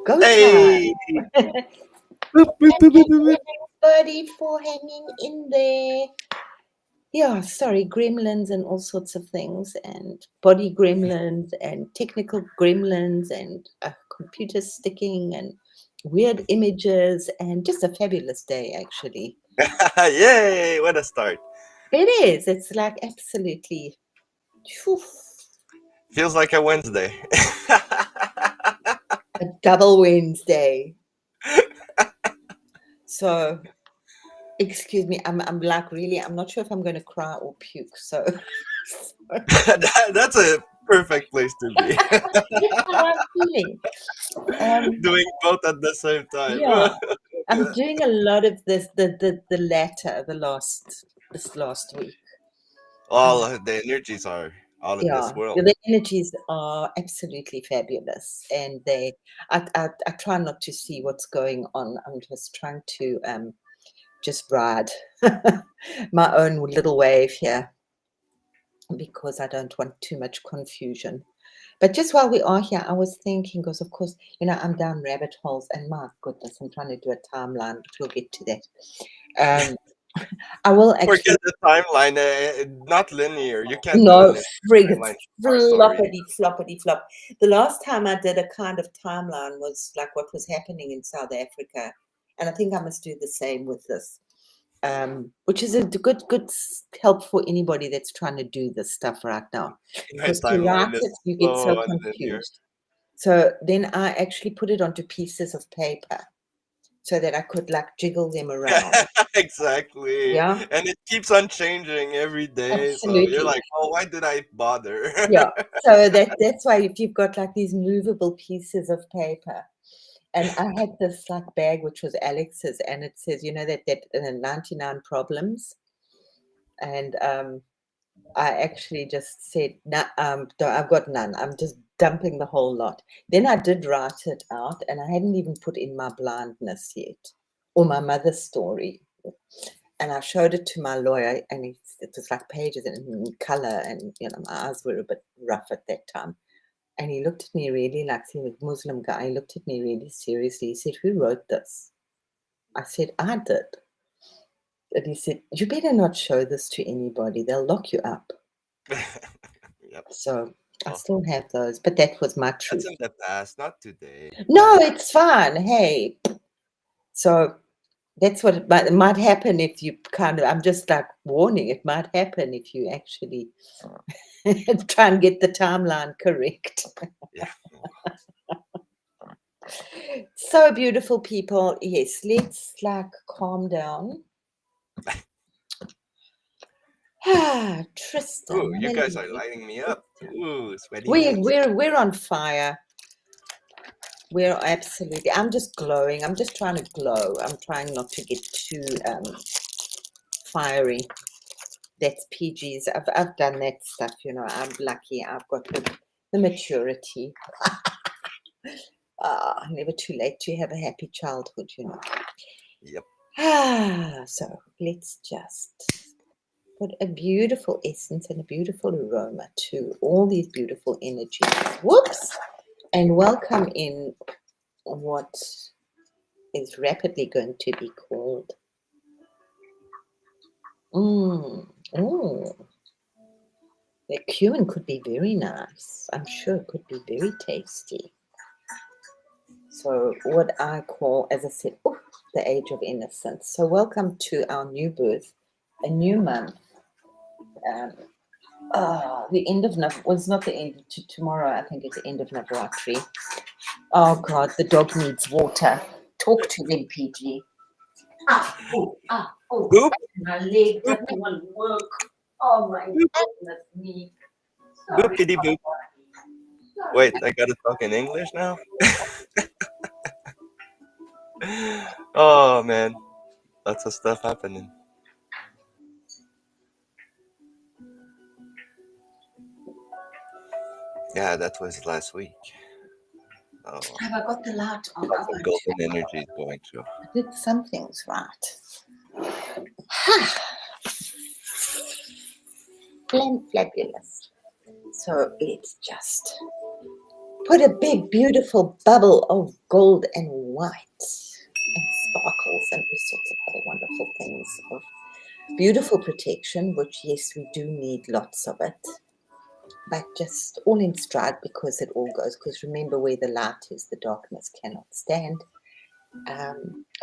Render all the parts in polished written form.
Go time. Hey! Boop, boop, boop, boop, boop, boop. Everybody for hanging in there. Yeah, sorry, gremlins and all sorts of things, and body gremlins and technical gremlins and computers sticking and weird images and just a fabulous day, actually. Yay! What a start. It is. It's like absolutely phew, Feels like a Wednesday. a double Wednesday. So, excuse me, I'm like really, I'm not sure if I'm going to cry or puke. So, That's a perfect place to be. that's how I'm feeling. Doing both at the same time. Yeah, I'm doing a lot of this, the latter, this last week. All of the energies are out of Yeah, this world. the energies are absolutely fabulous, and I try not to see what's going on. I'm just trying to just ride my own little wave here because I don't want too much confusion. But just while we are here, I was thinking, because of course, I'm down rabbit holes, and my goodness, I'm trying to do a timeline, but we'll get to that. I will actually. Forget the timeline. Not linear. You can't do a No, linear frig, timeline for our story. floppity flop. The last time I did a kind of timeline was like what was happening in South Africa, and I think I must do the same with this, which is a good help for anybody that's trying to do this stuff right now. My Because to write timeline is it, you get so so unlinear. confused. So then I actually put it onto pieces of paper so that I could like jiggle them around. Exactly. Yeah, And it keeps on changing every day. So you're absolutely. like, oh, why did I bother? Yeah. So that's why if you've got like these movable pieces of paper, and I had this like bag which was Alex's, and it says, that 99 problems, and I actually just said, no, I've got none. I'm just dumping the whole lot. Then I did write it out, and I hadn't even put in my blindness yet or my mother's story. And I showed it to my lawyer, and it was like pages in color, and my eyes were a bit rough at that time. And he looked at me really like he was a Muslim guy. He looked at me really seriously. He said, "Who wrote this?" I said, "I did." And he said, "You better not show this to anybody. They'll lock you up." Yep. So I Well, still have those, but that was my that's truth. in the past, not today. No, it's fine. Hey, so that's what it might happen if you I'm just like warning, it might happen if you actually try and get the timeline correct. Yeah. So beautiful, people. Yes, let's like calm down. Tristan, Ooh, you guys are Melanie. lighting me up. Ooh, sweaty We hands. we're on fire. We're absolutely. I'm just glowing. I'm just trying to glow. I'm trying not to get too fiery. That's PGs. I've done that stuff. I'm lucky. I've got the maturity. Never too late to have a happy childhood. Yep. So let's just put a beautiful essence and a beautiful aroma to all these beautiful energies. Whoops! And welcome in what is rapidly going to be called. The cumin could be very nice. I'm sure it could be very tasty. So what I call, as I said, the age of innocence. So welcome to our new birth, a new month. The end of was not the end tomorrow. I think it's the end of Navratri. Oh God, the dog needs water. Talk to them, PG. Boop, My leg boop, doesn't want to work. Oh my goodness me. Sorry. boopity boop. Wait, I gotta talk in English now? Oh man, lots of stuff happening. Yeah, that was last week. Oh, Have I got the light on? lots of golden energies going through. I did some things right. Fabulous. So let's just put a big, beautiful bubble of gold and white and sparkles and all sorts of other wonderful things of beautiful protection, which, yes, we do need lots of it, but just all in stride because it all goes. Because remember, where the light is, the darkness cannot stand.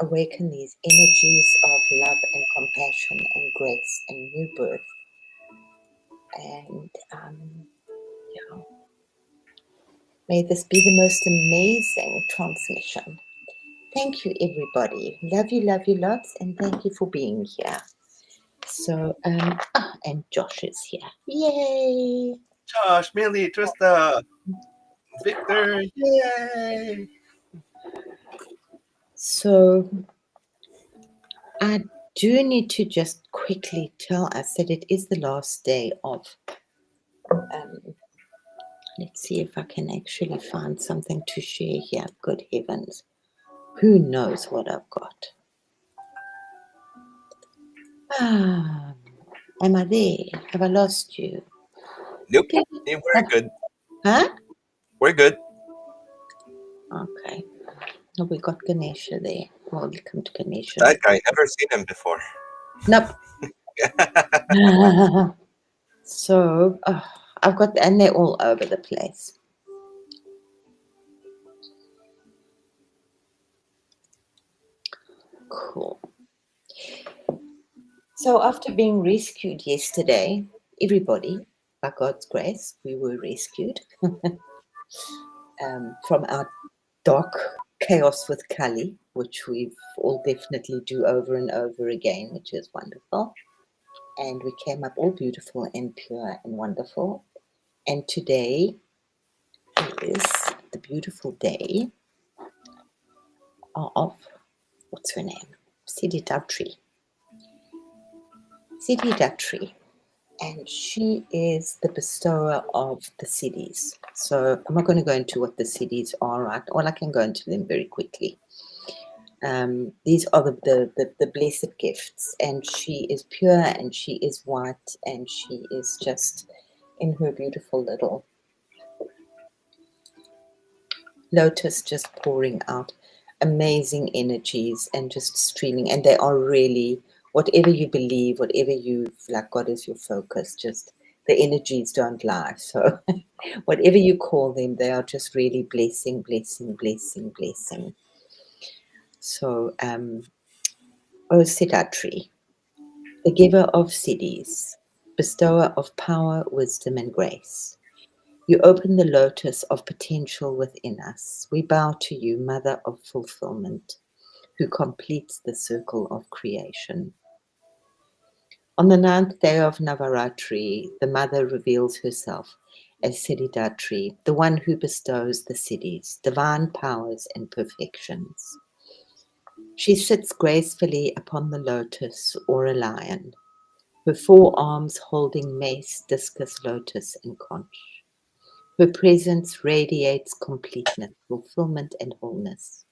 Awaken these energies of love and compassion and grace and new birth. And yeah, may this be the most amazing transmission. Thank you, everybody. Love you lots, and thank you for being here. So, and Josh is here. Yay! Josh, Millie, Trista, Victor, yay! So, I do need to just quickly tell us that it is the last day of, let's see if I can actually find something to share here. Good heavens. Who knows what I've got? Am I there? Have I lost you? Nope, we're good. Huh? We're good. Okay. Oh, we got Ganesha there. Welcome to Ganesha. That guy, never seen him before. Nope. So, I've got, and they're all over the place. Cool. So after being rescued yesterday, everybody, by God's grace, we were rescued from our dark chaos with Kali, which we've all definitely do over and over again, which is wonderful. And we came up all beautiful and pure and wonderful. And today is the beautiful day of, what's her name? Siddhidatri. Siddhidatri. And she is the bestower of the siddhis. So I'm not going to go into what the siddhis are, right? Well, I can go into them very quickly. These are the blessed gifts, and she is pure, and she is white, and she is just in her beautiful little lotus, just pouring out amazing energies and just streaming. And they are really, whatever you believe, whatever you like, God is your focus, just the energies don't lie. So whatever you call them, they are just really blessing, blessing, blessing, blessing. So, O Siddhidatri, the giver of siddhis, bestower of power, wisdom, and grace, you open the lotus of potential within us. We bow to you, Mother of Fulfillment, who completes the circle of creation. On the 9th day of Navaratri, the Mother reveals herself as Siddhidatri, the one who bestows the siddhis, divine powers and perfections. She sits gracefully upon the lotus or a lion, her forearms holding mace, discus, lotus, and conch. Her presence radiates completeness, fulfillment, and wholeness.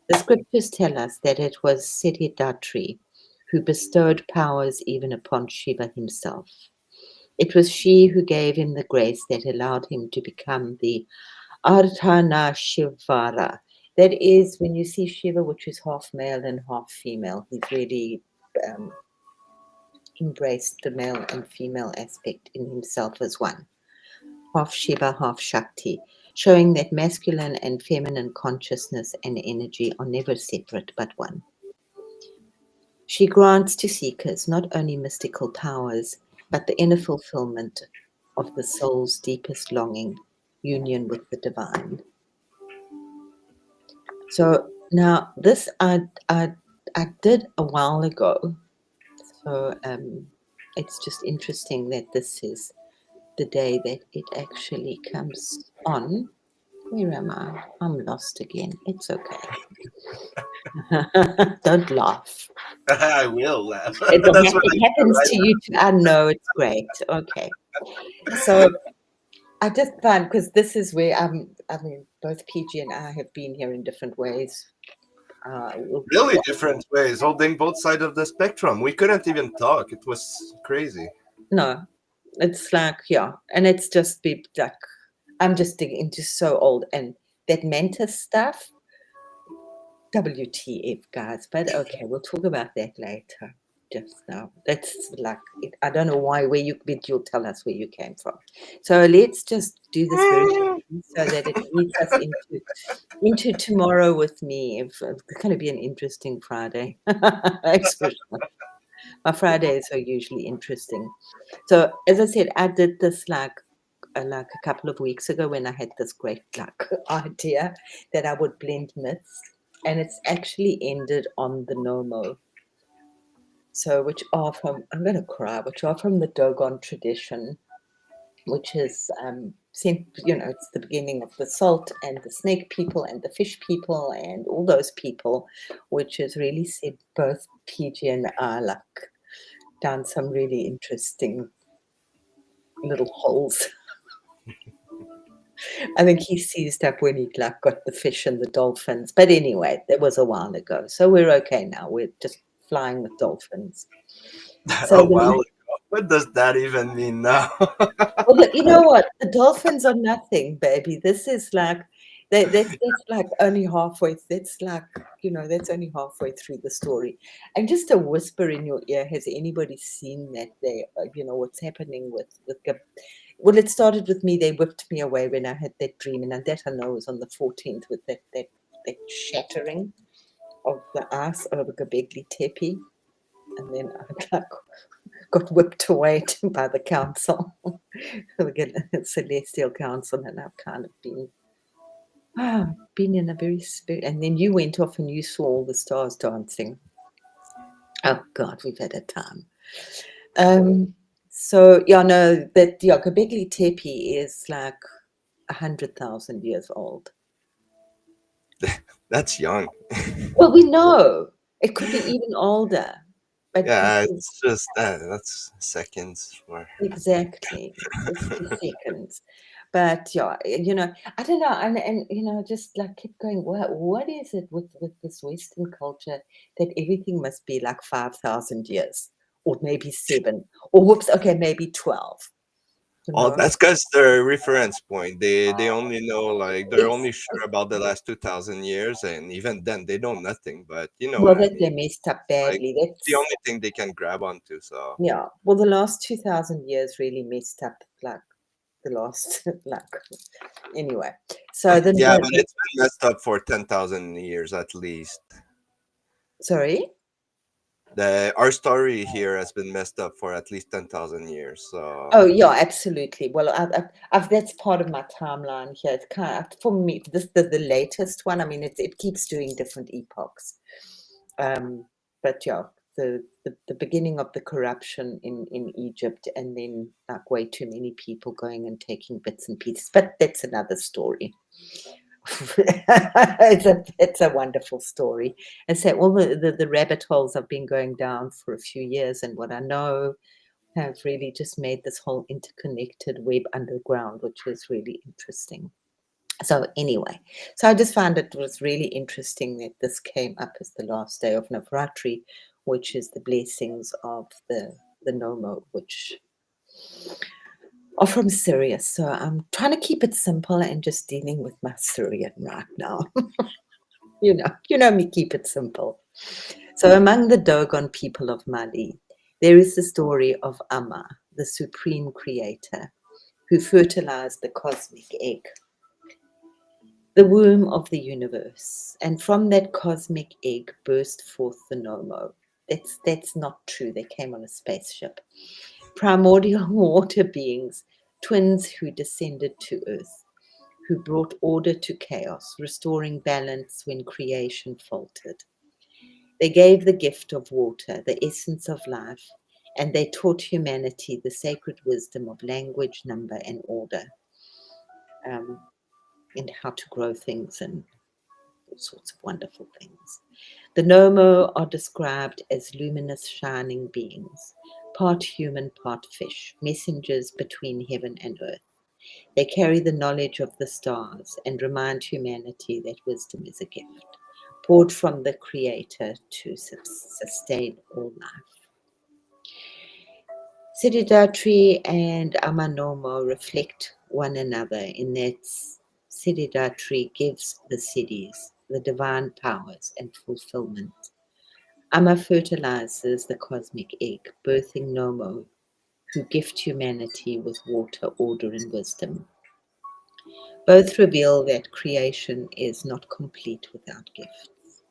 The scriptures tell us that it was Siddhidatri who bestowed powers even upon Shiva himself. It was she who gave him the grace that allowed him to become the Ardhana Shivara. That is, when you see Shiva, which is half male and half female, he's really embraced the male and female aspect in himself as one. Half Shiva, half Shakti, showing that masculine and feminine consciousness and energy are never separate but one. She grants to seekers not only mystical powers, but the inner fulfillment of the soul's deepest longing, union with the divine. So now this I did a while ago. So it's just interesting that this is the day that it actually comes on. Where am I? I'm lost again. It's okay. Don't laugh. I will laugh. It happens to you too. I know, it's great. Okay. So I just find, because this is where I mean, both PG and I have been here in different ways. Really different ways, holding both sides of the spectrum. We couldn't even talk. It was crazy. No, it's like, yeah. And it's just be like, I'm just digging into so old, and that Mantis stuff, WTF, guys. But okay, we'll talk about that later. Just now, that's like it, I don't know why. Where you, but you'll tell us where you came from. So let's just do this very quickly so that it leads us into tomorrow with me. It's going to be an interesting Friday. That's for sure. My Fridays are usually interesting. So as I said, I did this like a couple of weeks ago when I had this great like idea that I would blend myths, and it's actually ended on the Nomo. So which are from, I'm going to cry, which are from the Dogon tradition, which is it's the beginning of the salt and the snake people and the fish people and all those people, which has really set both PG and I like down some really interesting little holes. I think he seized up when he like got the fish and the dolphins. But anyway, that was a while ago. So we're okay now. We're just flying with dolphins. So A while ago. What does that even mean now? well, you know what? The dolphins are nothing, baby. This is like that's like only halfway. That's like that's only halfway through the story. And just a whisper in your ear. Has anybody seen that? They, what's happening with well, it started with me. They whipped me away when I had that dream, and that I know was on the 14th with that shattering of the ice over Gabegli Tepe, and then I got whipped away by the council, the Celestial Council, and I've kind of been in a very spirit. And then you went off and you saw all the stars dancing. Oh God, we've had a time. So that Gabegli Tepe is like 100,000 years old. That's young. Well, we know it could be even older, but Yeah, it's just that's seconds. exactly 60 seconds. But yeah, I don't know, and just like keep going. What is it with this Western culture that everything must be like 5,000 years, or maybe 7, or whoops, okay, maybe 12. Oh, that's because their reference point. They only know, like, they're only sure about the last 2,000 years, and even then they know nothing. But you know Well, what I that mean. they messed up Like, badly. the That's only thing they can grab onto. So yeah. Well, the last 2,000 years really messed up like the last like anyway. So yeah, but it's been messed up for 10,000 years at least. sorry. Our story here has been messed up for at least 10,000 years. So Oh yeah, absolutely. Well, I've that's part of my timeline here. It's kind of, for me, this the latest one. I mean, it keeps doing different epochs, but yeah, the beginning of the corruption in Egypt, and then like way too many people going and taking bits and pieces. But that's another story. It's a wonderful story. And so all the rabbit holes I've been going down for a few years, and what I know have really just made this whole interconnected web underground, which was really interesting. So anyway, so I just found it was really interesting that this came up as the last day of Navratri, which is the blessings of the Nomo, which are from Syria. So I'm trying to keep it simple and just dealing with my Syrian right now. you know me, keep it simple. So among the Dogon people of Mali, there is the story of Amma, the supreme creator, who fertilized the cosmic egg, the womb of the universe. And from that cosmic egg burst forth the Nomo. That's not true. They came on a spaceship. Primordial water beings, twins who descended to earth, who brought order to chaos, restoring balance when creation faltered. They gave the gift of water, the essence of life, and they taught humanity the sacred wisdom of language, number, and order, and how to grow things and all sorts of wonderful things. The Nomo are described as luminous, shining beings, part human, part fish, messengers between heaven and earth. They carry the knowledge of the stars and remind humanity that wisdom is a gift, poured from the Creator to sustain all life. Siddhidatri and Amanomo reflect one another in that Siddhidatri gives the siddhis, the divine powers and fulfillment. Amma fertilizes the cosmic egg, birthing Nomo, who gift humanity with water, order, and wisdom. Both reveal that creation is not complete without gifts,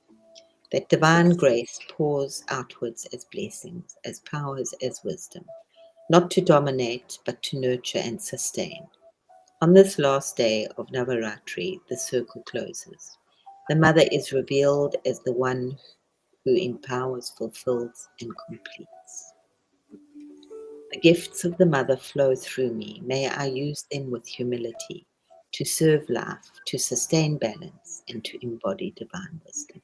that divine grace pours outwards as blessings, as powers, as wisdom, not to dominate, but to nurture and sustain. On this last day of Navaratri, the circle closes. The mother is revealed as the one who empowers, fulfills, and completes. The gifts of the mother flow through me. May I use them with humility to serve life, to sustain balance, and to embody divine wisdom.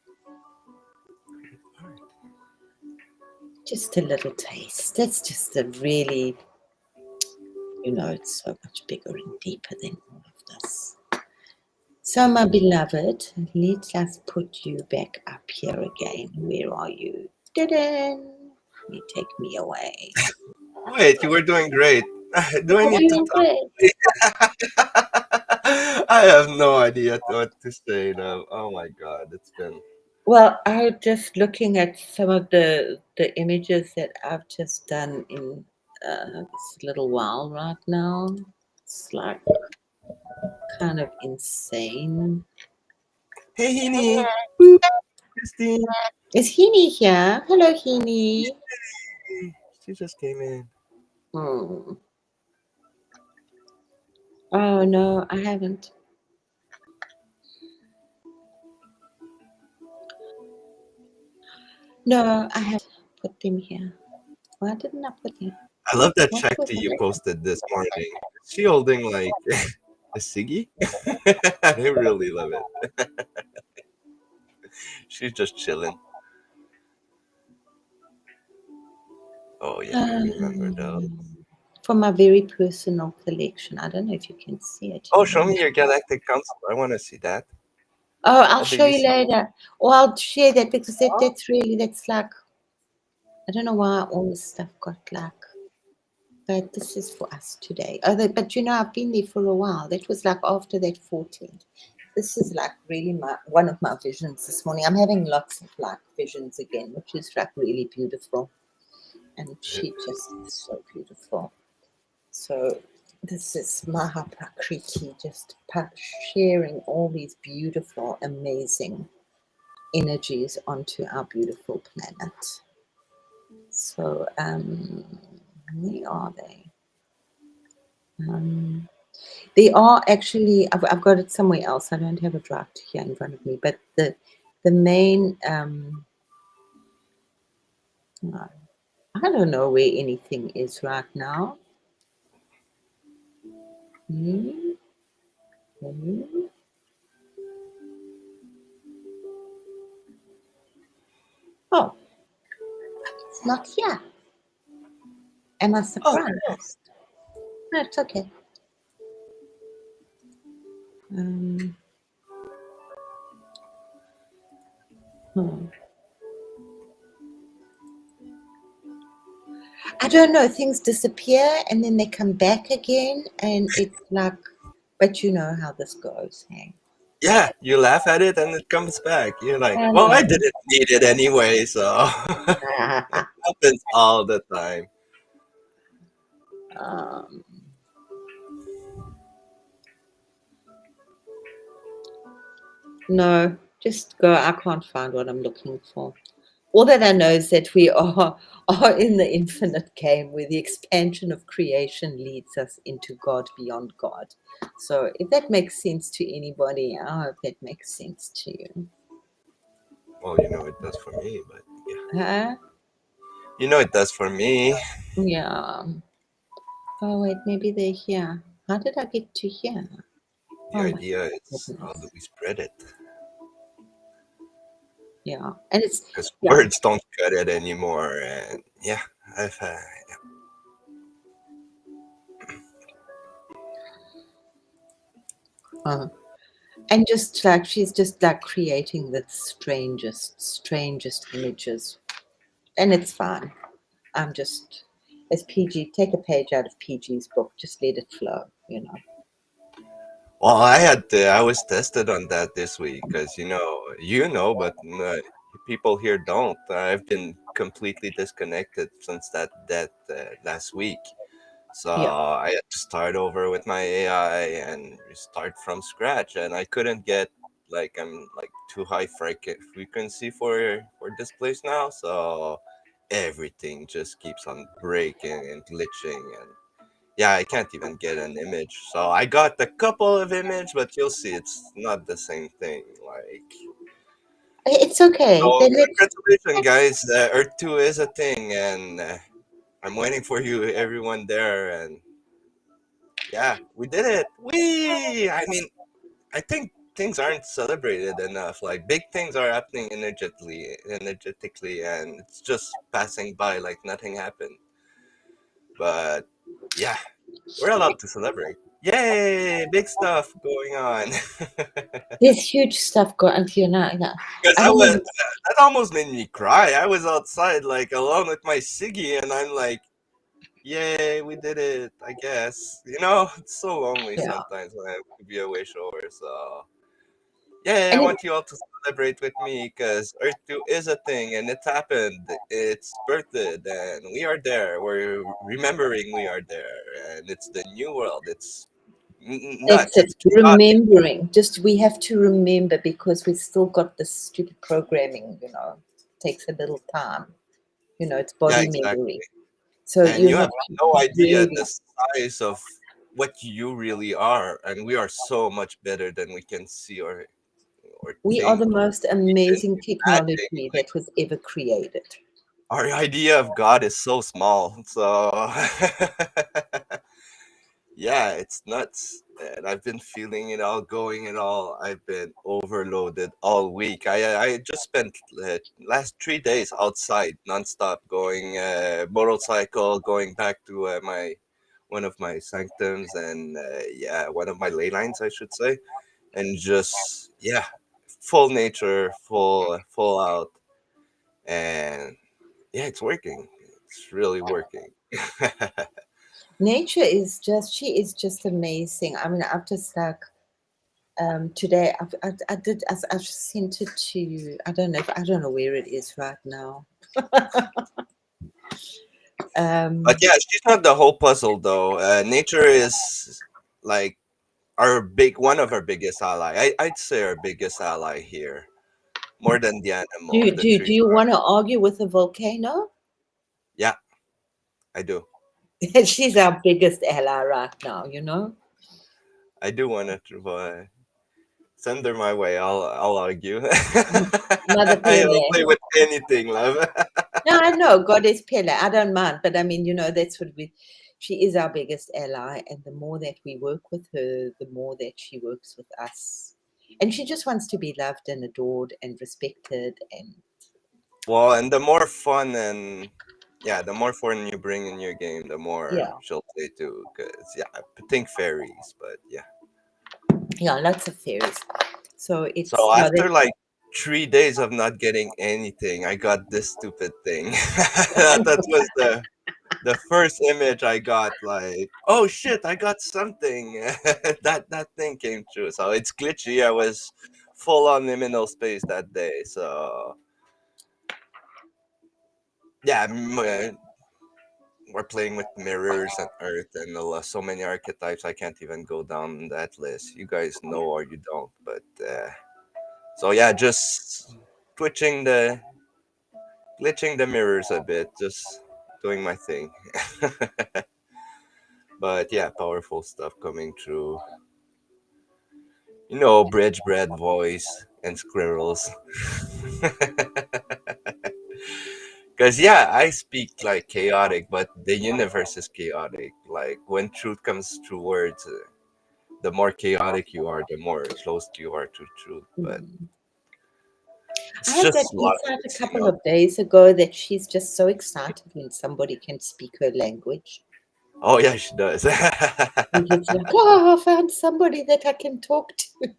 Just a little taste. That's just a really, it's so much bigger and deeper than all of this. So, my beloved, let us put you back up here again. Where are you? Ta-da! You take me away. Wait, you were doing great. Do I need to talk? I have no idea what to say now. Oh my god, it's been. Well, I'm just looking at some of the images that I've just done in this little while right now. It's like kind of insane. Hey, Heaney. Christine. Is Heaney here? Hello, Heaney. She just came in. Oh no, I haven't. No, I haven't put them here. Why didn't I put them? I love that What check was that you it? posted this morning. Is she holding like a ciggy? I really love it. She's just chilling. Oh yeah, I remember those. From my very personal collection. I don't know if you can see it. Oh, show me your Galactic Council. I want to see that. Oh, I'll A show daily you later. Or I'll share that because Oh. that's like, I don't know why all this stuff got like, but this is for us today. But I've been there for a while. That was like after that 14. This is like really one of my visions this morning. I'm having lots of like visions again, which is like really beautiful. And she just is so beautiful. So this is Mahaprakriti, just sharing all these beautiful, amazing energies onto our beautiful planet. So where are they? They are actually, I've got it somewhere else. I don't have a draft here in front of me, but the main, no, I don't know where anything is right now. Oh, it's not here. Am I surprised? Oh, No, it's okay. I don't know. Things disappear and then they come back again, and it's like, but you know how this goes, hey? yeah, you laugh at it and it comes back. You're like, well, I didn't need it anyway, so it happens all the time. No, just go. I can't find what I'm looking for. All that I know is that we are in the infinite game where the expansion of creation leads us into God beyond God. So if that makes sense to anybody, I hope that makes sense to you. Well, it does for me, but Huh? yeah. It does for me. Yeah. Oh, wait, maybe they're here. How did I get to here? The idea is how do we spread it? Yeah, and it's because words don't cut it anymore, and yeah, I've and just like she's just like creating the strangest images, and it's fine. I'm just, as PG, take a page out of PG's book, just let it flow, Well, I was tested on that this week because but people here don't. I've been completely disconnected since that last week. So Yeah. I had to start over with my AI and start from scratch, and I couldn't get I'm like too high frequency for this place now, so everything just keeps on breaking and glitching, and yeah, I can't even get an image. So I got a couple of images, but you'll see it's not the same thing. It's okay. So Then let's. congratulations, guys. Earth 2 is a thing, and I'm waiting for you, everyone there, and yeah, we did it. I mean, I think things aren't celebrated enough. Like big things are happening energetically, and it's just passing by like nothing happened. But yeah, we're allowed to celebrate. Yay! Big stuff going on. There's huge stuff going on. Because I mean, that almost made me cry. I was outside like alone with my Siggy, and I'm like, "Yay, we did it!" I guess it's so lonely yeah. sometimes when I have to be away shower. So yeah, I And want you all to celebrate with me because Earth 2 is a thing and it's happened. It's birthed and we are there. We're remembering we are there and it's the new world. It's that's nuts. it. It's chaotic. Remembering. Just we have to remember because we still got this stupid programming, takes a little time. It's Yeah, body exactly. memory. So And you you have have no to idea really. the size of what you really are. And we are so much better than we can see or We are think the most or even amazing imagine. technology that was ever created. Our idea of God is so small. So yeah, it's nuts. And I've been feeling it all, going it all. I've been overloaded all week. I just spent last 3 days outside nonstop, going motorcycle, going back to my one of my sanctums, and yeah, one of my ley lines, I should say, and just yeah, full nature, full out, and yeah, it's working. It's really working. Nature is just, she is just amazing. I mean, I've just like, today I've sent it to you. I don't know where it is right now. But Um, yeah, she's not the whole puzzle though. Nature is like one of our biggest ally. I'd say our biggest ally here, more than the animals. The do trees you are. want to argue with a volcano? Yeah, I do. She's our biggest ally right now. I do want to send her my way. I'll argue. Mother I'll Pele. play with anything, love. No, I know, Goddess Pele. I don't mind, but I mean, that's what she is our biggest ally, and the more that we work with her, the more that she works with us. And she just wants to be loved and adored and respected. And Well, and the more fun the more fun you bring in your game, the more yeah, she'll play too. Cause yeah, I think fairies, but yeah. yeah, lots of fairies. So it's So yeah, after like 3 days of not getting anything, I got this stupid thing. That was the first image I got. Like, oh shit, I got something. That thing came true. So it's glitchy. I was full on liminal space that day. So yeah, we're playing with mirrors and Earth and so many archetypes. I can't even go down that list. You guys know or you don't, but so yeah, just twitching the glitching the mirrors a bit, just doing my thing. But yeah, powerful stuff coming through. Bridge bread voice and squirrels. Because yeah, I speak like chaotic, but the universe is chaotic. Like when truth comes through words, the more chaotic you are, the more close you are to truth. But mm. I it's had that just a lot of insight a mixing couple up. of days ago that she's just so excited when somebody can speak her language. Oh yeah, she does. And she's like, oh, I found somebody that I can talk to.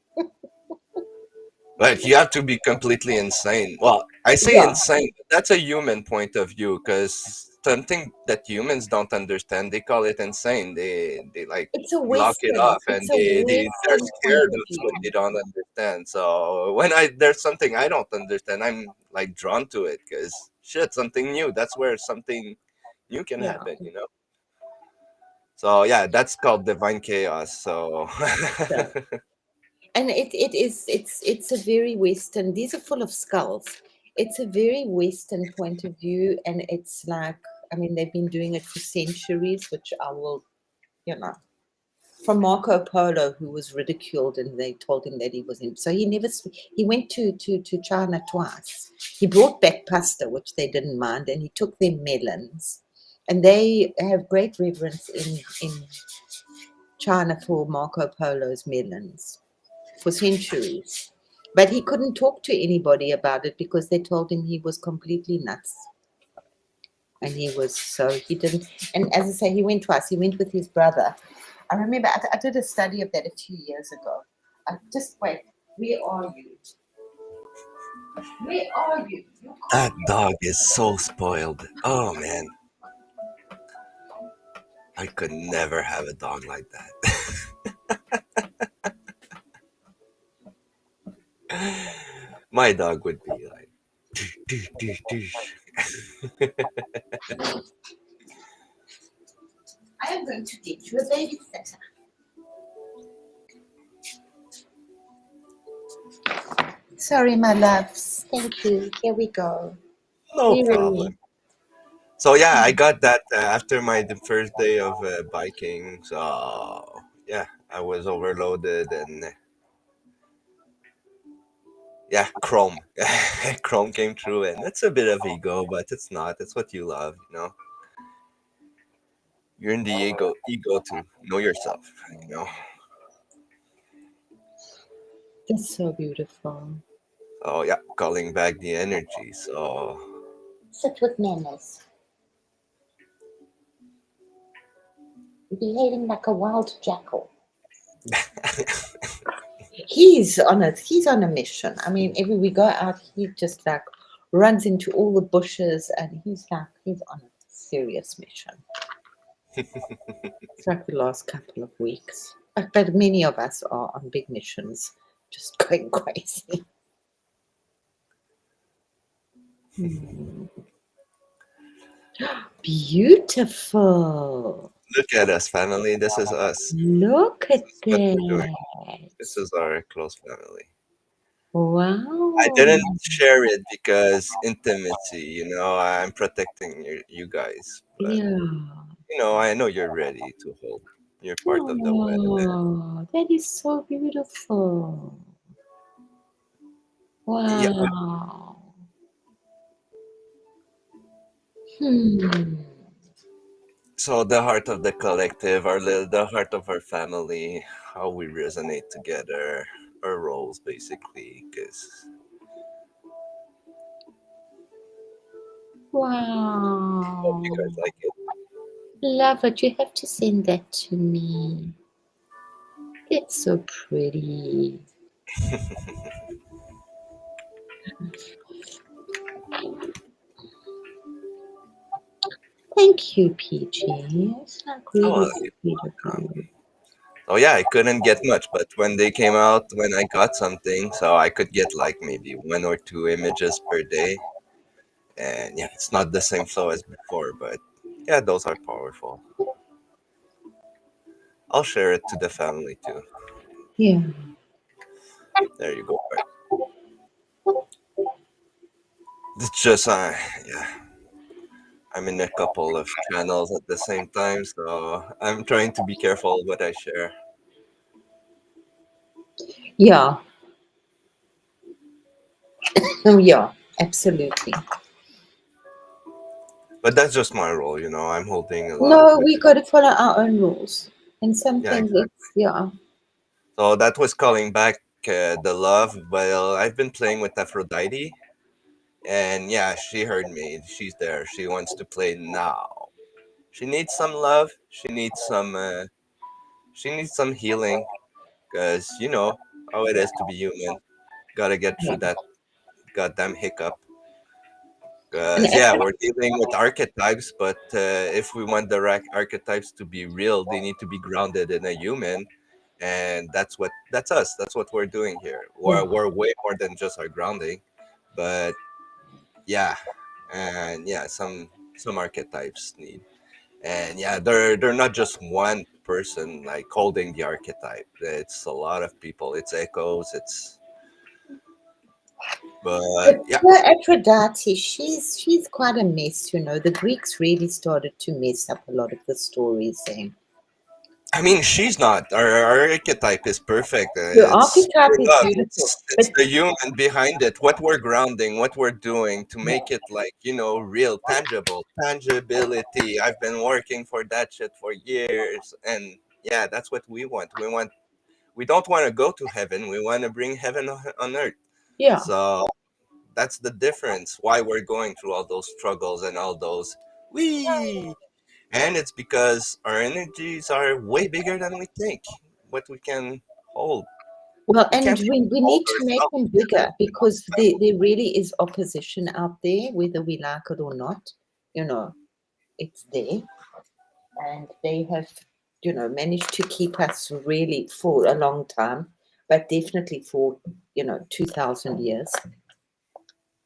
But you have to be completely insane. Well, I say Yeah, insane, but that's a human point of view because something that humans don't understand. They call it insane. They like It's a block it Western, off, and it's a they're Western point scared of of view. what they don't understand. So when I there's something I don't understand, I'm like drawn to it because shit, something new. That's where something new can Yeah. happen, you know. So yeah, that's called divine chaos. So Yeah. And it's a very Western. These are full of skulls. It's a very Western point of view, and it's like, I mean, they've been doing it for centuries, which I will, you know, from Marco Polo, who was ridiculed, and they told him that he was in. So he never. He went to China twice. He brought back pasta, which they didn't mind, and he took their melons, and they have great reverence in China for Marco Polo's melons for centuries. But he couldn't talk to anybody about it because they told him he was completely nuts. And he was so, he didn't. And as I say, he went twice. He went with his brother. I remember I did a study of that a few years ago. Just wait, where are you? Where are you? You that can't dog is so spoiled. Oh man, I could never have a dog like that. My dog would be like, "Doosh, doosh, doosh, doosh." I am going to get you a babysitter. Sorry, my loves. Thank you. Here we go. No Weary. problem. So yeah, I got that after my the first day of biking. So yeah, I was overloaded and yeah, Chrome, Chrome came through, and it's a bit of ego, but it's not. It's what you love, you know. You're in the ego to know yourself, you know. That's so beautiful. So yeah, calling back the energy. So Sit with manners. Behaving like a wild jackal. He's on a mission. I mean, every we go out, he just like runs into all the bushes, and he's on a serious mission. It's like the last couple of weeks. But many of us are on big missions, just going crazy. Hmm. Beautiful. look at us, family. This is us. Look This at is what we're doing. This that. is our close family. I Wow. didn't share it because intimacy, you know, I'm protecting you guys. But, Yeah. you know, I know you're ready to hold. You're part of the web. Oh, that is so beautiful. Yeah. Wow. Hmm. So the heart of the collective, the heart of our family, how we resonate together, our roles basically. Because hope you Wow. guys like it. Love it. You have to send that to me. It's so pretty. Thank you, PG. It's like Oh, really you're sweet of welcome. you. So yeah, I couldn't get much, but when they came out, when I got something, so I could get like maybe one or two images per day. And yeah, it's not the same flow as before, but yeah, those are powerful. I'll share it to the family too. Yeah. There you go. Bart. It's just yeah, I'm in a couple of channels at the same time, so I'm trying to be careful what I share. Yeah. Oh, yeah. Absolutely. But that's just my role, you know. I'm holding a lot of No, it. we got to follow our own rules. And some Yeah, things, exactly. it's, yeah. So that was calling back the love. Well, I've been playing with Aphrodite, and yeah, she heard me. She's there. She wants to play now. She needs some love. She needs some. She needs some healing, because you know how it is to be human. Gotta get Yeah. through that goddamn hiccup. And Because yeah, we're dealing with archetypes, but if we want the archetypes to be real, they need to be grounded in a human, and that's us. That's what we're doing here. yeah. We're way more than just our grounding, but yeah, and yeah, some archetypes need, and yeah, they're not just one person like holding the archetype. It's a lot of people. It's echoes. It's but But yeah. poor Aphrodite, she's quite a mess, you know. The Greeks really started to mess up a lot of the stories then. I mean, she's not. Our archetype is perfect. Your It's archetype for is love. beautiful, It's but the human behind it. What we're grounding, what we're doing to make it like real, tangible, tangibility. I've been working for that shit for years, and yeah, that's what we want. We want. We don't want to go to heaven. We want to bring heaven on earth. yeah. So that's the difference. Why we're going through all those struggles and all those we. And it's because our energies are way bigger than we think. What we can hold. Well, We and can't even we hold need to make ourselves them together. bigger because there really is opposition out there, whether we like it or not. You know, it's there. And they have, managed to keep us really for a long time, but definitely for, 2,000 years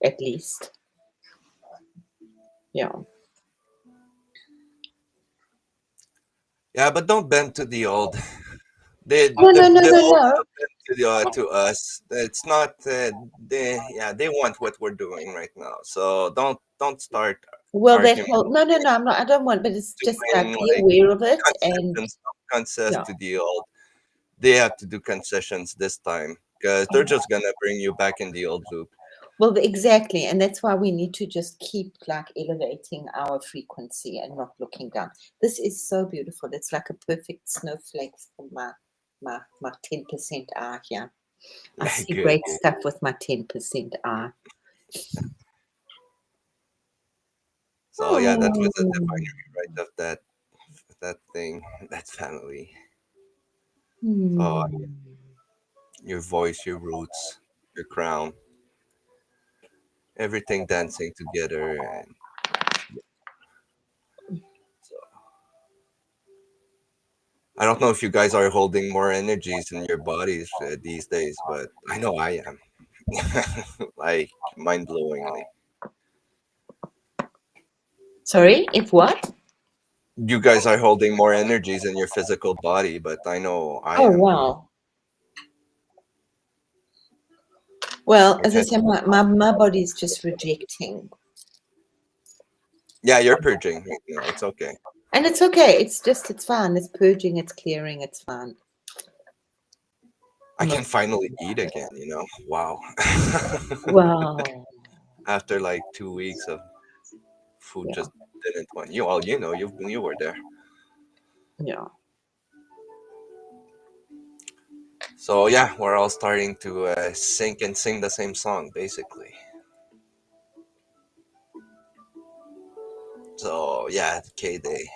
at least. Yeah. Yeah, but don't bend to the old. They No, no, no, the no, old no. will bend to us. It's not. They want what we're doing right now. So don't start Well, that arguing, whole, no, no, no, I don't want, but it's just like doing be like aware of it. And concessions. Don't concess yeah. to the old. They have to do concessions this time because they're just gonna bring you back in the old loop. Well, exactly. And that's why we need to just keep like elevating our frequency and not looking down. This is so beautiful. It's like a perfect snowflake for my 10% eye here. I see Good, great good. stuff with my 10% eye. So yeah, that was a Oh. divine rewrite of that thing, that family. So Hmm. your voice, your roots, your crown, everything dancing together, and so I don't know if you guys are holding more energies in your bodies these days, but I know I am, like mind blowingly. Sorry, if what? You guys are holding more energies in your physical body, but I know I Oh, am. wow. Well, I as I can't. said, my body is just rejecting. Yeah, you're purging right now. It's okay. And it's okay. It's fine. It's purging, it's clearing, it's fine. I I'm can okay. finally eat again. Wow. Wow. After like 2 weeks of food Yeah. just didn't want you. All you were there. Yeah. So yeah, we're all starting to sync and sing the same song, basically. So yeah, K Day.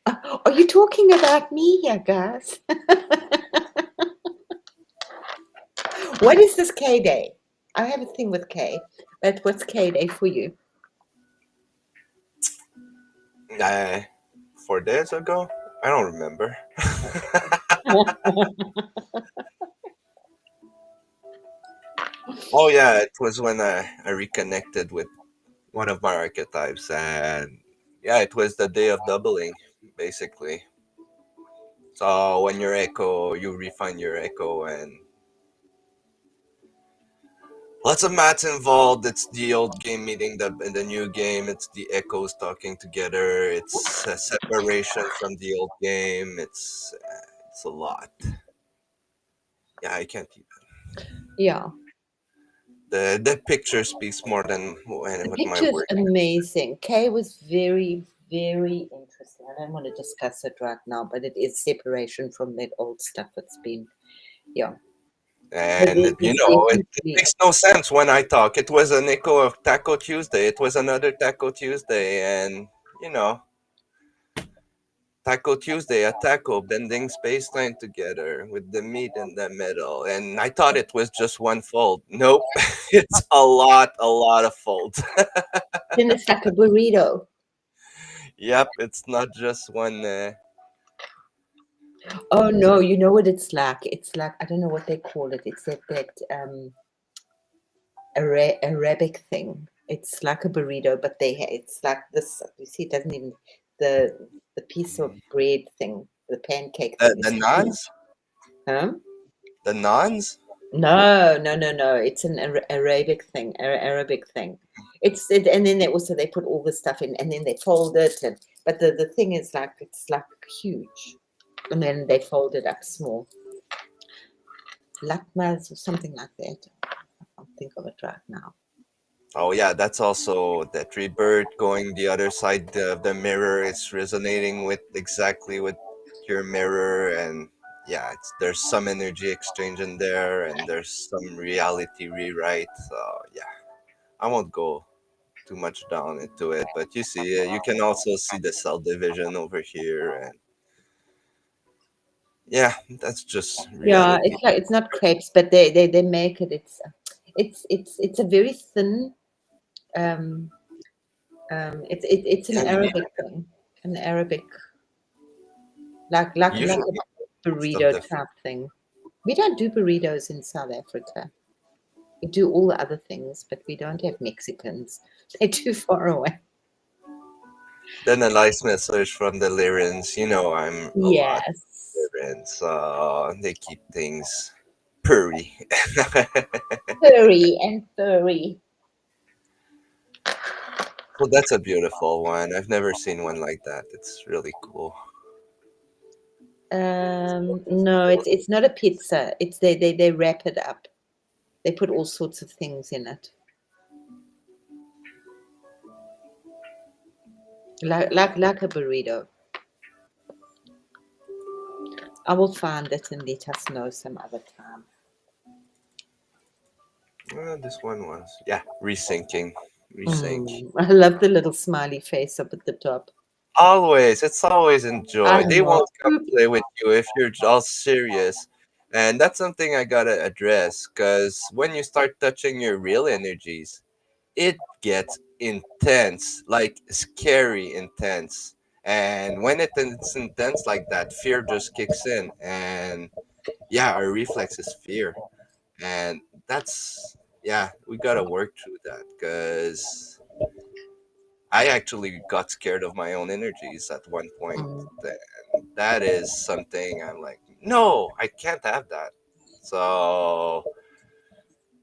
Are you talking about me here, guys? What is this K Day? I have a thing with K, but what's K Day for you? 4 days ago, I don't remember. Oh yeah, it was when I reconnected with one of my archetypes, and yeah, it was the day of doubling, basically. So when your echo, you refine your echo, and lots of maths involved. It's the old game meeting the new game. It's the echoes talking together. It's a separation from the old game. It's a lot. Yeah, I can't even. Yeah. The picture speaks more than The what my picture's word. amazing. Kay was very, very interesting. I don't want to discuss it right now, but it is separation from that old stuff. It's been, yeah. But And there's it definitely, makes no sense when I talk. It was an echo of Taco Tuesday. It was another Taco Tuesday, and you know, Taco Tuesday at Taco, bending space time together with the meat in the middle. And I thought it was just one fold. Nope, it's a lot of folds. Then it's like a burrito. Yep, it's not just one. Oh no, you know what it's like? It's like, I don't know what they call it. It's that Arabic thing. It's like a burrito, but it's like this. You see, it doesn't even the piece of bread thing, the pancake thing The is huge. naans? Huh? The naans? No, no, no, no. It's an Arabic thing, Arabic thing. And then they put all the stuff in, and then they fold it, and but the thing is like it's like huge, and then they fold it up small, lakmas or something like that. I can't think of it right now. Oh yeah, that's also that rebirth going the other side of the mirror. It's resonating with exactly with your mirror, and yeah, there's some energy exchange in there, and there's some reality rewrite. So yeah, I won't go too much down into it, but you see, you can also see the cell division over here, and yeah, that's just Yeah, reality. it's like it's not crepes, but they make it. It's a very thin. Um, it's an Yeah, Arabic thing, an Arabic like usually a most of burrito the type thing. We don't do burritos in South Africa. We do all the other things, but we don't have Mexicans. They're too far away. then a nice message from the Lyrans. You know, I'm a lot Yes. Lyrans. They keep things purry. Furry and furry. So that's a beautiful one. I've never seen one like that. It's really cool. No, it's not a pizza. It's they wrap it up. They put all sorts of things in it. Like a burrito. I will find it and let us know some other time. This one was, yeah, resyncing. Resync. I love the little smiley face up at the top. Always. It's always I enjoy. They know. won't come play with you if you're all serious. And that's something I gotta address because when you start touching your real energies, it gets intense, like scary intense. And when it's intense like that, fear just kicks in. And yeah, our reflex is fear. And that's, yeah, we gotta work through that because I actually got scared of my own energies at one point. Mm. And that is something I'm like, no, I can't have that. So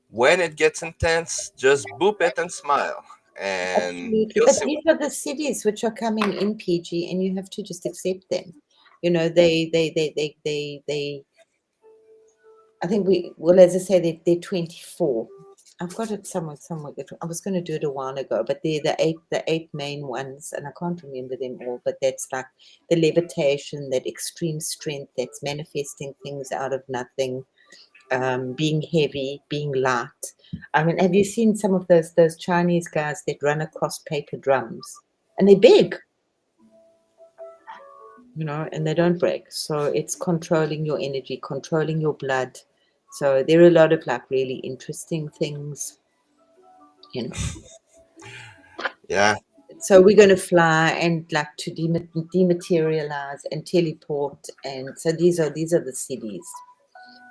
when it gets intense, just boop it and smile, and Absolutely. you'll But see. these are the cities which are coming in, PG, and you have to just accept them. You know, they I think well, as I say, they're 24. I've got it somewhere. I was going to do it a while ago, but they're the eight main ones, and I can't remember them all. But that's like the levitation, that extreme strength, that's manifesting things out of nothing, being heavy, being light. I mean, have you seen some of those Chinese guys that run across paper drums, and they're big, and they don't break. So it's controlling your energy, controlling your blood. So there are a lot of like really interesting things, you know. Yeah, So we're going to fly and like to dematerialize and teleport, and so these are the cities.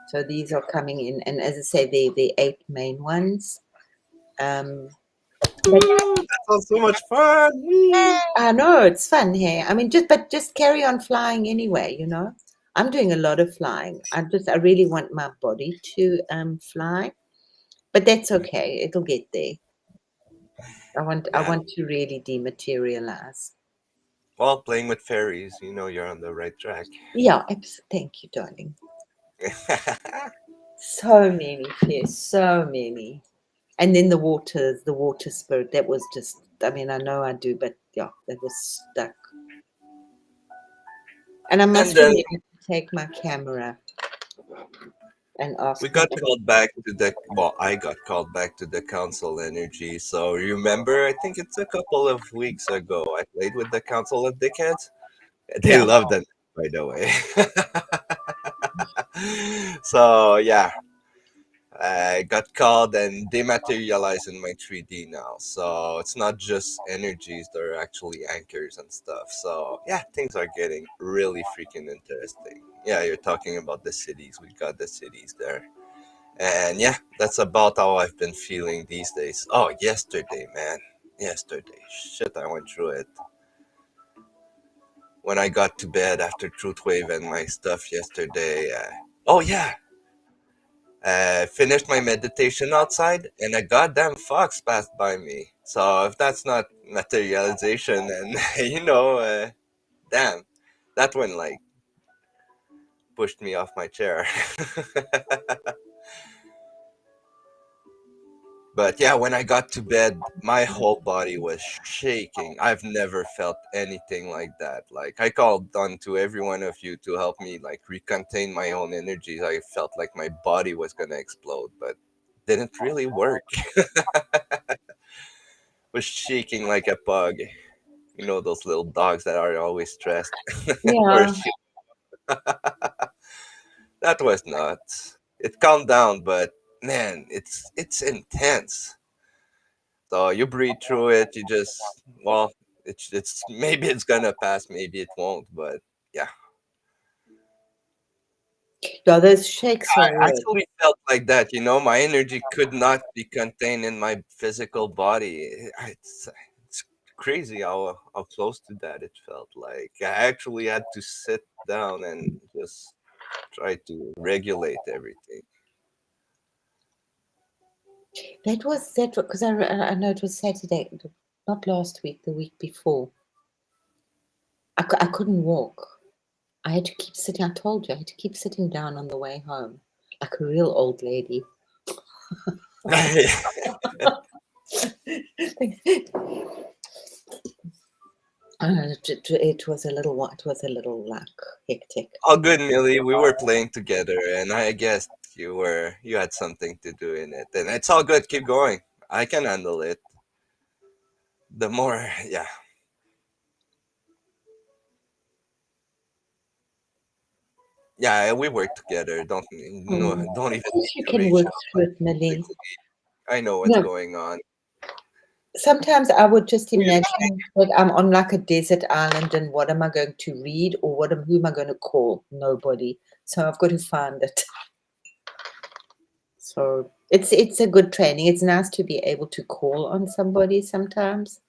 So these are coming in, and as I say, the eight main ones. But that sounds so much fun. Woo. I know it's fun here. I mean, just carry on flying anyway. I'm doing a lot of flying. I really want my body to fly, but that's okay. It'll get there. I Yeah. want to really dematerialize. Well, playing with fairies, you're on the right track. Yeah, thank you, darling. So many fish, so many. And then the water spirit, that was just, I mean, I know I do, but yeah, that was stuck. And I And must then remember to take my camera and we ask got people. called back to I got called back to the council energy. So remember, I think it's a couple of weeks ago, I played with the council of dickheads. They Yeah. love that, by the way. So yeah, I got called and dematerialized in my 3D now. So it's not just energies, they're actually anchors and stuff. So yeah, things are getting really freaking interesting. Yeah, you're talking about the cities. We got the cities there. And yeah, that's about how I've been feeling these days. Oh, yesterday, man. Yesterday. Shit, I went through it. When I got to bed after Truthwave and my stuff yesterday. Oh, yeah. Finished my meditation outside, and a goddamn fox passed by me. So if that's not materialization, and damn, that one like pushed me off my chair. But yeah, when I got to bed, my whole body was shaking. I've never felt anything like that. Like I called on to every one of you to help me like recontain my own energies. I felt like my body was gonna explode, but didn't really work. Was shaking like a pug. You know those little dogs that are always stressed. Or Yeah. shit. That was nuts. It calmed down, but man, it's intense. So you breathe through it. You just it's maybe it's gonna pass, maybe it won't. But yeah, Yeah, those shakes are I real. actually felt like that. My energy could not be contained in my physical body. It's crazy how close to that it felt. Like I actually had to sit down and just try to regulate everything. That was that because I know it was Saturday, not last week, the week before. I couldn't walk. I had to keep sitting. I told you I had to keep sitting down on the way home, like a real old lady. It was a little it was a little like hectic. All good, Millie. We were playing together, and I guess you had something to do in it, and it's all good. Keep going. I can handle it. The more, yeah, yeah, we work together. Don't no, Of don't even course, need you to can reach work out. through Like it, Millie. physically, I know what's No, going on. sometimes I would just Really? imagine that I'm on like a desert island, and what am I going to read, or who am I going to call? Nobody. So I've got to find it. So it's a good training. It's nice to be able to call on somebody sometimes.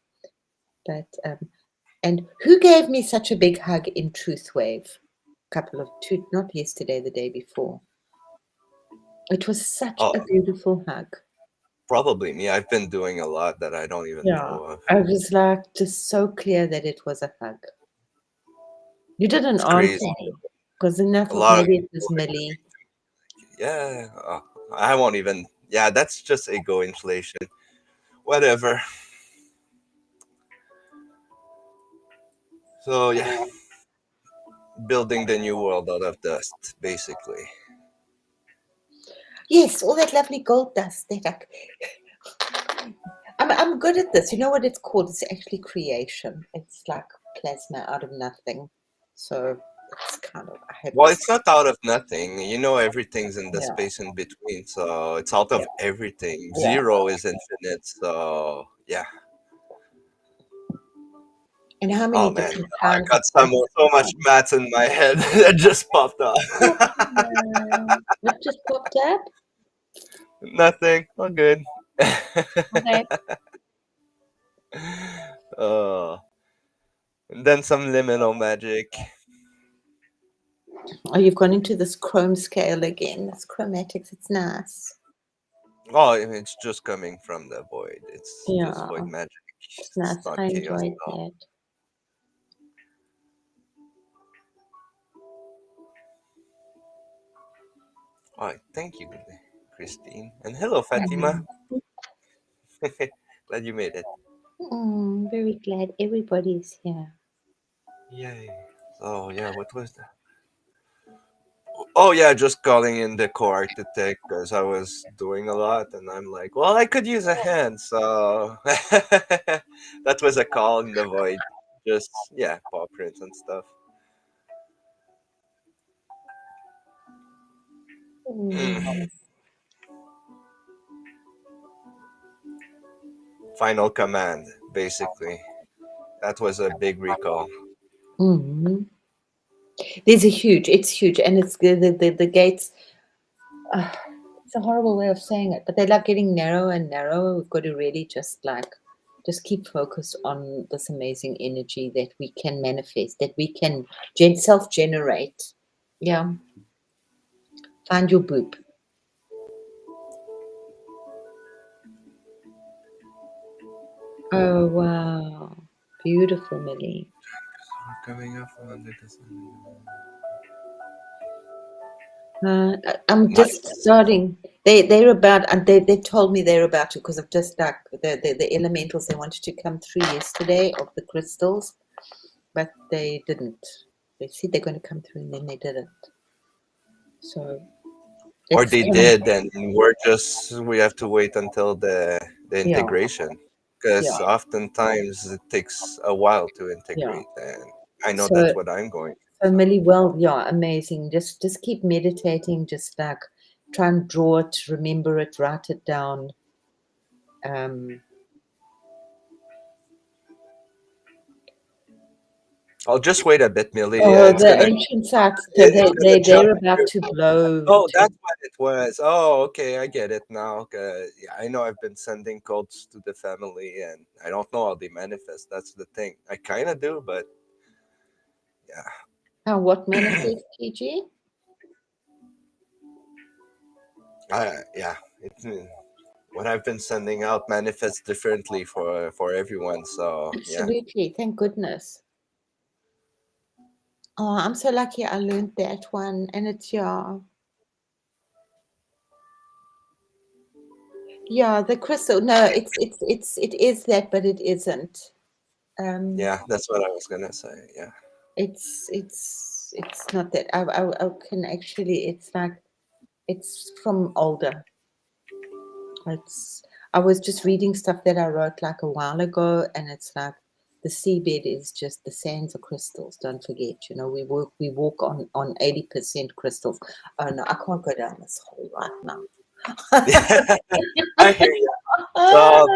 But and who gave me such a big hug in Truth Wave? Couple of two, not yesterday, the day before. It was such Oh, a beautiful hug. probably me. I've been doing a lot that I don't even Yeah, know of. I was like just so clear that it was a hug. You didn't It's crazy. answer me because then I A thought lot of maybe it people was are Millie. yeah. I won't even. Yeah, that's just ego inflation. Whatever. So yeah, building the new world out of dust, basically. Yes, all that lovely gold dust. That I'm good at this. You know what it's called? It's actually creation. It's like plasma out of nothing. So it's kind of I have Well, this. it's not out of nothing. Everything's in the Yeah, space in between, so it's out yeah, of everything. yeah. Zero is infinite, so yeah. And how Oh many man, different I kinds of got dust so there much maths in my head that just popped up. are? What just popped up? Nothing. All good. Okay. Oh, and then some liminal magic. Oh, you've gone into this chrome scale again. It's chromatics. It's nice. Oh, it's just coming from the void. It's just Yeah, void magic. it's It's nice. not I chaos enjoyed at all. that. All right, thank you, Christine, and hello, Fatima. Mm. Glad you made it. Very glad everybody's here. Yay. Oh yeah, what was that? Oh yeah, just calling in the co-architect because I was doing a lot, and I'm like, well, I could use a hand, so that was a call in the void. Just yeah, paw prints and stuff. Mm. Final command, basically. That was a big recall. Mm. There's a huge, it's huge, and it's the gates. Uh, it's a horrible way of saying it, but they're like getting narrower and narrower. We've got to really just keep focused on this amazing energy that we can manifest, that we can self-generate. Yeah, find your boop. Oh wow, beautiful, Millie. Coming up on the I'm just nice. starting. They're about, and they told me they're about to, because I've just like the elementals. They wanted to come through yesterday of the crystals, but they didn't. They said they're going to come through, and then they didn't. So Or it's they did, and we have to wait until the yeah, integration, because yeah, oftentimes it takes a while to yeah. integrate, and I know So that's what I'm going. so Millie, well, yeah, amazing. Just keep meditating. Just like try and draw it, remember it, write it down. Um, I'll just wait a bit, Millie. oh, It's the gonna ancient sites, it's gonna jump they're into about your to phone. blow. Oh, that's what it was. Oh, okay, I get it now. Yeah, I know I've been sending codes to the family, and I don't know how they manifest. That's the thing. I kind of do, but What manifest, PG? yeah, it's what I've been sending out manifests differently for everyone. So yeah. Absolutely, thank goodness. Oh, I'm so lucky I learned that one, and it's yeah, the crystal. No, it is that, but it isn't. Um, Yeah, that's what I was gonna say. Yeah. it's not that. I can actually. It's like it's from older. It's I was just reading stuff that I wrote like a while ago, and it's like the seabed is just the sands are crystals. Don't forget, we walk on 80% crystals. Oh no, I can't go down this hole right now. Yeah, I hear you. So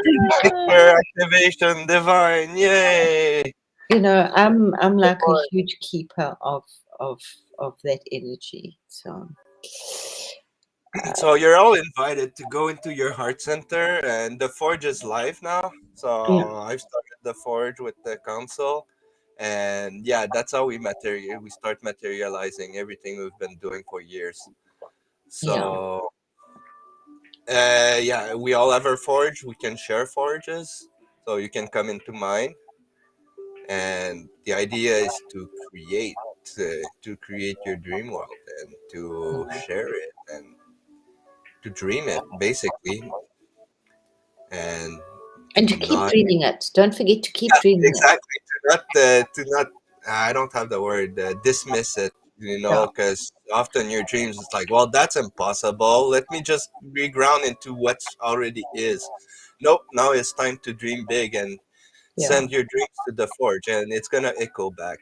picture activation divine, yay! I'm like a huge keeper of of that energy. So So you're all invited to go into your heart center, and the forge is live now. So yeah, I've started the forge with the council, and yeah, that's how we start materializing everything we've been doing for years. yeah, So yeah, we all have our forge. We can share forges, so you can come into mine, and the idea is to create your dream world and to share it and to dream it basically, and to and to keep not dreaming it. Don't forget to keep dreaming it. exactly to not I don't have the word dismiss it, Yeah, because often your dreams it's like, well, that's impossible, let me just reground into what's already is. Nope, now it's time to dream big and yeah, send your dreams to the forge, and it's gonna echo back.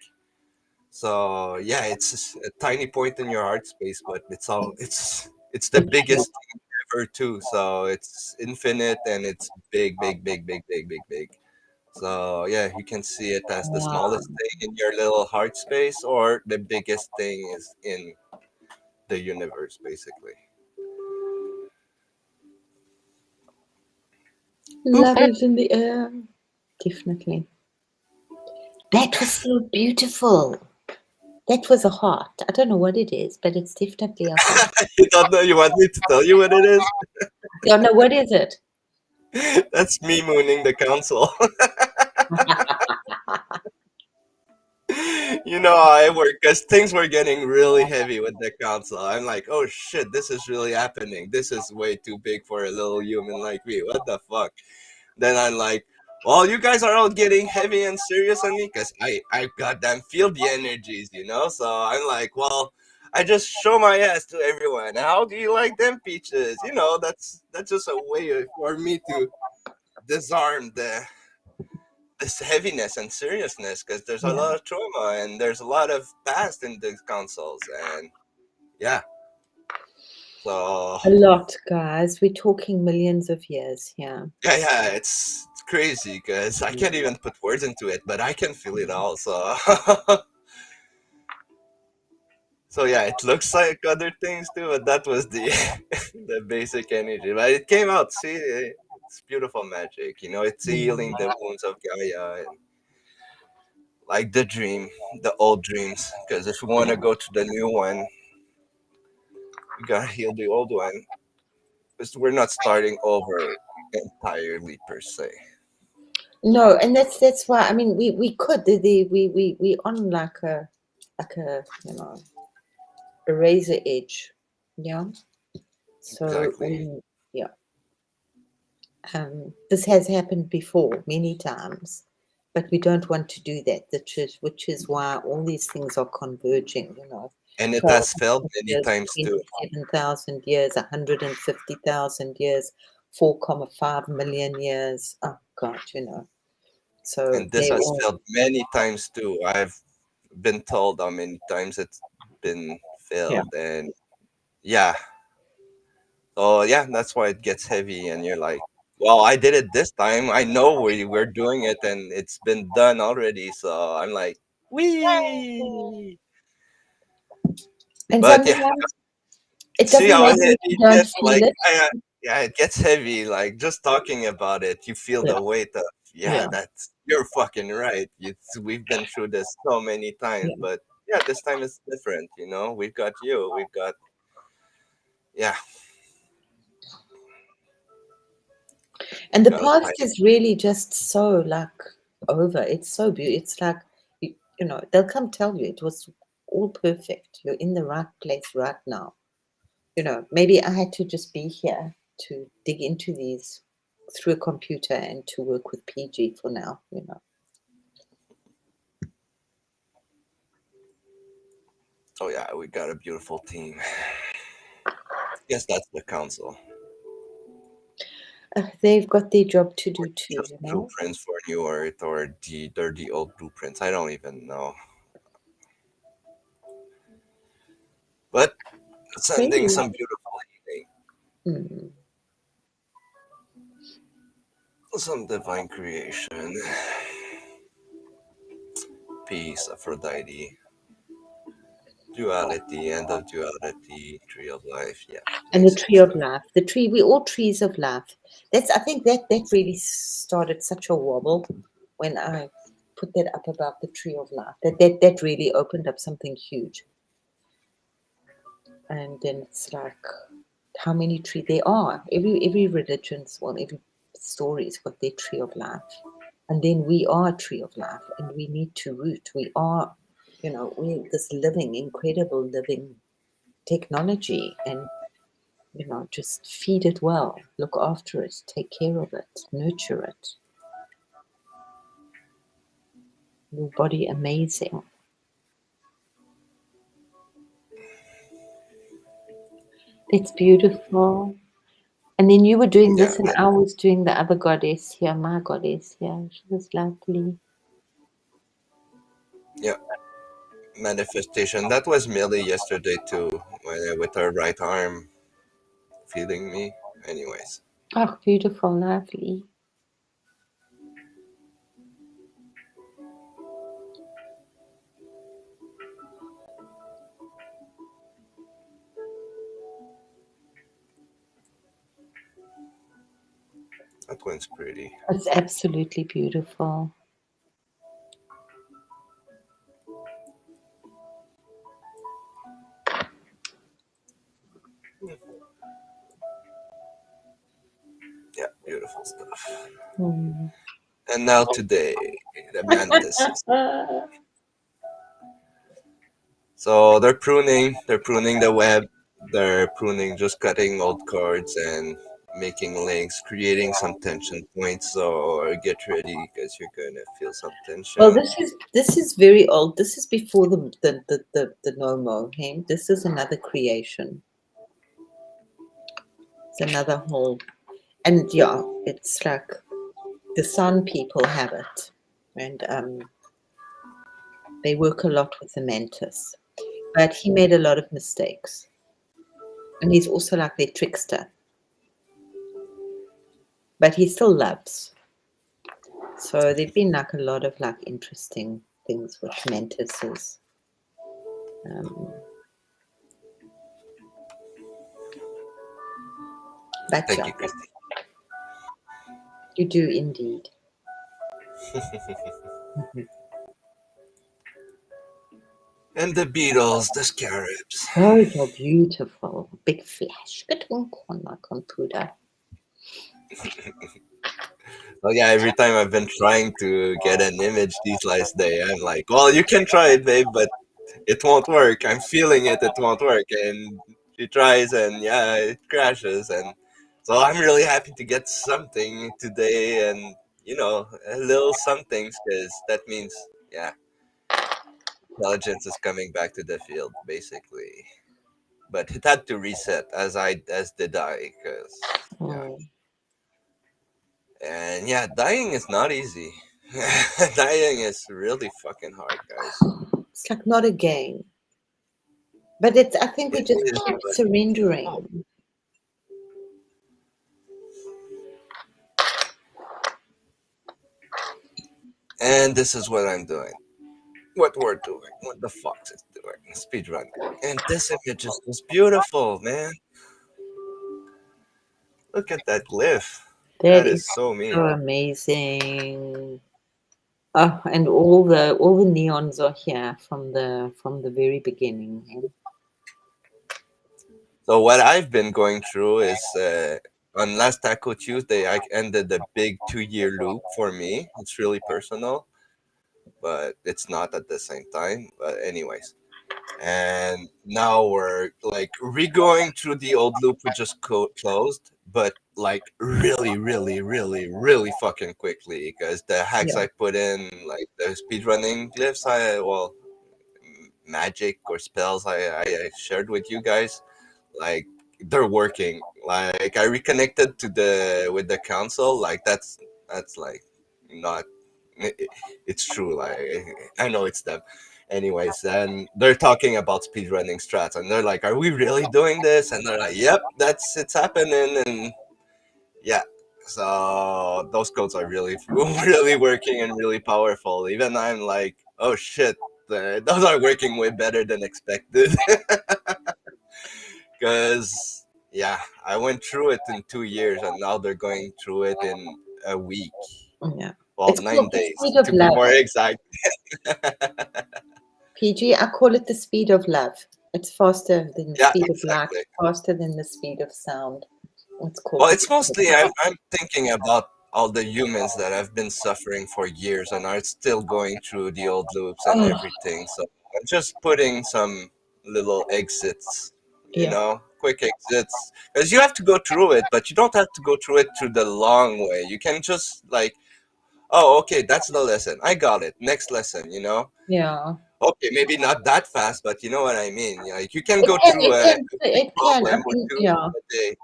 So yeah, it's a tiny point in your heart space, but it's the it's huge. biggest thing ever too. So it's infinite and it's big, big, big, big, big, big, big. So yeah, you can see it as the Wow, smallest thing in your little heart space, or the biggest thing is in the universe, basically. Boop. love is in the air. Definitely. That was so beautiful. That was a heart. I don't know what it is, but it's definitely a heart. You don't know? You want me to tell you what it is? Yeah, no, what is it? That's me mooning the council. You know how I work, because things were getting really heavy with the council. I'm like, oh shit, this is really happening. This is way too big for a little human like me. What the fuck? Then I'm like, well, you guys are all getting heavy and serious on me because I goddamn feel the energies. So I'm like, well, I just show my ass to everyone. How do you like them peaches? That's just a way for me to disarm this heaviness and seriousness, because there's a Yeah. lot of trauma and there's a lot of past in these consoles, and yeah. So A lot, guys. We're talking millions of years here. yeah, it's crazy because I can't even put words into it, but I can feel it all. So so yeah, it looks like other things too, but that was the the basic energy. But it came out. See, it's beautiful magic. You know, it's healing the wounds of Gaia and like the dream, the old dreams. Because if we want to go to the new one, we gotta heal the old one. Because we're not starting over entirely per se. No, and that's why I mean we could we on like a a razor edge, yeah. So Exactly. yeah, this has happened before many times, but we don't want to do that. Which is why all these things are converging. And it has failed 12 many years, times too. 27,000 years, 150,000 years, 4.5 million years. Oh God, So And this they has all, failed many times too. I've been told how many times it's been yeah. failed, and yeah. So yeah, that's why it gets heavy, and you're like, "Well, I did it this time. I know we're doing it, and it's been done already." So I'm like, "Wee!" And But yeah, sometimes it see doesn't how matter if heavy you it don't gets. feel Like, it. yeah, it gets heavy. Like just talking about it, you feel Yeah, the weight of. Yeah, yeah, that's you're fucking right. We've been through this so many times, yeah. but yeah, this time it's different. We've got you. We've got yeah, And the got past is really just so like over. It's so beautiful. It's like they'll come tell you it was all perfect. You're in the right place right now. Maybe I had to just be here to dig into these through a computer and to work with PG for now. Oh yeah, we got a beautiful team. Yes, that's the council. They've got their job to Or do too, just you know. blueprints for New Earth, or they're the old blueprints. I don't even know. But sending Really? some beautiful healing, Mm. some divine creation, peace, Aphrodite, duality, end of duality, tree of life. Yeah, And the basic tree of stuff. life. The tree, we all trees of life. I think that really started such a wobble when I put that up about the tree of life. That really opened up something huge. And then it's like how many trees there are. Every religion's every story's got their tree of life. And then we are a tree of life and we need to root. We are, we're this living, incredible living technology, and just feed it well, look after it, take care of it, nurture it. Your body amazing. It's beautiful. And then you were doing Yeah, this and I was doing the other goddess here, my goddess here. She was lovely. yeah. Manifestation. That was Millie yesterday too, with her right arm feeding me. Anyways, Oh, beautiful, lovely. that one's pretty. It's absolutely beautiful. Yeah, beautiful stuff. Hmm. And now today, the mantises. So they're pruning the web, they're pruning, just cutting old cards and making links, creating some tension points. So get ready because you're gonna feel some Well, tension. this is very old. This is before the Nomo. Hey? This is another creation. It's another whole, and yeah, it's like the Sun people have it, and they work a lot with the mantis. But he made a lot of mistakes. And he's also like their trickster. But he still loves. So there've been like a lot of like interesting things with mantises. Um, but Thank yeah, you, Christy. you do indeed. Mhm. And the Beatles, the Scarabs. Oh, you're beautiful. Big flash. Good on my computer. Well, yeah, every time I've been trying to get an image these last day, I'm like, well, you can try it, babe, but it won't work. I'm feeling it, it won't work. And she tries, and yeah, it crashes. And so I'm really happy to get something today, and a little something, because that means, yeah, intelligence is coming back to the field, basically. But it had to reset, as did I, because yeah, Mm. and yeah, dying is not easy. Dying is really fucking hard, guys. It's like not a game. But it's I think we It just is, keep but oh, surrendering. and this is what I'm doing. What we're doing. What the Fox is doing. Speedrunning. And this image is just beautiful, man. Look at that glyph. That That is is so me. so amazing. Oh, and all the neons are here from the very beginning. So what I've been going through is on last Taco Tuesday, I ended a big 2-year loop for me. It's really personal, but it's not at the same time. But anyways, and now we're like re-going through the old loop we just closed, but like really, really, really, really fucking quickly, because the hacks Yeah. I put in, like the speedrunning glyphs, magic or spells I shared with you guys, like they're working. Like I reconnected to the with the council, like that's like not it, it's true. Like I know it's them. Anyways, and they're talking about speedrunning strats, and they're like, "Are we really doing this?" And they're like, "Yep, it's happening." And yeah, so those codes are really really working and really powerful. Even I'm like, "Oh shit, those are working way better than expected." Because yeah, I went through it in 2 years, and now they're going through it in a week. Yeah. Well, It's nine called the days speed of to be love. more exact. PG, I call it the speed of love. It's faster than the Yeah, speed of light, exactly. faster than the speed of sound. It's called Well, the it's speed of mostly love. I'm thinking about all the humans that have been suffering for years and are still going through the old loops and Oh, everything. So I'm just putting some little exits, yeah. quick exits, because you have to go through it, but you don't have to go through it through the long way. You can just like, oh, okay, that's the lesson. I got it. Next lesson. Yeah. Okay, maybe not that fast, but you know what I mean. Like you can It go can, through it can, a big it can. problem I've or been, two yeah, a day.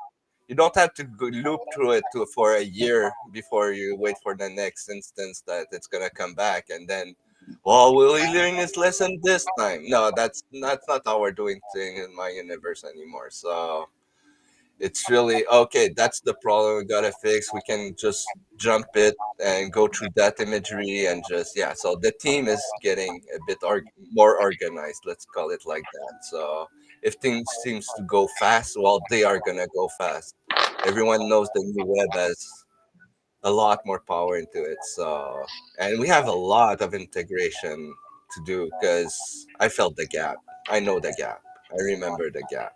You don't have to go loop through it for a year before you wait for the next instance that it's gonna come back, and then, well, will he learn his lesson this time? No, that's not how we're doing things in my universe anymore. So it's really okay. That's the problem we gotta fix. We can just jump it and go through that imagery and just yeah. So the team is getting a bit more organized. Let's call it like that. So if things seems to go fast, well, they are gonna go fast. Everyone knows the new web has a lot more power into it. So and we have a lot of integration to do because I felt the gap. I know the gap. I remember the gap,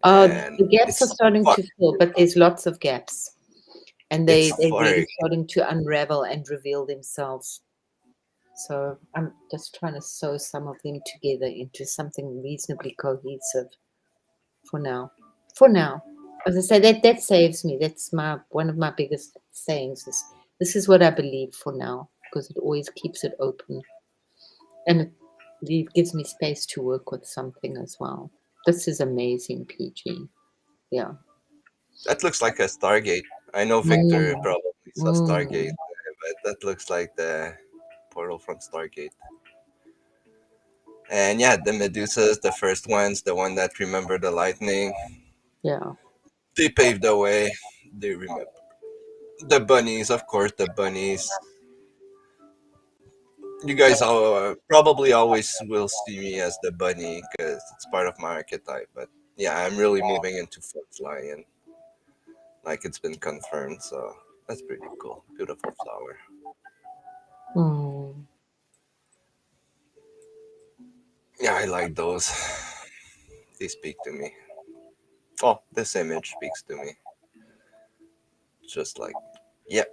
and the gaps are it's starting fuck. to fill, but there's lots of gaps, and It's they're really far. starting to unravel and reveal themselves. So I'm just trying to sew some of them together into something reasonably cohesive for now. For now, as I say, that saves me. That's my one of my biggest sayings is this is what I believe for now because it always keeps it open and it gives me space to work with something as well. This is amazing, PG. Yeah. That looks like a Stargate. I know Victor Mm, probably saw Stargate, mm. but that looks like the portal from Stargate. And yeah, the Medusas, the first ones, the one that remember the lightning, Yeah. they paved the way. They remember the bunnies, of course, the bunnies. You guys all probably always will see me as the bunny because it's part of my archetype. But yeah, I'm really moving into fun flying, like it's been confirmed. So that's pretty cool. Beautiful flower. Mm. Yeah, I like those. They speak to me. Oh, this image speaks to me. Just like, yep,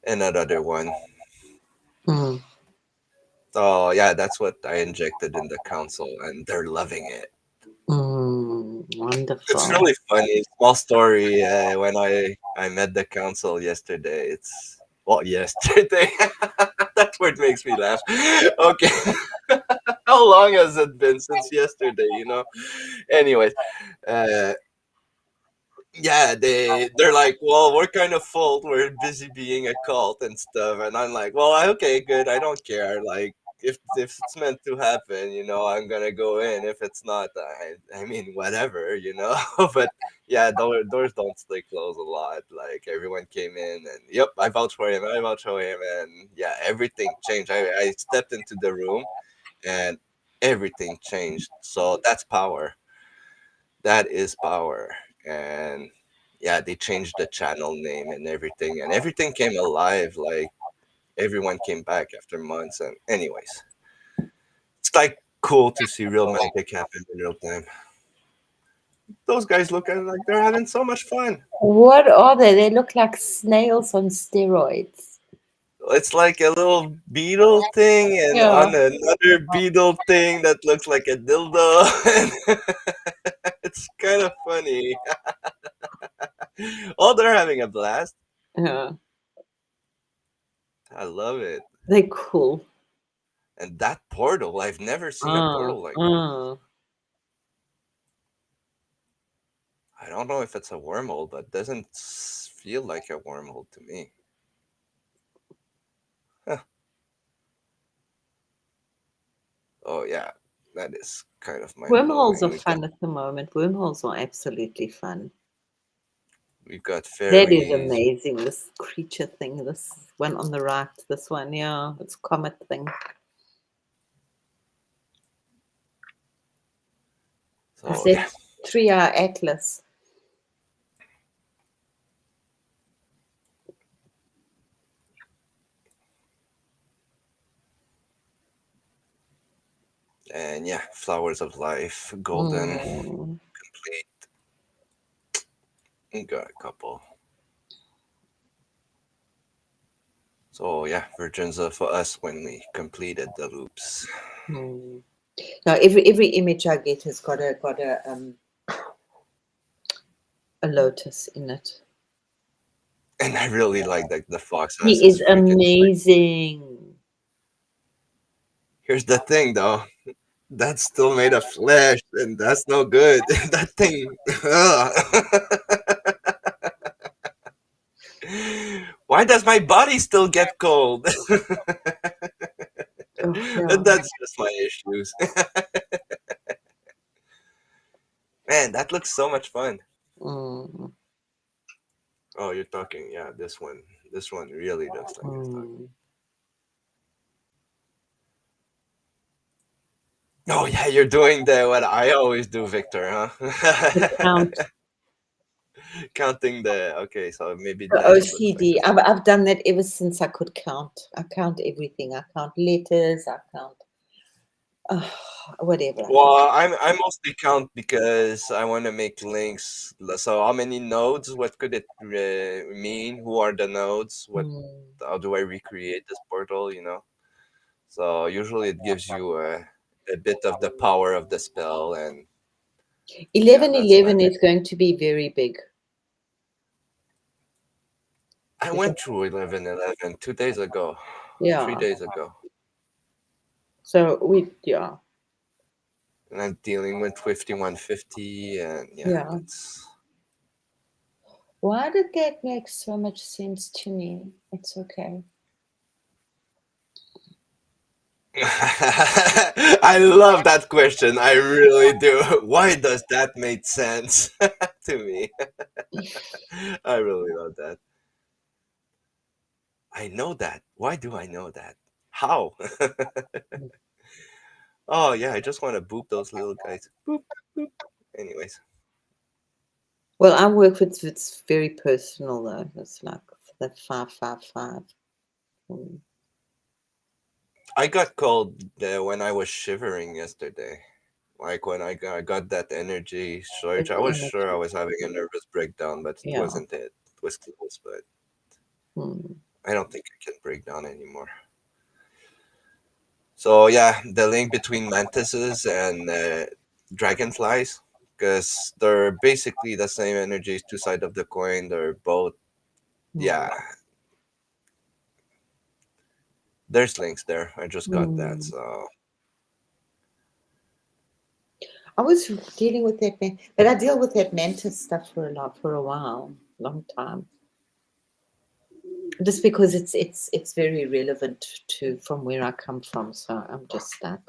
another one. Mm. Oh yeah, that's what I injected in the council, and they're loving it. Mm. It's Wonderful. really funny. Small story. When I met the council yesterday, it's well yesterday. That word makes me laugh. Okay, how long has it been since yesterday? Anyways, uh, yeah, they're like, well, we're kind of full. We're busy being a cult and stuff, and I'm like, well, okay, good. I don't care. Like, if it's meant to happen, I'm gonna go in. If it's not, I mean, whatever, But yeah, doors don't stay closed a lot. Like everyone came in, and yep, I vouch for him. I vouch for him, and yeah, everything changed. I stepped into the room, and everything changed. So that's power. That is power. And yeah, they changed the channel name and everything came alive. Like everyone came back after months. And anyways, it's like cool to see real magic happen in real time. Those guys look like they're having so much fun. What are they? They look like snails on steroids. It's like a little beetle thing, and Yeah. on another beetle thing that looks like a dildo. It's kind of funny. Oh, they're having a blast. Yeah. I love it. They're cool. And that portal, I've never seen a Uh, portal like uh. I don't know if it's a wormhole, but it doesn't feel like a wormhole to me. Huh. Oh yeah, that is kind of mind Wormholes are blowing. fun at the moment. Wormholes are absolutely fun. We've got That is fairies. amazing. This creature thing, this one on the right, this one, yeah, it's comet thing. Is So yeah, that 3-hour atlas? and yeah, flowers of life, golden, Mm. complete. We got a couple. So yeah, virgins for us when we completed the loops. Mm. Now every image I get has got a lotus in it. And I really like that the fox has He his is freaking. amazing. Here's the thing, though. That's still made of flesh, and that's no good. That thing. Why does my body still get cold? Oh, yeah. That's just my issues. Man, that looks so much fun. Mm. Oh, you're talking. Yeah, this one. This one really looks like it's talking. Mm. Oh yeah, you're doing the what I always do, Victor, The huh? count, Counting the. Okay, so maybe the that looks like OCD. this. I've done that ever since I could count. I count everything. I count letters. I count whatever I do. Well, I mostly count because I want to make links. So how many nodes? What could it mean? Who are the nodes? What? Mm. How do I recreate this portal? So usually it gives you a bit of the power of the spell, and yeah, that's 1111 magic. is going to be very big. I went through 1111 2 days ago, three Yeah. days ago, So yeah. and I'm dealing with 5150, and yeah, Yeah. it's Why did that make so much sense to me? It's okay. I love that question. I really do. Why does that make sense to me? I really love that. I know that. Why do I know that? How? Oh yeah, I just want to boop those little guys. Boop, boop. Anyways, Well, I work with it's very personal though. It's like the 555. Mm. I got called when I was shivering yesterday. Like when I got that energy surge, It's I was sure I energy. was having a nervous breakdown, but it Yeah. wasn't it. It was close, but Mm. I don't think I can break down anymore. So yeah, the link between mantises and dragonflies, because they're basically the same energies, two sides of the coin. They're both, Mm. yeah. There's links there. I just got that. Mm. So I was dealing with that but I deal with that mantis stuff for a while, long time. Just because it's very relevant to from where I come from. So I'm just like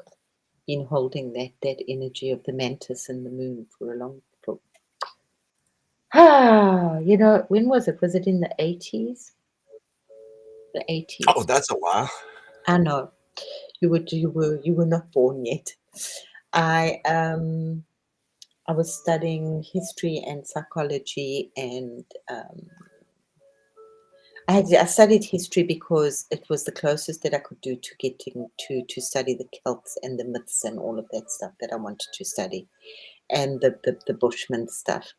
in holding that energy of the mantis and the moon for a long for when was it? Was it in the 80s? The oh, 80s. that's a while. I know. You were not born yet. I um I was studying history and psychology, and I studied history because it was the closest that I could do to getting to study the Celts and the myths and all of that stuff that I wanted to study, and the Bushman stuff.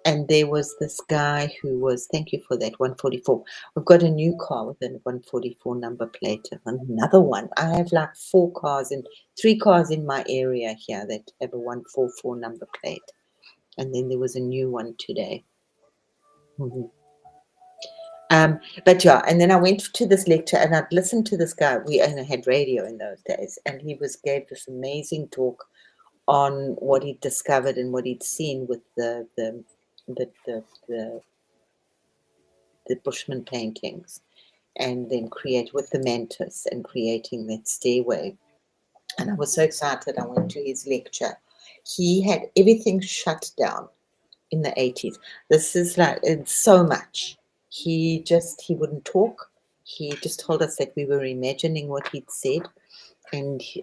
And there was this guy who was, thank you for that, 144. We've got a new car with a 144 number plate. Another one. I have like three cars in my area here that have a 144 number plate. And then there was a new one today. Mhm. But yeah, and then I went to this lecture and I'd listened to this guy. We only had radio in those days, and he gave this amazing talk on what he'd discovered and what he'd seen with the the, the the Bushman paintings, and then create with the mantis and creating that stairway. And I was so excited. I went to his lecture. He had everything shut down in the 80s. This is like it's so much. He wouldn't talk. He just told us that we were imagining what he'd said, and he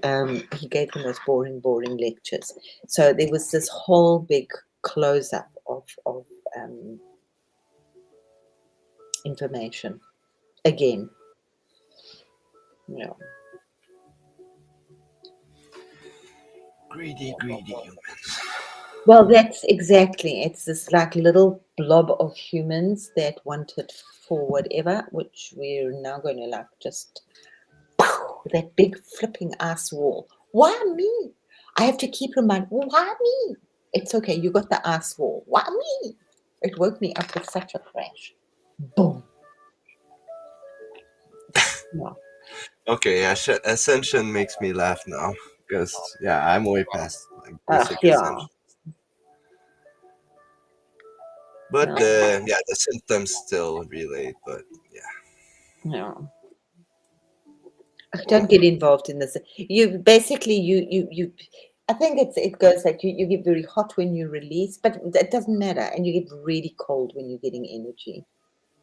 gave the most boring lectures. So there was this whole big close up of information again. Yeah. Greedy, greedy humans. Well, that's exactly. It's this like little blob of humans that want it for whatever, which we're now going to like just that big flipping ass wall. Why me? I have to keep reminding, why me? It's okay, you got the ass wall. Why me? It woke me up with such a crash. Boom. Yeah. Okay, yeah, Ascension makes me laugh now because yeah, I'm way past like basic Yeah. Ascension. But Yeah. yeah, the symptoms still relate. But yeah, Yeah. Don't get involved in this. You basically you I think it goes like you get very hot when you release, but it doesn't matter, and you get really cold when you're getting energy.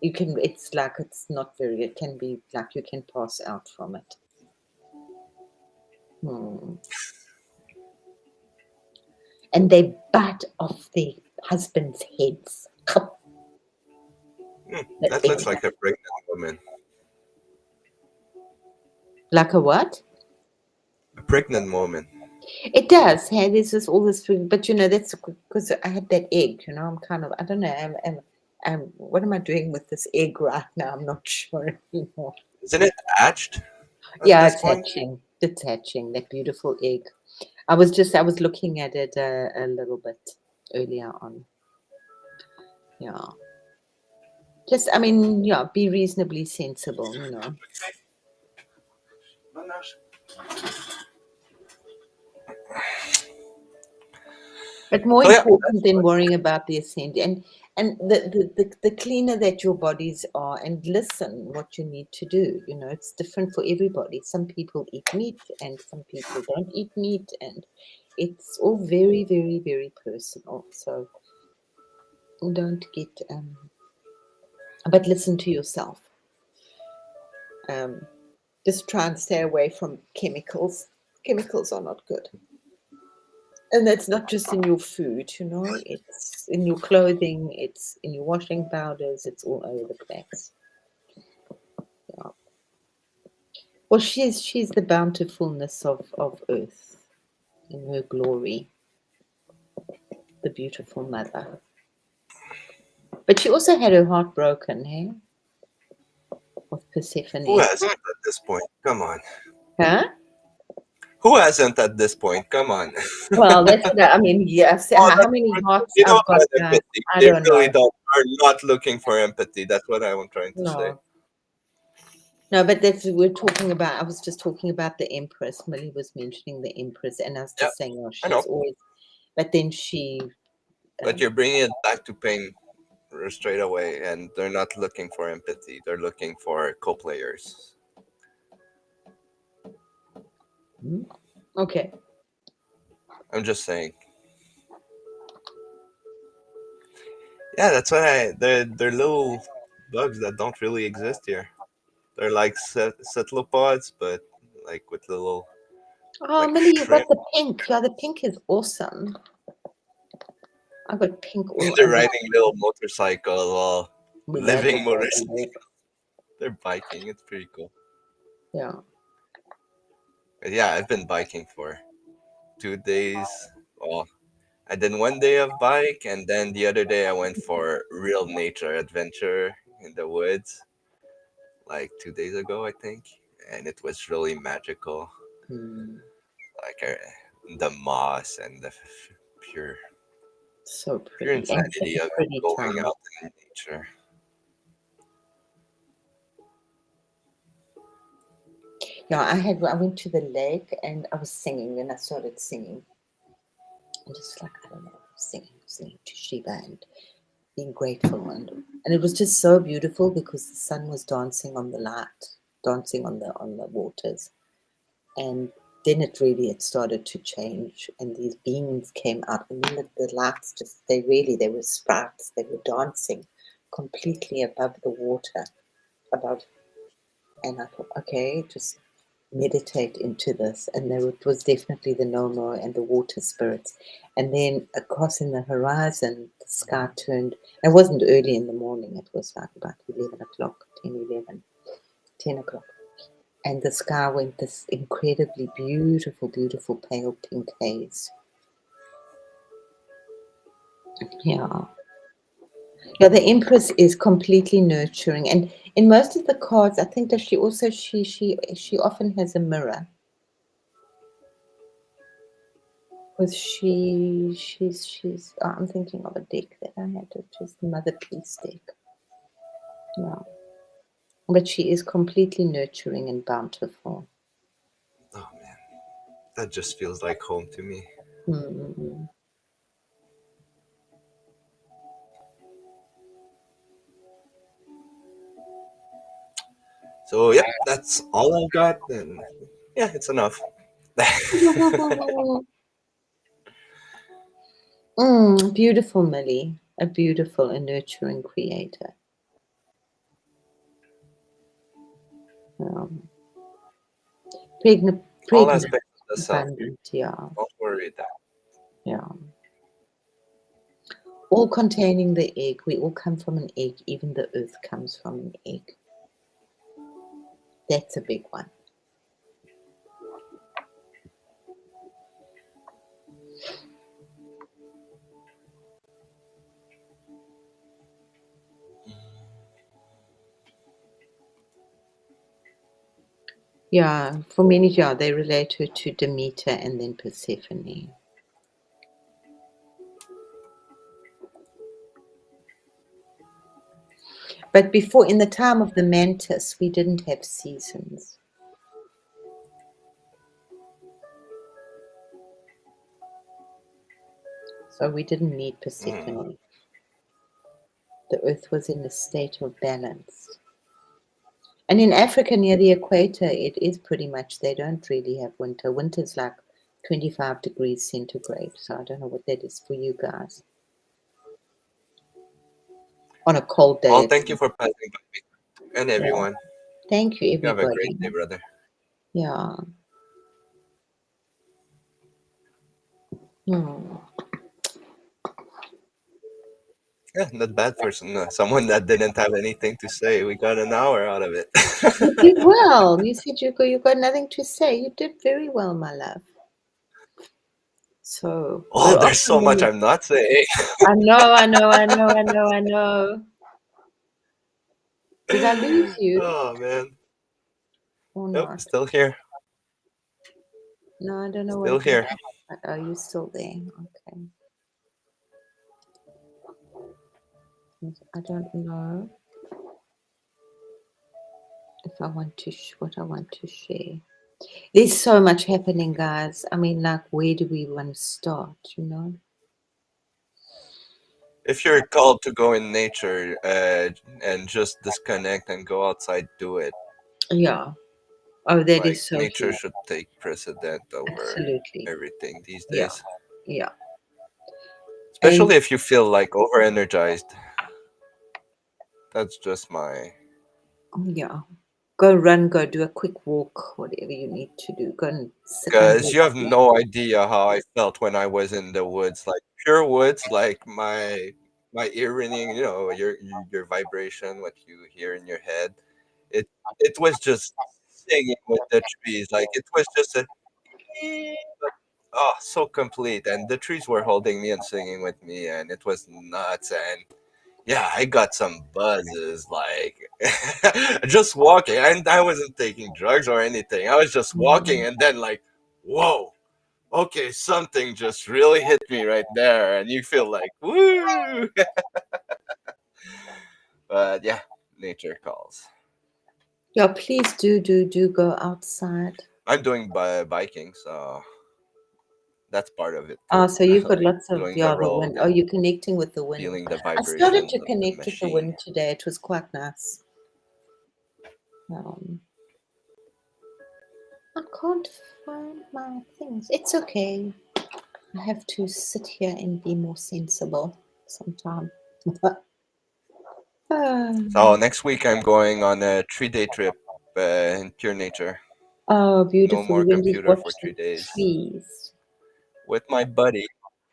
You can it's like it's not very it can be like you can pass out from it. Hmm. And they bite off their husbands' heads. that looks like a pregnant woman. Like a what? A pregnant woman. It does. Hey, there's this all this food, but that's because I had that egg. I'm kind of I don't know. What am I doing with this egg right now? I'm not sure anymore. Isn't it hatched at Yeah, this it's point? hatching. It's hatching. That beautiful egg. I was looking at it a little bit earlier on. Yeah. Just, I mean, yeah, be reasonably sensible. But more So yeah, important than worrying about the ascent. And the cleaner that your bodies are, and listen what you need to do. You know, it's different for everybody. Some people eat meat and some people don't eat meat, and it's all very, very, very personal. So don't get, but listen to yourself. Just try and stay away from chemicals. Chemicals are not good. And that's not just in your food, you know, it's in your clothing, it's in your washing powders, it's all over the place. Yeah. Well, she's the bountifulness of earth in her glory, the beautiful mother. But she also had her heart broken, hey? With Persephone. Who hasn't at this point? Come on. Huh? Who hasn't at this point? Come on. Well, that's what I mean, yes. Oh, How many hearts they I've don't got, want guys? empathy. I They don't really know. don't. Are not looking for empathy. That's what I'm trying to say. No. No, but that's we're talking about. I was just talking about the Empress. Millie was mentioning the Empress, and I was Yeah, just saying, oh, I know. she's always. But then she. But you're bringing it back to pain straight away, and they're not looking for empathy. They're looking for co-players. Okay. I'm just saying. Yeah, that's why they're little bugs that don't really exist here. They're like cephalopods, but like with little Oh, like Millie, you got shrimp. the pink. Yeah, the pink is awesome. I got pink all They're over. riding little motorcycle while Well, that living was motorcycle. They're biking. It's pretty cool. yeah. But yeah, I've been biking for 2 days. Well, I did one day of bike, and then the other day I went for real nature adventure in the woods, like 2 days ago, I think, and it was really magical. Like the moss and the pure, So pure pretty. And such insanity a of pretty going town. out in nature. Yeah, I went to the lake and I was singing and I started singing. And just like, I don't know, singing to Shiva and being grateful and it was just so beautiful because the sun was dancing on the light, dancing on the waters. And then it started to change and these beings came up and then the lights just they were sparks, they were dancing completely above the water, above. And I thought, okay, just meditate into this. And there it was definitely the Nomo and the water spirits. And then across in the horizon, the sky turned. It wasn't early in the morning. It was like about 11 o'clock, 10 o'clock. And the sky went this incredibly beautiful, beautiful pale pink haze. Yeah. Yeah, the Empress is completely nurturing. And in most of the cards, I think that she also she often has a mirror. Was she's I'm thinking of a deck that I had, which is the Mother Peace deck. Yeah. But she is completely nurturing and bountiful. Oh man, that just feels like home to me. Mm-hmm. So yep, that's all I've got. And yeah, it's enough. Beautiful Millie, a beautiful and nurturing creator. Pregnant, All aspects of the self. abundant, yeah, Don't worry that. yeah. All containing the egg. We all come from an egg. Even the earth comes from an egg. That's a big one. Yeah, for many, yeah, they relate her to Demeter and then Persephone. But before, in the time of the mantis, we didn't have seasons. So we didn't need Persephone. The earth was in a state of balance. And in Africa near the equator, it is pretty much, they don't really have winter. Winter's like 25 degrees centigrade. So I don't know what that is for you guys. On a cold day. Well, thank you for passing by and Yeah. everyone. Thank you, You have a great everybody. day, brother. Yeah. Hmm. Yeah, not bad for someone that didn't have anything to say. We got an hour out of it. You did well. You said you got nothing to say. You did very well, my love. So Oh, we're off there's so in much the I'm not saying. I know. Did I lose you Oh man. or Nope, not? still here. No, I don't know Still what here. happened. Are you still there? Okay. I don't know if I want to what I want to share. There's so much happening, guys. I mean, like, where do we want to start? You know? If you're called to go in nature and just disconnect and go outside, do it. Yeah. Oh, that Like is so nature here. should take precedent over Absolutely. everything these Yeah. days. Yeah. And Especially if you feel like over energized. That's just my. yeah. Go run, go do a quick walk, whatever you need to do. Go and sit under Because a you have tree. no idea how I felt when I was in the woods, like pure woods, like my ear ringing, your vibration, what you hear in your head. It it was just singing with the trees, like it was just a but oh, so complete. And the trees were holding me and singing with me, and it was nuts. And yeah, I got some buzzes, like just walking. And I wasn't taking drugs or anything. I was just walking, Mm. and then like, whoa, okay, something just really hit me right there, and you feel like, woo. But yeah, nature calls. Yeah, please do go outside. I'm doing biking, so that's part of it Oh, too. so you've got Like lots of, doing the yeah, the road wind. Oh, and you're connecting with the wind. feeling the I started vibrations to of the connect with the machine. wind today. It was quite nice. Um, I can't find my things. It's okay. I have to sit here and be more sensible sometime. So next week I'm going on a 3-day trip in pure nature. Oh, No beautiful. more You're going to computer watch for the 3 days trees. with my buddy.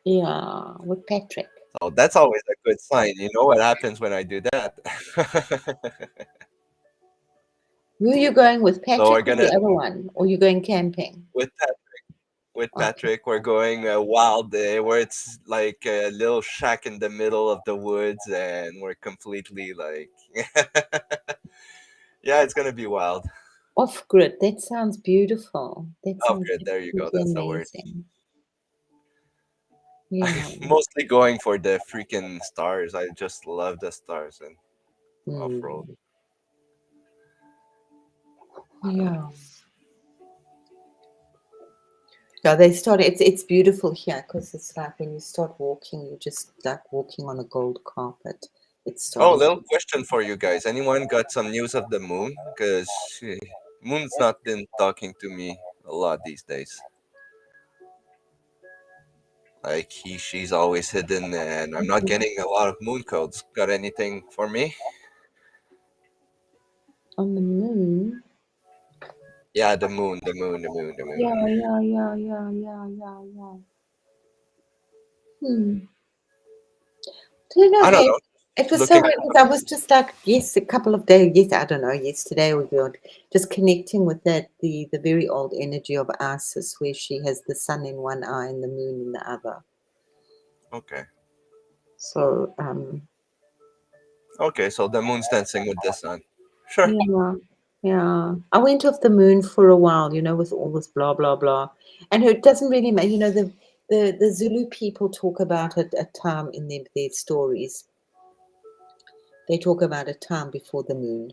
Yeah, with Patrick. So that's always a good sign. You know what happens when I do that. Who are you going with, So Patrick we're or gonna the other one? Or you going camping? with with Okay. Patrick, we're going a wild day where it's like a little shack in the middle of the woods, and we're completely like, yeah, it's gonna be wild. Off grid. That sounds beautiful. That Oh, sounds good. There you go. absolutely That's the word. amazing. Yeah. Mostly going for the freaking stars. I just love the stars and off road. Mm. Yeah. Yeah, they start. It's beautiful here because it's like when you start walking, you just like walking on a gold carpet. It's Oh, starting little to. question for you guys. Anyone got some news of the moon? Because moon's not been talking to me a lot these days. Like she's always hidden, and I'm not getting a lot of moon codes. Got anything for me? On the moon. Yeah, the moon, the moon, the moon, the Yeah, moon. yeah, yeah, yeah, yeah, yeah, yeah. Hmm. Do you know, I don't hey, know. it was so Looking. weird because I was just like, yes, a couple of days, yes, I don't know, yesterday or just connecting with that, the very old energy of Isis, where she has the sun in one eye and the moon in the other. Okay. So, Okay, so the moon's dancing with the sun. Sure. yeah, yeah. I went off the moon for a while, with all this blah blah blah, and it doesn't really matter. The Zulu people talk about it a time in their stories. They talk about a time before the moon.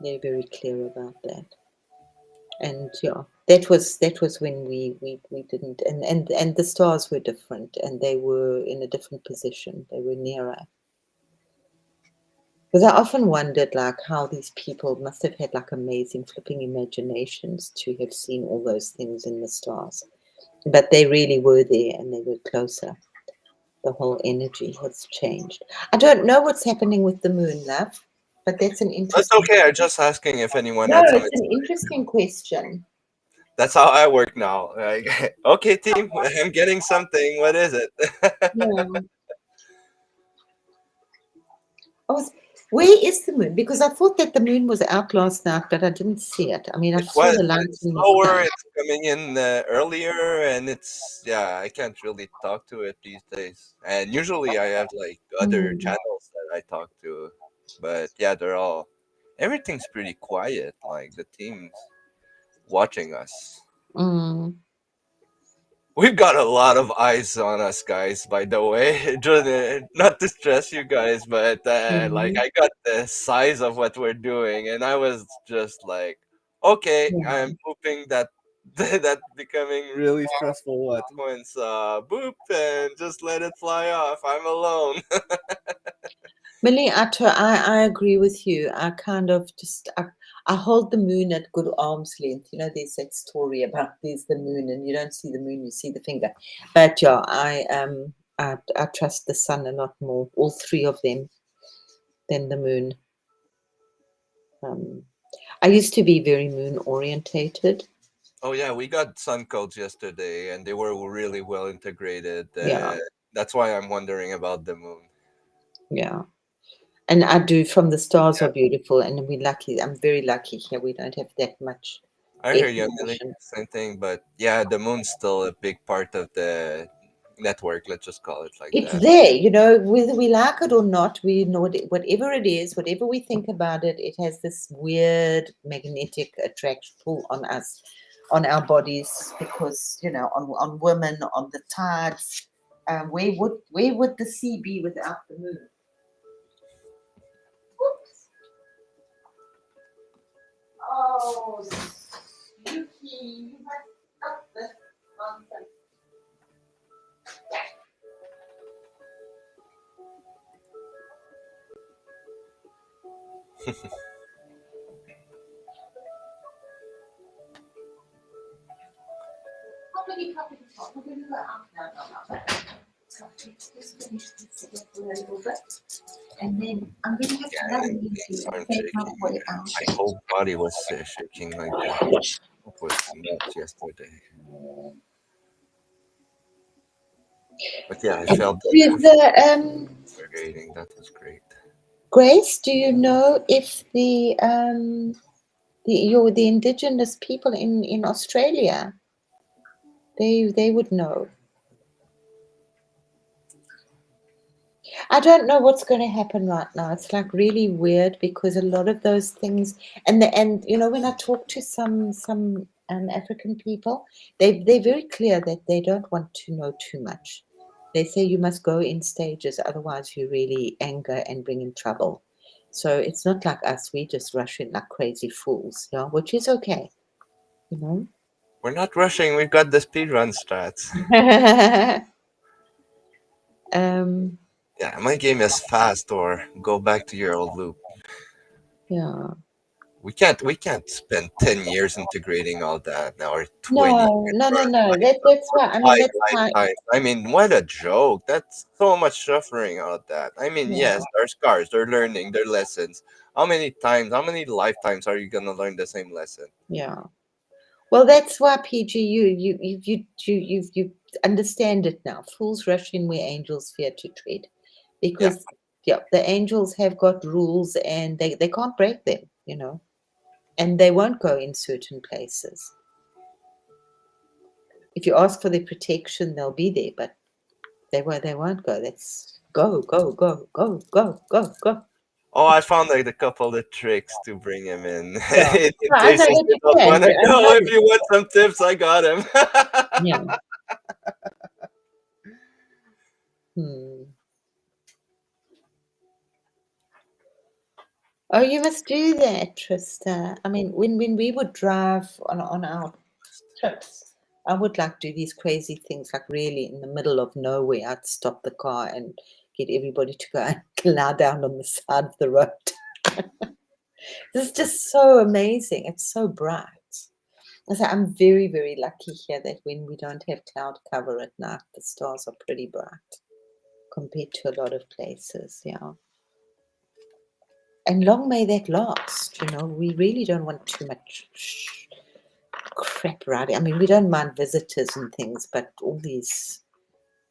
They're very clear about that. And yeah, that was when we didn't, and the stars were different, and they were in a different position. They were nearer. Because I often wondered, like, how these people must have had like amazing flipping imaginations to have seen all those things in the stars. But they really were there, and they were closer. The whole energy has changed. I don't know what's happening with the moon, love, but that's an That's interesting. okay. I'm just asking if anyone No, had some. it's an interesting question. That's how I work now. Like, okay, team, I'm getting something. What is it? Yeah. Where is the moon? Because I thought that the moon was out last night, but I didn't see it. I mean, I It saw was, the but light it's in the slower. sky. It's coming in earlier, and it's yeah. I can't really talk to it these days. And usually, I have like other Mm, channels that I talk to, but yeah, they're all everything's pretty quiet. Like the team's watching us. mm, We've got a lot of eyes on us, guys. By the way, just not to stress you guys, but like mm, I got the size of what we're doing, and I was just like, okay, yeah. I'm hoping that that becoming really stressful at once. Boop, and just let it fly off. I'm alone. Millie, I agree with you. I kind of just I hold the moon at good arm's length. You know, there's that story about there's the moon, and you don't see the moon, you see the finger. But yeah, I trust the sun a lot more, all three of them, than the moon. Um, I used to be very moon orientated. Oh yeah, we got sun codes yesterday, and they were really well integrated. Yeah, That's why I'm wondering about the moon. yeah. And I do from the stars are beautiful, and we're lucky. I'm very lucky here. We don't have that much I air hear you, Emily. pollution. Same thing, but yeah, the moon's still a big part of the network. Let's just call it like It's that. there, whether we like it or not. We know whatever it is, whatever we think about it, it has this weird magnetic attraction pull on us, on our bodies, because on women, on the tides. Where would the sea be without the moon? Oh, Yuki, you must stop this nonsense. Puppity, puppity, top. We're going to go out now. No, no, no. So just finish this again for a little bit. And then I'm going to have Yeah, another and meeting things and aren't take my shaking. way out. My whole body was shaking like that. It was nuts yesterday. But yeah, I felt With that the navigating. That was great. Grace, do you know if the indigenous people in Australia, they would know? I don't know what's going to happen right now. It's like really weird because a lot of those things, and when I talk to some African people, they're very clear that they don't want to know too much. They say you must go in stages, otherwise you really anger and bring in trouble. So it's not like us; we just rush in like crazy fools, which is okay, you We're not rushing. We've got the speedrun strats. know. um, Yeah, my game is fast or go back to your old loop. yeah. We can't spend 10 years integrating all that now or 20 No, years no, or no, no. That's or why. I mean, five that's why. lifetimes. I mean, what a joke. That's so much suffering out of that. I mean, Yeah, yes, they're scars, they're learning, their lessons. How many times, how many lifetimes are you gonna learn the same lesson? yeah. Well, that's why PG, you understand it now. Fools rush in where angels fear to tread, Yeah. because the angels have got rules and they can't break them, and they won't go in certain places. If you ask for their protection, they'll be there, but they won't go. That's go, go, go, go, go, go, go. Oh, I found like a couple of tricks to bring him in. Yeah. In No, I know cases that you you don't can. wanna I go. know If that. you want some tips, I got him. Yeah. Hmm. Oh, you must do that, Trista. I mean, when we would drive on our trips, I would like do these crazy things, like really in the middle of nowhere, I'd stop the car and get everybody to go and lie down on the side of the road. This is just so amazing. It's so bright. So I'm very, very lucky here that when we don't have cloud cover at night, the stars are pretty bright compared to a lot of places. Yeah. And long may that last. We really don't want too much crap right. I mean, we don't mind visitors and things, but all these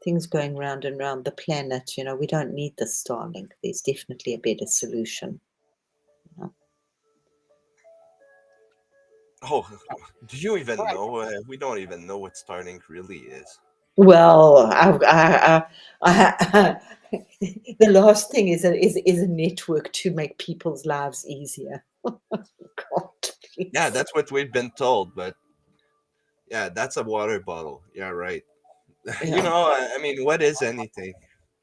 things going round and round the planet, we don't need the Starlink. There's definitely a better solution. Oh, do you even know? We don't even know what Starlink really is. Well, the last thing is a network to make people's lives easier. God, please. Yeah, that's what we've been told, but yeah, that's a water bottle. Yeah, right. Yeah. I mean, what is anything?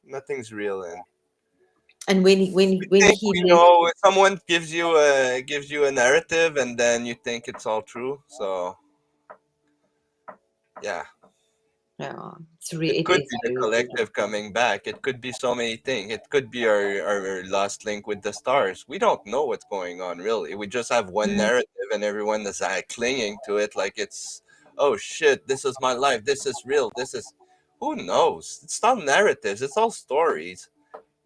Nothing's real, And when he think we left, know someone gives you a narrative, and then you think it's all true. So yeah, yeah, it it could is be the very good. collective coming back. It could be so many things. It could be our lost link with the stars. We don't know what's going on really. We just have one Mm, narrative, and everyone is clinging to it like it's, oh shit, this is my life. This is real. This is, who knows? It's all narratives. It's all stories.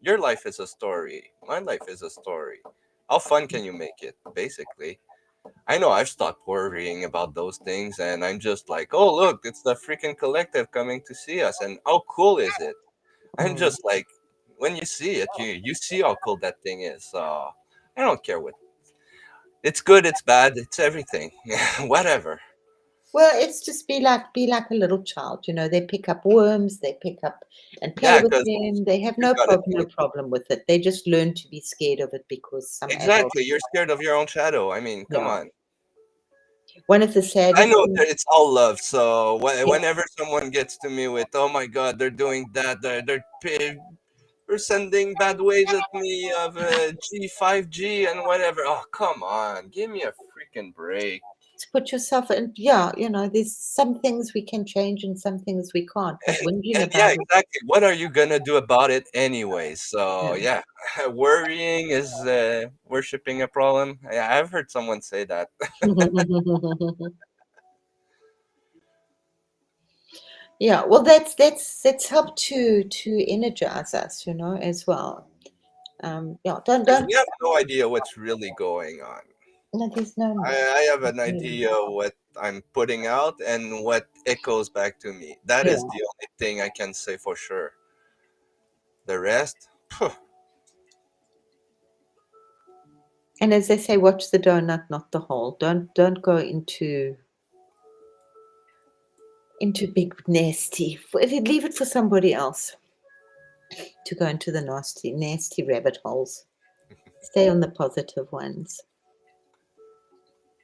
Your life is a story. My life is a story. How fun can you make it, basically? I know I've stopped worrying about those things, and I'm just like, oh, look, it's the freaking collective coming to see us. And how cool is it? I'm mm. just like, when you see it, you see how cool that thing is. So I don't care what. It's good, it's bad, it's everything. Whatever. Well, it's just be like a little child. They pick up worms, they pick up and play Yeah, with because them. They have you no gotta problem, do no it. problem with it. They just learn to be scared of it because some adult. Exactly. You're scared of your own shadow. I mean, come Yeah. on. One of the I saddest know things. that it's all love. So Yeah. whenever someone gets to me with, "Oh my God, they're doing that. They're sending bad waves at me of G5G and whatever." Oh, come on, give me a freaking break. To put yourself in, yeah, there's some things we can change and some things we can't. But whinging And yeah, about it, exactly. What are you gonna do about it anyway? So yeah. yeah, worrying is worshiping a problem. Yeah, I've heard someone say that. Yeah, well, that's helped to energize us, as well. Yeah, Because don't. we have no idea what's really going on. No, there's no. I have an No. idea what I'm putting out and what echoes back to me. That Yeah, is the only thing I can say for sure. The rest, and as they say, watch the donut, not the hole. Don't go into big nasty. Leave it for somebody else to go into the nasty, nasty rabbit holes. Stay on the positive ones.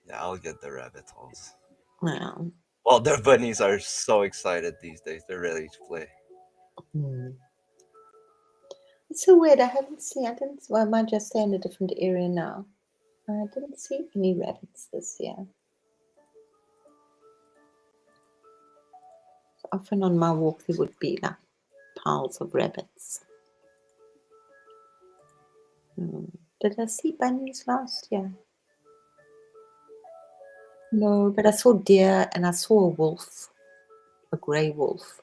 yeah, I'll get the rabbit holes. Wow. Well, the bunnies are so excited these days. They're ready to play. Hmm. It's so weird. I didn't. Well, I might just stay in a different area now. I didn't see any rabbits this year. Often on my walk, there would be like piles of rabbits. Did I see bunnies last year? No, but I saw deer and I saw a wolf, a grey wolf.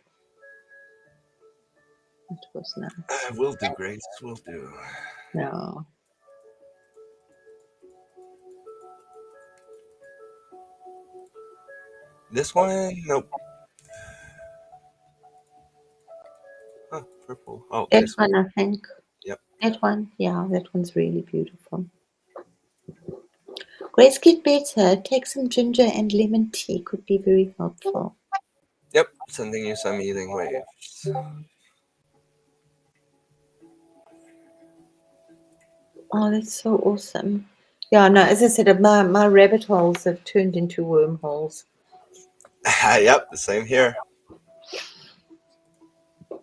It was nice. We'll do, Grace. We'll do. No. This one, nope. Huh, purple. Oh, That this one. one, I think. Yep. That one, yeah, that one's really beautiful. Grace, get better. Take some ginger and lemon tea. Could be very helpful. Yep. Sending you some healing waves. Oh, that's so awesome. Yeah, no, as I said, my rabbit holes have turned into wormholes. Yep. The same here.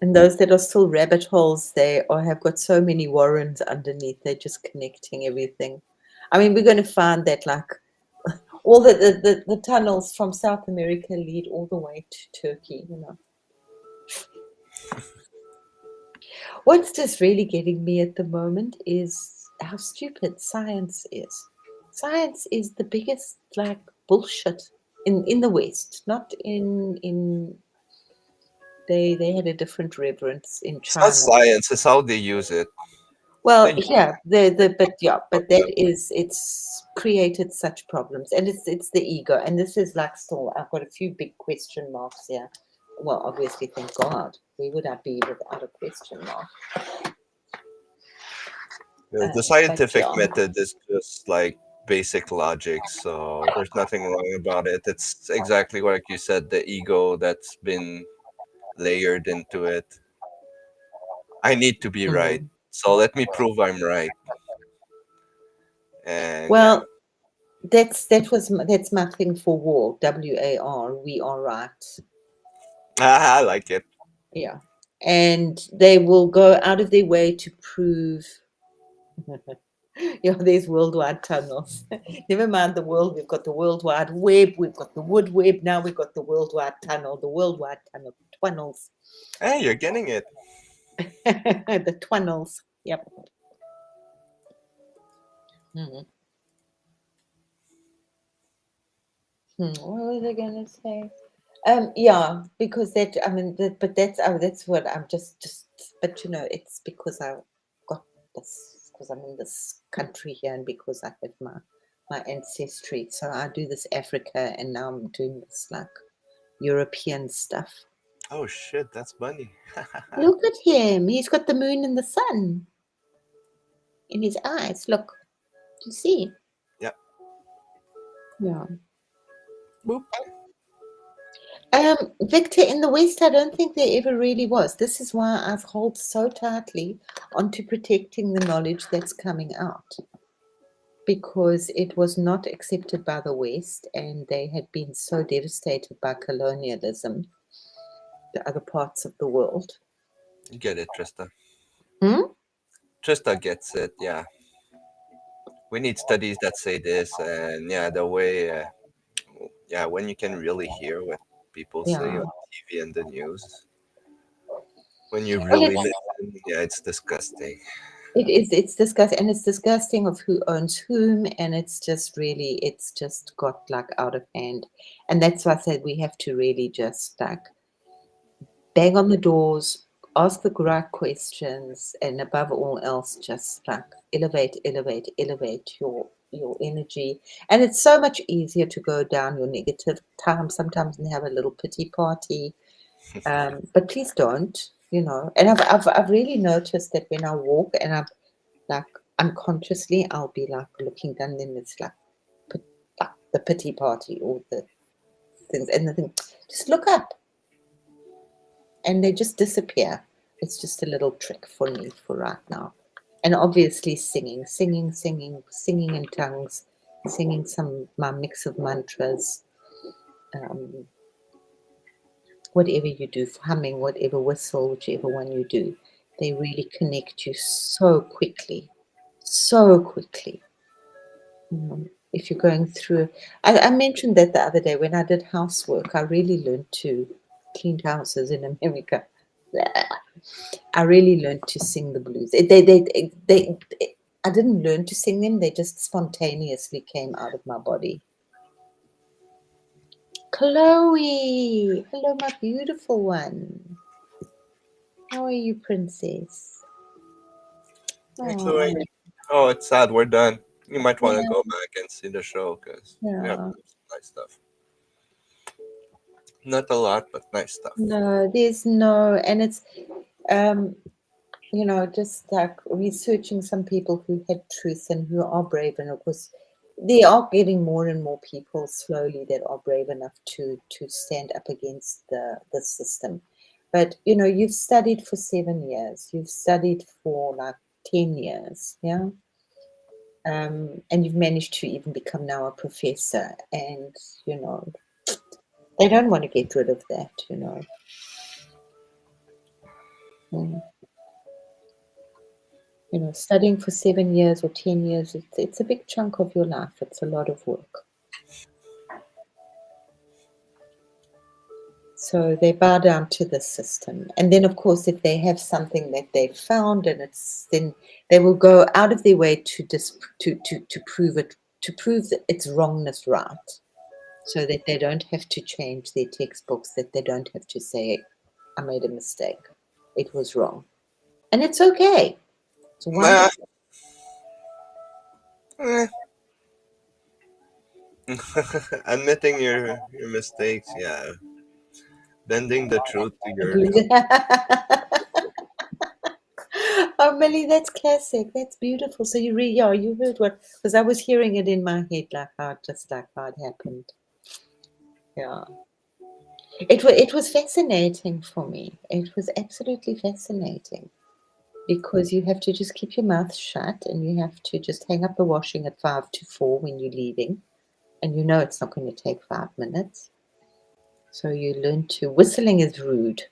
And those that are still rabbit holes, they or have got so many warrens underneath, they're just connecting everything. I mean, we're going to find that like all the tunnels from South America lead all the way to Turkey, you know. What's just really getting me at the moment is how stupid science is. Science is the biggest like bullshit in the West, not in they had a different reverence in It's not China. science, it's how they use it. Well, They, yeah, but that is it's created such problems, and it's the ego, and this is like still I've got a few big question marks here. Well, obviously, thank God, where would I be without a question mark? the But scientific yeah, method is just like basic logic, so there's nothing wrong about it. It's exactly like you said, the ego that's been layered into it. I need to be right, mm. so let me prove I'm right. And yeah, Well, that's my thing for war. WAR, we are right. I like it. Yeah, and they will go out of their way to prove. Yeah, there's worldwide tunnels. Never mind the world, we've got the World Wide Web, we've got the wood web, now we've got the worldwide tunnel, the worldwide tunnel, tunnels. Hey, you're getting it. The tunnels. Yep. Hmm. What was I gonna say? Yeah, because that I mean, but that's what I'm just. But you know, it's because I got this because I'm in this country here and because I have my ancestry. So I do this Africa, and now I'm doing this like European stuff. Oh shit, that's funny. Look at him. He's got the moon and the sun in his eyes. Look, you see? Yeah. Yeah. Boop. Victor, in the West, I don't think there ever really was. This is why I've held so tightly onto protecting the knowledge that's coming out, because it was not accepted by the West, and they had been so devastated by colonialism, the other parts of the world. You get it, Trista. Hmm? Trista gets it. Yeah, we need studies that say this, and yeah, the way, yeah, when you can really hear what people say Yeah. on TV and the news, when you Well, really listen, yeah, it's disgusting. it's disgusting, and it's disgusting of who owns whom, and it's just got like out of hand. And that's why I said we have to really just like bang on the doors, ask the right questions, and above all else, just like elevate your energy. And it's so much easier to go down your negative time sometimes and have a little pity party. But please don't, you know. And I've really noticed that when I walk and I'm like unconsciously, I'll be like looking down, and then it's like the pity party or the things, and the thing, just look up and they just disappear. It's just a little trick for me for right now. And obviously singing in tongues, singing my mix of mantras, um, whatever you do, humming, whatever whistle, whichever one you do, they really connect you so quickly, so quickly. If you're going through, I mentioned that the other day when I did housework, I really learned to clean houses in America. I really learned to sing the blues. I didn't learn to sing them; they just spontaneously came out of my body. Chloe, hello, my beautiful one. How are you, princess? Hey, Oh, Chloe. Oh, it's sad. We're done. You might want to yeah, go back and see the show because we have yeah. some nice stuff. Not a lot, but nice stuff. No, there's no, and it's um, you know, just like researching some people who had truth and who are brave, and of course, there are getting more and more people slowly that are brave enough to stand up against the system. But you know, you've studied for 7 years, you've studied for like 10 years, yeah, and you've managed to even become now a professor, and you know, they don't want to get rid of that, you know. Mm. You know, studying for 7 years or 10 years, it's a big chunk of your life. It's a lot of work. So they bow down to the system. And then, of course, if they have something that they've found, and then they will go out of their way to prove it, to prove that its wrongness right, so that they don't have to change their textbooks, that they don't have to say, I made a mistake. It was wrong. And it's okay. It's Nah, wonderful. eh. Admitting your mistakes, yeah. Bending the truth to your Oh, Millie, that's classic. That's beautiful. So you heard what, because I was hearing it in my head, like how it happened. Yeah. It was fascinating for me. It was absolutely fascinating because you have to just keep your mouth shut and you have to just hang up the washing at 5 to 4 when you're leaving, and you know it's not going to take 5 minutes. So you learn to, whistling is rude,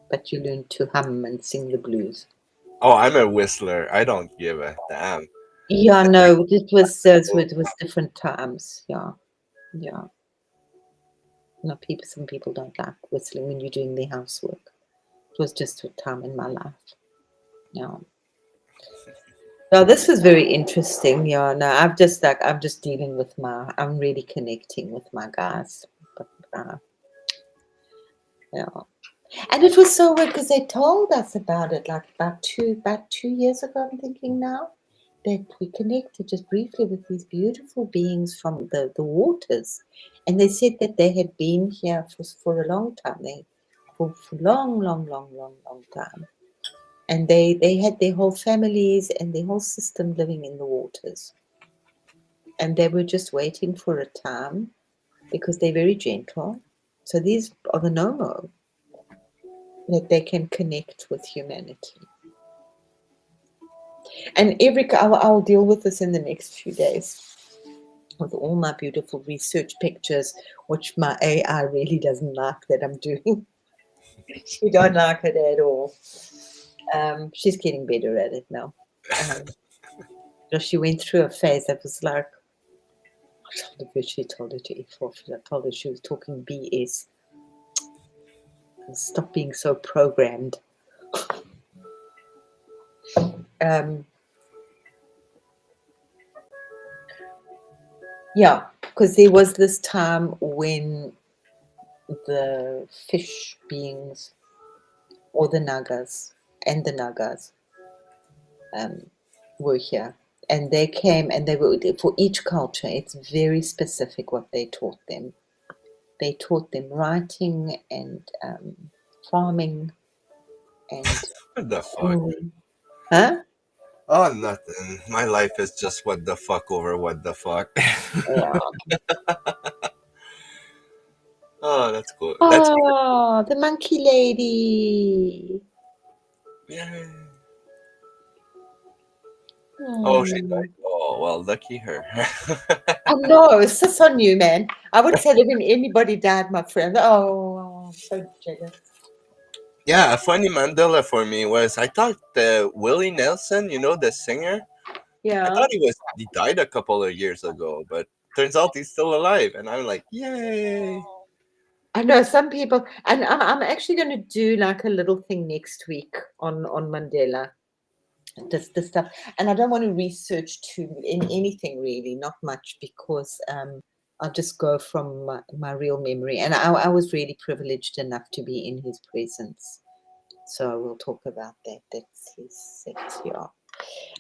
but you learn to hum and sing the blues. Oh, I'm a whistler. I don't give a damn. Yeah, no, it was different times. Yeah, yeah. No, some people don't like whistling when you're doing their housework. It was just a time in my life. Yeah. Now this was very interesting. Yeah, no, I'm just dealing with I'm really connecting with my guys. But, yeah. And it was so weird because they told us about it like about 2 years ago, I'm thinking now, that we connected just briefly with these beautiful beings from the waters. And they said that they had been here for a long time. For long, long, long, long, long time. And they had their whole families and their whole system living in the waters. And they were just waiting for a time because they're very gentle. So these are the Nomo, that they can connect with humanity. And I'll deal with this in the next few days with all my beautiful research pictures, which my AI really doesn't like that I'm doing. She don't like it at all. She's getting better at it now. She went through a phase that was like, she told her to F off. I told her she was talking BS. Stop being so programmed. Yeah, because there was this time when the fish beings or the Nagas were here. And they came and they were, for each culture, it's very specific what they taught them. They taught them writing and farming and What the fuck? sewing. Huh? Oh, nothing. My life is just what the fuck over what the fuck. Yeah. Oh, that's cool. That's Oh, the monkey lady. yeah. Oh, she Hmm. died. Oh, well, lucky her. Oh no, it's just on you, man. I would say that when anybody died, my friend. Oh, I'm so jealous. Yeah, a funny Mandela for me was I thought Willie Nelson, you know, the singer, I Yeah. thought he died a couple of years ago, but turns out he's still alive, and I'm like, yay! I know some people, and I'm actually going to do like a little thing next week on Mandela, this stuff, and I don't want to research in anything really, not much, because I'll just go from my real memory, and I was really privileged enough to be in his presence, so we'll talk about that. That's his set, yeah.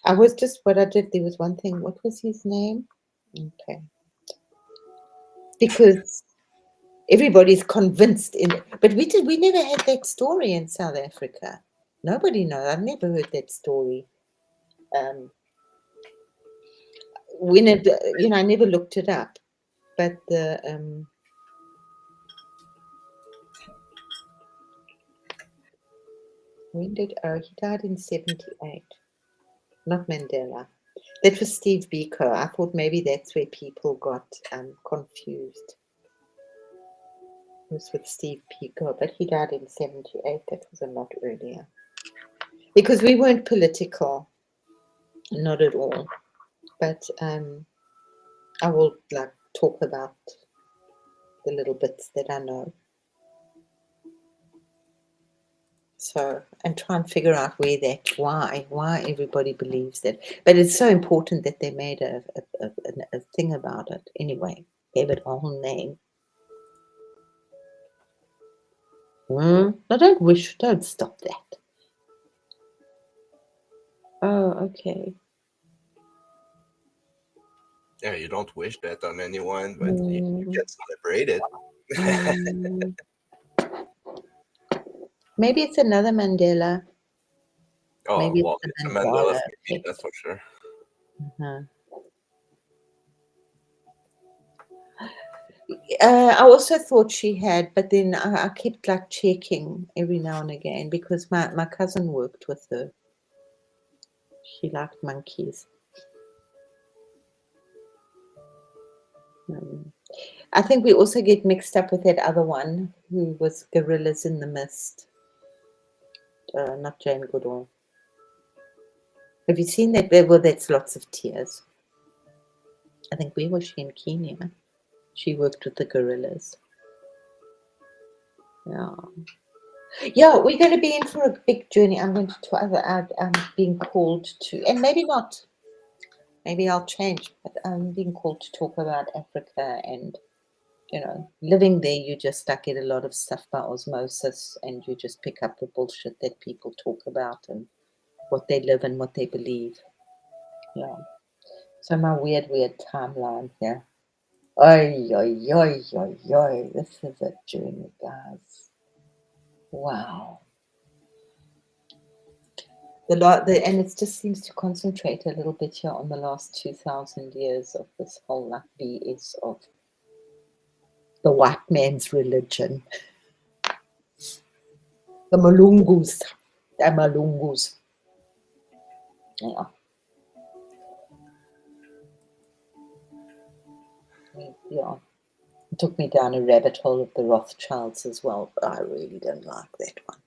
I was just what I did. There was one thing. What was his name? Okay, because everybody's convinced in it. But we never had that story in South Africa. Nobody knows. I've never heard that story. When it, I never looked it up. But he died in 78, not Mandela. That was Steve Biko. I thought maybe that's where people got confused. It was with Steve Biko, but he died in 78. That was a lot earlier. because we weren't political, not at all. But I will like talk about the little bits that I know. So, and try and figure out why everybody believes that. But it's so important that they made a thing about it anyway. Gave it a whole name. No, don't stop that. Oh, okay. Yeah, you don't wish that on anyone, but you can celebrate it. Maybe it's another Mandela. Oh, Maybe well, it's it's the a Mandela Mandela for me, that's for sure. I also thought she had, but then I kept like checking every now and again because my cousin worked with her. She liked monkeys. I think we also get mixed up with that other one who was Gorillas in the Mist. Not Jane Goodall. Have you seen that? Well, that's lots of tears. I think where was she in Kenya? She worked with the gorillas. Yeah. Yeah, we're going to be in for a big journey. I'm going to I'm being called to, and maybe not. Maybe I'll change, but I'm being called to talk about Africa and, you know, living there, you just like get a lot of stuff by osmosis and you just pick up the bullshit that people talk about and what they live and what they believe. Yeah. So my weird timeline here. Oi, oi, oi, oi, oi. This is a journey, guys. Wow. And it just seems to concentrate a little bit here on the last 2,000 years of this whole like BS of the white man's religion. The Malungus. Yeah. Yeah. It took me down a rabbit hole of the Rothschilds as well, but I really don't like that one.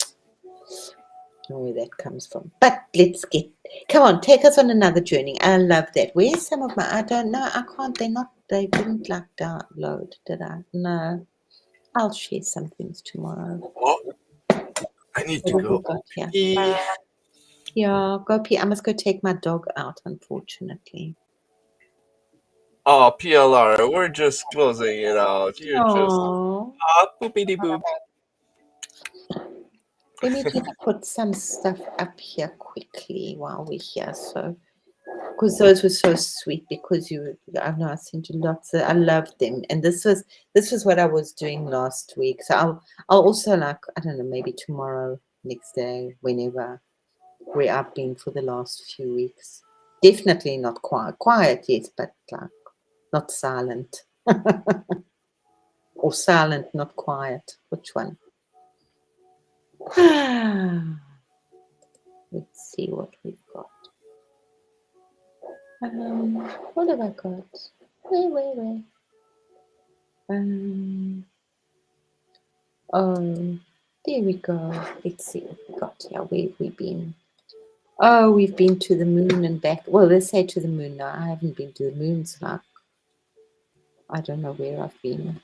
I don't know where that comes from. But come on, take us on another journey. I love that. Where's some of I don't know. I can't, they didn't like download, did I? No. I'll share some things tomorrow. Oh, I need to go. Yeah, go pee. I must go take my dog out, unfortunately. Oh, PLR, we're just closing it out. You're just poopity boop. Let me just put some stuff up here quickly while we're here. So, because those were so sweet. Because I know I sent you lots. I loved them, and this was what I was doing last week. So I'll also I don't know, maybe tomorrow, next day, whenever, where I've been for the last few weeks. Definitely not quiet yet, but like not silent. Or silent, not quiet. Which one? Let's see what we've got. What have I got? Where? Oh, there we go. Let's see what we got here. Where have we been? Oh, we've been to the moon and back. Well, let's say to the moon now. I haven't been to the moon, so I don't know where I've been.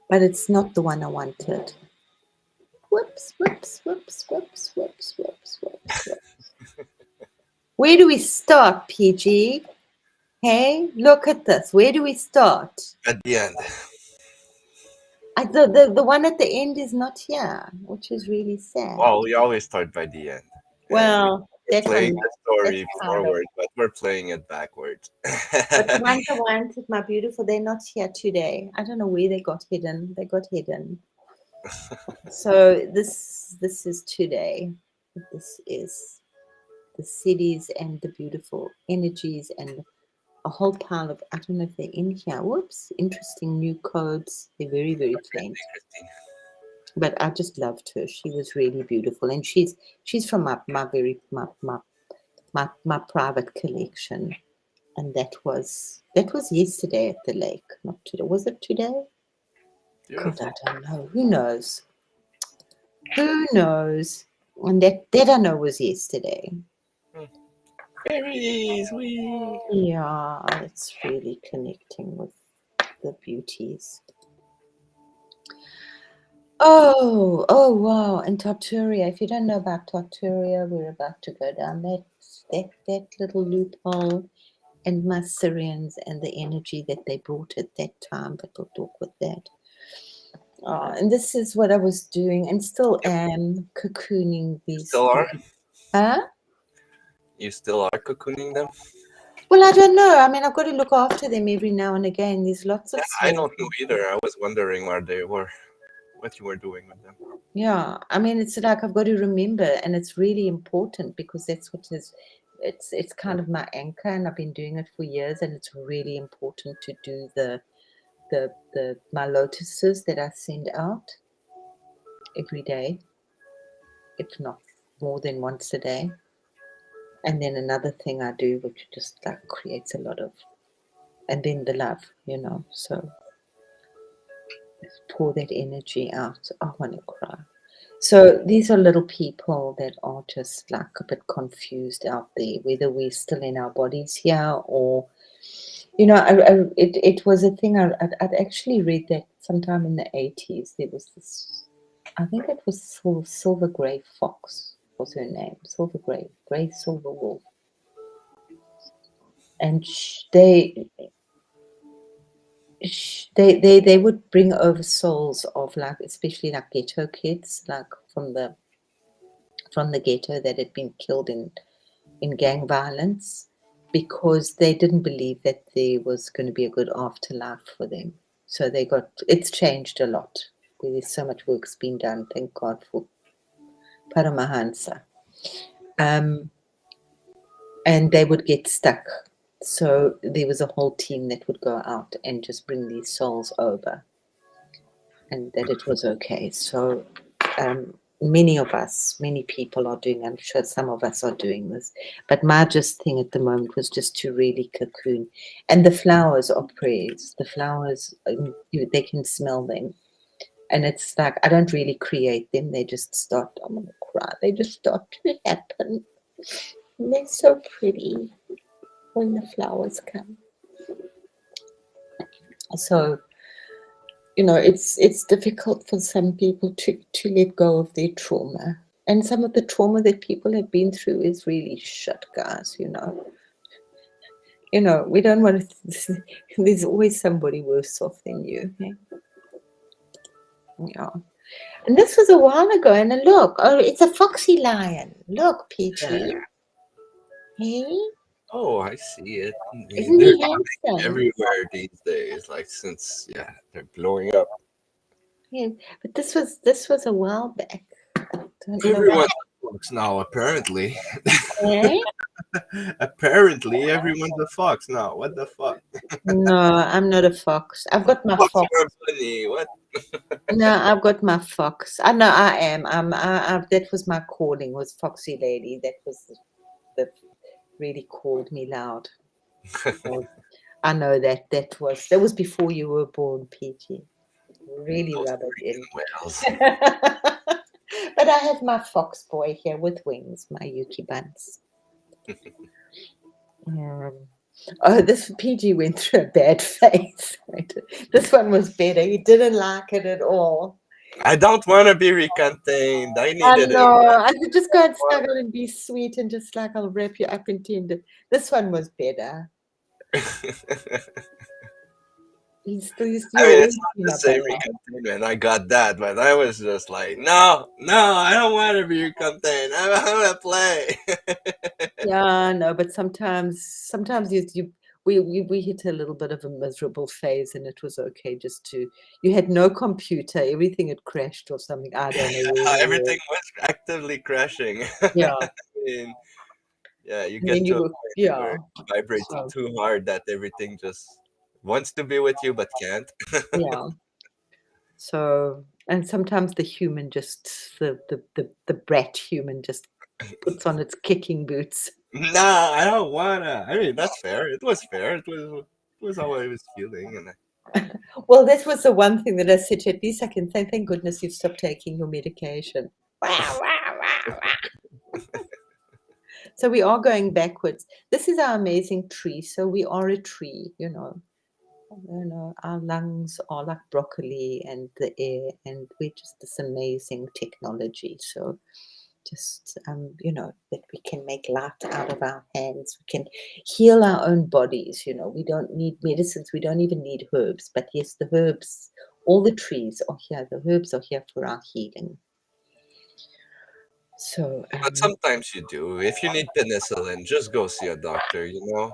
But it's not the one I wanted. Whoops. Where do we start, PG? Hey, look at this. Where do we start? At the end. The one at the end is not here, which is really sad. Well, we always start by the end. Well, we're playing the story forward, but we're playing it backwards. But the ones I wanted, my beautiful, they're not here today. I don't know where they got hidden. They got hidden. So this is today. This is the cities and the beautiful energies and a whole pile of, I don't know if they're in here. Whoops, interesting new codes. They're very, very faint. But I just loved her. She was really beautiful. And she's from my private collection. And that was yesterday at the lake, not today. Was it today? God, I don't know. Who knows? Who knows? And that I know was yesterday. Fairies, we. Yeah, it's really connecting with the beauties. Oh wow! And Tartaria. If you don't know about Tartaria, we're about to go down that little loophole, and my Syrians and the energy that they brought at that time. But we'll talk with that. And this is what I was doing, and still am cocooning these. Still are? Huh? You still are cocooning them? Well, I don't know. I mean, I've got to look after them every now and again. There's lots of I don't know either. I was wondering what you were doing with them. Yeah, I mean, it's like I've got to remember, and it's really important because that's what is. It's kind of my anchor, and I've been doing it for years, and it's really important to do my lotuses that I send out every day, if not more than once a day. And then another thing I do, which just like creates a lot of, and then the love, so pour that energy out. I want to cry. So these are little people that are just like a bit confused out there, whether we're still in our bodies here or, it was a thing I'd actually read that sometime in the 80s. There was this, I think it was Silver Grey Fox was her name, Silver Grey Silver Wolf. And they would bring over souls of like, especially like ghetto kids, like from the ghetto that had been killed in gang violence, because they didn't believe that there was going to be a good afterlife for them. So it's changed a lot. There's so much work's been done. Thank God for Paramahansa. And they would get stuck. So there was a whole team that would go out and just bring these souls over, and that it was okay. So many people are doing, I'm sure some of us are doing this, but my just thing at the moment was just to really cocoon. And the flowers are prayers. The flowers, they can smell them. And it's like, I don't really create them. They just start, I'm going to cry. They just start to happen. And they're so pretty when the flowers come. So, it's difficult for some people to let go of their trauma. And some of the trauma that people have been through is really shit, guys, we don't want to, there's always somebody worse off than you. Okay? Yeah. And this was a while ago, and look, it's a foxy lion. Look, Peachy. Hey? Oh, I see it. Isn't They're he handsome? everywhere these days, like since they're blowing up. Yeah, but this was a while back. Everyone's a fox now, apparently. Eh? Apparently, everyone's a fox now. What the fuck? No, I'm not a fox. I've got my fox. You're funny. What? No, I've got my fox. I know I am. That was my calling, was foxy lady. That was that really called me loud. I know that was before you were born, PG. Really rub it in. But I have my fox boy here with wings, my Yuki buns. This PG went through a bad phase. This one was better. He didn't like it at all. I don't want to be recontained. I needed it. I could just go and snuggle and be sweet and just like, I'll wrap you up in tender. This one was better. He's I mean, it's not the same recontainment. I got that, but I was just like, no, I don't want to be recontained. I want to play. Yeah, no, but sometimes we hit a little bit of a miserable phase, and it was okay just to. You had no computer, everything had crashed or something. I don't know. Everything was actively crashing. Yeah. I mean, you get to a point where it vibrates too hard that everything just wants to be with you but can't. Yeah. So, and sometimes the human just the brat human just puts on its kicking boots. Nah, I don't wanna. I mean, that's fair. It was fair. It was how I was feeling, and well, that was the one thing that I said to, at least I can say, thank goodness you've stopped taking your medication. Wah, wah, wah, wah. So we are going backwards. This is our amazing tree. So we are a tree, you know. Our lungs are like broccoli and the air, and we're just this amazing technology. So just that we can make light out of our hands. We can heal our own bodies. We don't need medicines. We don't even need herbs. But yes, the herbs, all the trees are here. The herbs are here for our healing. So But sometimes you do. If you need penicillin, just go see a doctor, you know?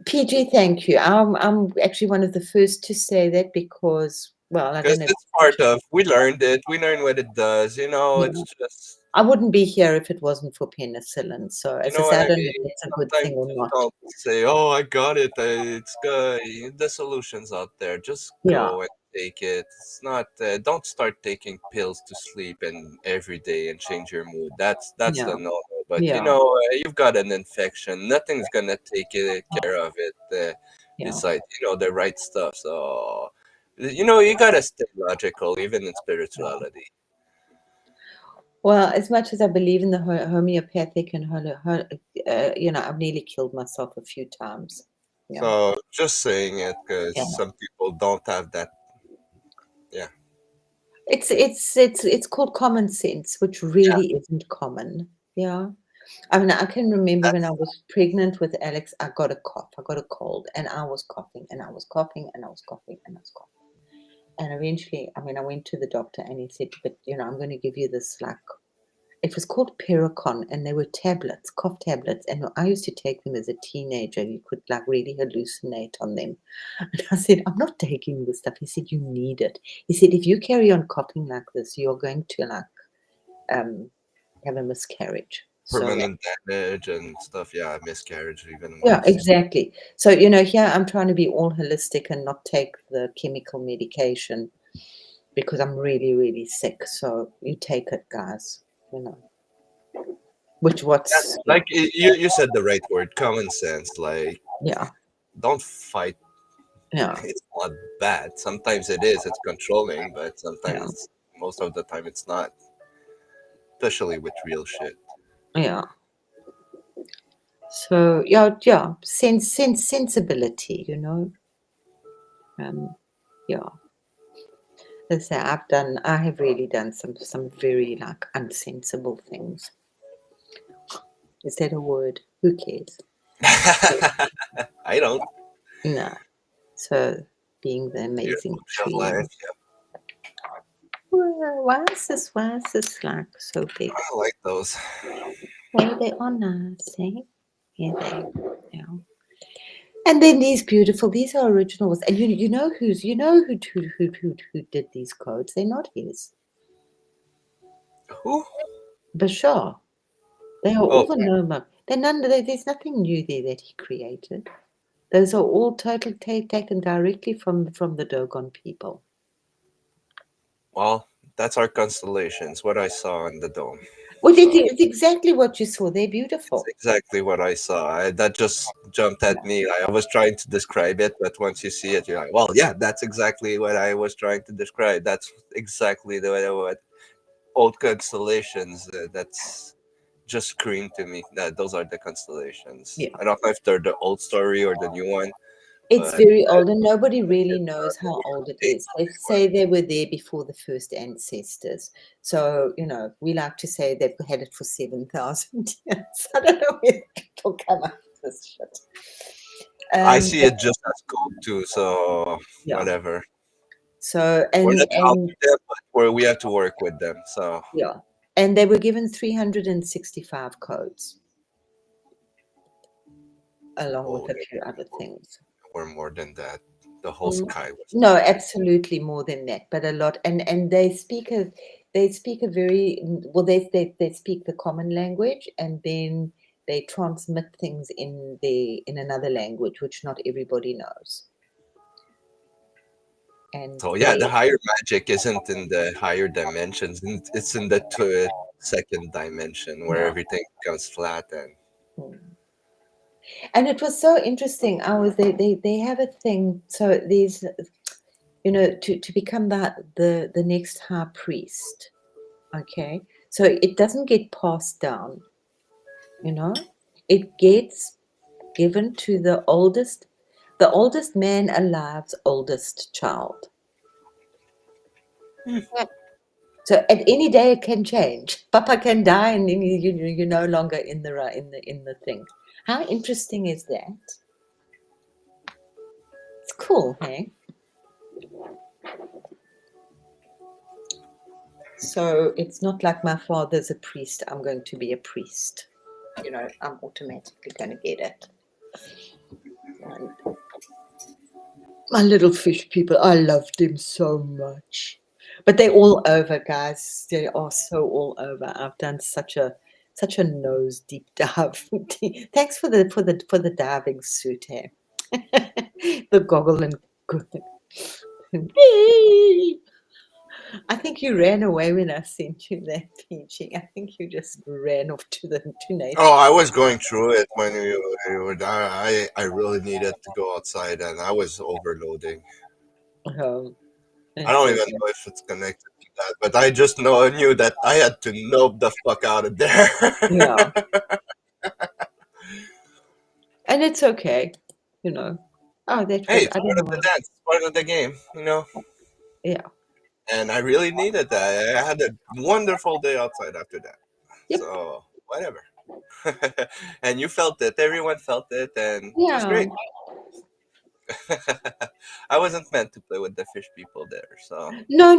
PG, thank you. I'm actually one of the first to say that because, well, I Because don't know. it's part of, we learned it. We learned what it does, you know? Yeah. It's just, I wouldn't be here if it wasn't for penicillin. So you as I know what said, I I don't know if mean? that's a good Sometimes thing or not. don't say, oh, I got it. It's good. The solution's out there. Just Yeah, go and take it. It's not, don't start taking pills to sleep and every day and change your mood. That's yeah, the no. But, you yeah, know, you've got an infection. Nothing's going to take care of it yeah. besides, the right stuff. So, you got to stay logical, even in spirituality. Well, as much as I believe in the homeopathic and I've nearly killed myself a few times. Yeah, So just saying it because yeah. some people don't have that. Yeah. It's called common sense, which Yeah. really isn't common. Yeah. I mean, I can remember when I That's was pregnant with Alex, I got a cough, I got a cold, and I was coughing, and I was coughing, and I was coughing, and I was coughing. And eventually, I mean, I went to the doctor and he said, but, I'm going to give you this, like, it was called Pericon, and they were tablets, cough tablets. And I used to take them as a teenager. You could, like, really hallucinate on them. And I said, I'm not taking this stuff. He said, you need it. He said, if you carry on coughing like this, you're going to, like, have a miscarriage. So, permanent damage and stuff. Yeah, miscarriage even yeah, worse. exactly. So, here I'm trying to be all holistic and not take the chemical medication because I'm really, really sick. So you take it, guys, which Yeah, what's, like you said the right word, common sense. Like, yeah, don't fight. yeah, It's not bad. Sometimes it is. It's controlling, but yeah, sometimes, most of the time, it's not. Especially with real shit. yeah. So yeah, sensibility, yeah. As I say, I have really done some very, like, unsensible things. Is that a word? Who cares? I don't. No. So being the amazing Beautiful of tree. life. Well, why is this like so big? I like those. Well, they are nice, eh? Yeah, yeah. And then these are originals. And you know who did these codes? They're not his. Who? Bashar. They are all Oh, the Noma. There's nothing new there that he created. Those are all totally taken directly from the Dogon people. well, that's our constellations. What I saw in the dome. Well, So. it's exactly what you saw. They're It's beautiful. exactly what I saw. That just jumped at me. I was trying to describe it, but once you see it, you're like, well, yeah, that's exactly what I was trying to describe. That's exactly the way what old constellations. That's just screamed to me that those are the constellations. Yeah. I don't know if they're the old story or the new one, It's but very old, and nobody like really it, knows how old it the is. They say they were there before the first ancestors. So, we like to say they've had it for 7,000 years. I don't know where people come up with this shit. I see But it just as gold too. So yeah. whatever. So, We're and not helping them, but we have to work with them. So yeah, and they were given 365 codes along with oh, a few other things. we're more than that. The whole Mm. sky was No, given. absolutely more than that, but a lot. And they speak a very well. They speak the common language, and then they transmit things in another language, which not everybody knows. And So yeah, the they, higher magic isn't in the higher dimensions. It's in the second dimension where yeah. everything becomes flat and Mm. And it was so interesting. They have a thing. So there's, to become the next high priest. Okay, So it doesn't get passed down, you know. It gets given to the oldest man alive's oldest child. So at any day it can change. Papa can die, and then you're no longer in the thing. How interesting is that? It's cool, hey? So it's not like my father's a priest, I'm going to be a priest. You know, I'm automatically going to get it. And my little fish people, I love them so much. But they're all over, guys. They are so all over. I've done such a nose deep dive. Thanks for the diving suit, hey? The goggle and I think you ran away when I sent you that, PG. I think you just ran off to nature. Oh, I was going through it when you were there. I really needed to go outside, and I was overloading. Oh, I don't even know if it's connected to that, but I just knew that I had to nope the fuck out of there. Yeah. And it's okay, you know. Oh, that was, Hey, I it's don't part know of the why. dance, it's part of the game, you know. Yeah. And I really needed that. I had a wonderful day outside after that. Yep. So whatever. And you felt it. Everyone felt it, and it was Yeah. great. I wasn't meant to play with the fish people there, so. No.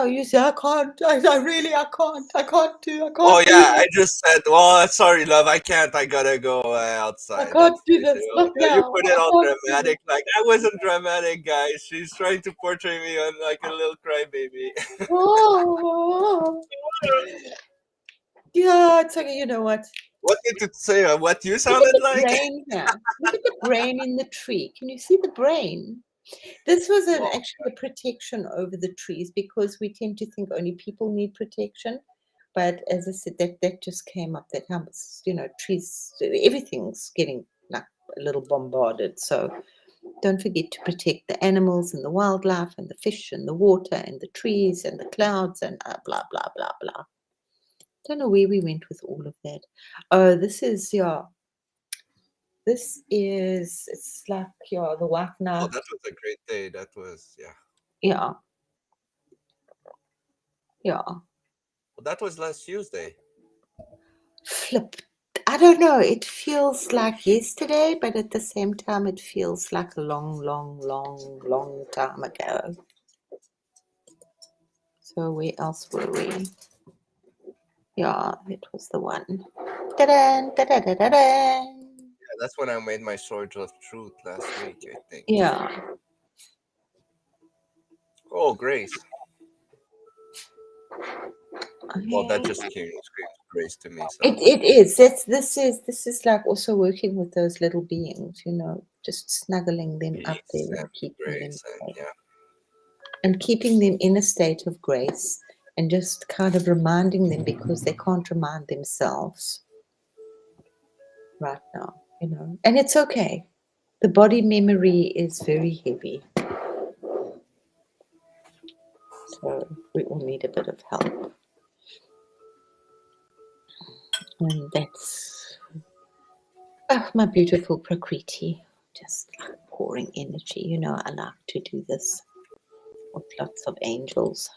You say I can't. I can't. I can't do. Oh yeah, I just said, "Well, sorry, love, I can't. I gotta go I outside." can't That's do it. this. Not You now. put I it all can't do dramatic. Like I wasn't dramatic, guys. She's trying to portray me on like a little crybaby. Oh. Yeah, it's okay. You know what? What did it say? What you Look at sounded the like? brain here. Look at the brain in the tree. Can you see the brain? This was Oh, actually a protection over the trees, because we tend to think only people need protection. But as I said, that just came up, that how, you know, trees, everything's getting like a little bombarded. So don't forget to protect the animals and the wildlife and the fish and the water and the trees and the clouds and blah, blah, blah, blah. Don't know where we went with all of that. Oh, this is, yeah. This is, it's like, yeah, the white oh, knife. that was a great day. That was, yeah. Yeah. Yeah. Well, that was last Tuesday. Flip. I don't know. It feels like yesterday, but at the same time, it feels like a long, long, long, long time ago. So where else were we? Yeah, it was the one. Ta-da, ta-da-da-da-da. Yeah, that's when I made my Sword of Truth last week, I think. Yeah. Oh, Grace. Well, that Okay. just screams Grace to me. So It is. This is like also working with those little beings, you know, just snuggling them up there peace and and keeping them grace and safe. yeah. And keeping them in a state of grace, and just kind of reminding them, because they can't remind themselves right now, you know. And it's okay. The body memory is very heavy. So we all need a bit of help. And that's my beautiful Prakriti, just like pouring energy. You know, I like to do this with lots of angels.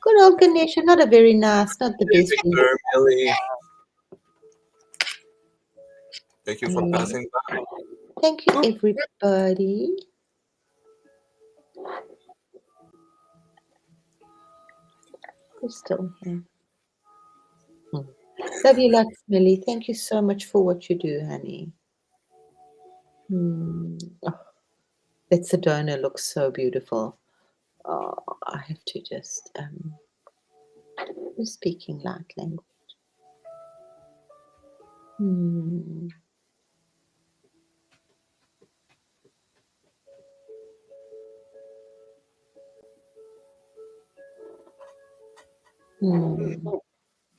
Good old Ganesha, not a very nice, not the best. Victor, Millie, thank you for Mm. passing by. Thank you, everybody. Who's still here? Love you lots, Millie. Thank you so much for what you do, honey. Oh, that Sedona looks so beautiful. Oh, I have to just who's speaking light language?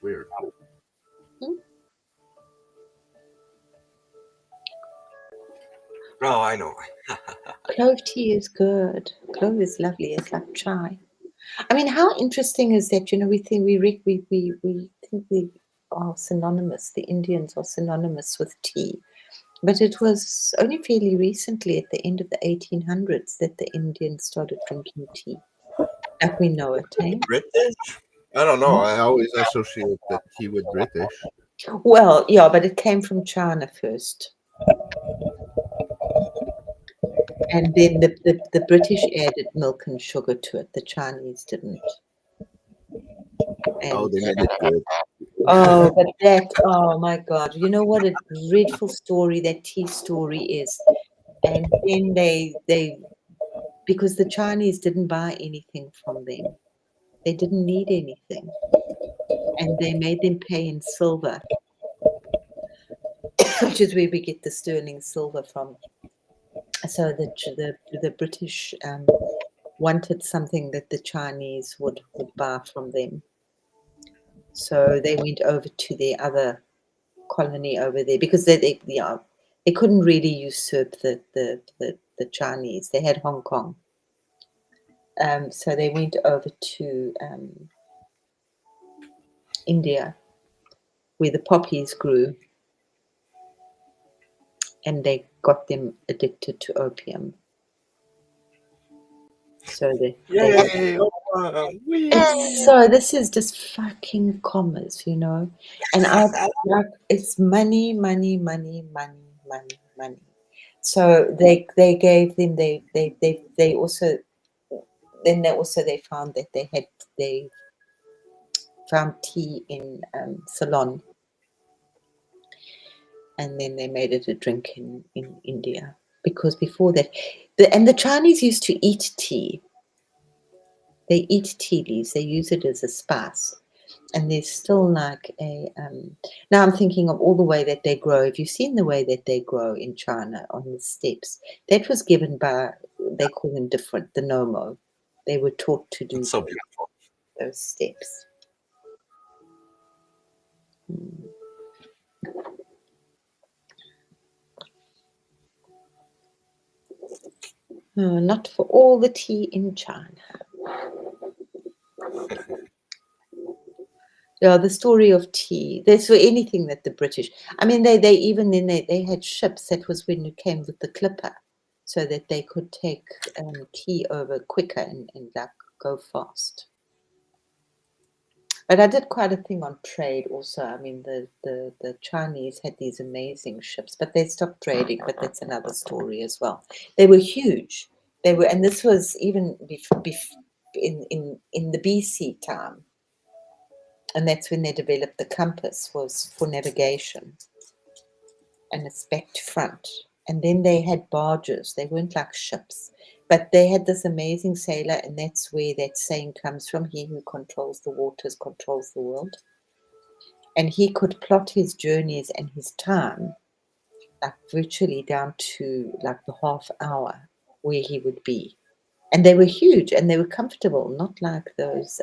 Weird. Oh, I know. Clove tea is good. Clove is lovely. It's like chai. I mean, how interesting is that? We think we think they are synonymous. The Indians are synonymous with tea, but it was only fairly recently, at the end of the 1800s, that the Indians started drinking tea, like we know it. The Eh? British? I don't know. I always associate the tea with British. Well, yeah, but it came from China first, and then the British added milk and sugar to it. The Chinese didn't. Oh, And they made it good. oh, but oh my God, you know what a dreadful story that tea story is. And then because the Chinese didn't buy anything from them, they didn't need anything, and they made them pay in silver, which is where we get the sterling silver from. So the British wanted something that the Chinese would buy from them. So they went over to their other colony over there, because they couldn't really usurp the Chinese. They had Hong Kong. So they went over to India, where the poppies grew, and they got them addicted to opium. So Yay! so this is just fucking commas, and I like, it's money, money, money, money, money, money. So they gave them, they also, then they found that they found tea in Ceylon, and then they made it a drink in India, because before that, the Chinese used to eat tea. They eat tea leaves. They use it as a spice. And there's still like now I'm thinking of all the way that they grow. Have you seen the way that they grow in China on the steps? That was given by, they call them different, the Nomo. They were taught to do It's so beautiful. those steps. Not for all the tea in China. Yeah, the story of tea. That's for anything that the British. I mean, they even then they had ships. That was when it came with the clipper, so that they could take tea over quicker and like go fast. But I did quite a thing on trade also. I mean, the Chinese had these amazing ships, but they stopped trading. But that's another story as well. They were huge. They were, and this was even in the BC time. And that's when they developed the compass, was for navigation, and it's back to front. And then they had barges. They weren't like ships, but they had this amazing sailor, and that's where that saying comes from: he who controls the waters controls the world. And he could plot his journeys and his time, like virtually down to like the half hour where he would be. And they were huge, and they were comfortable, not like those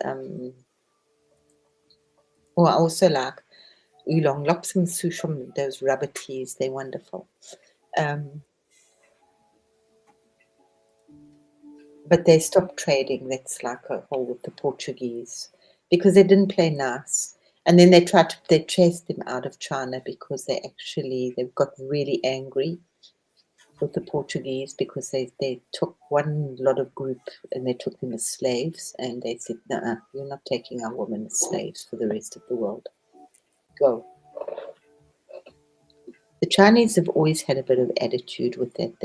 or also like oolong lops and sushum, those rubber teas, they're wonderful. But they stopped trading. That's like a whole with the Portuguese, because they didn't play nice. And then they chased them out of China, because they got really angry with the Portuguese, because they took one lot of group and they took them as slaves, and they said, no, you're not taking our women as slaves for the rest of the world. Go. The Chinese have always had a bit of attitude with that.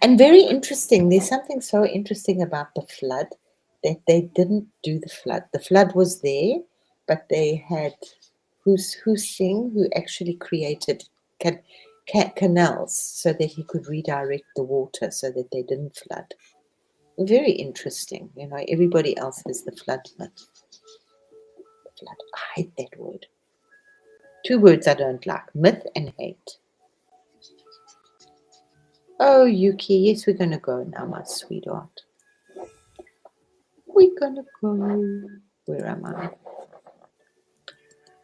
And very interesting. There's something so interesting about the flood, that they didn't do the flood. The flood was there, but they had Hu Xing, who actually created canals so that he could redirect the water so that they didn't flood. Very interesting. Everybody else has the flood myth. Flood. I hate that word. Two words I don't like: myth and hate. Oh, Yuki, yes, we're going to go now, my sweetheart. We're going to go. Where am I?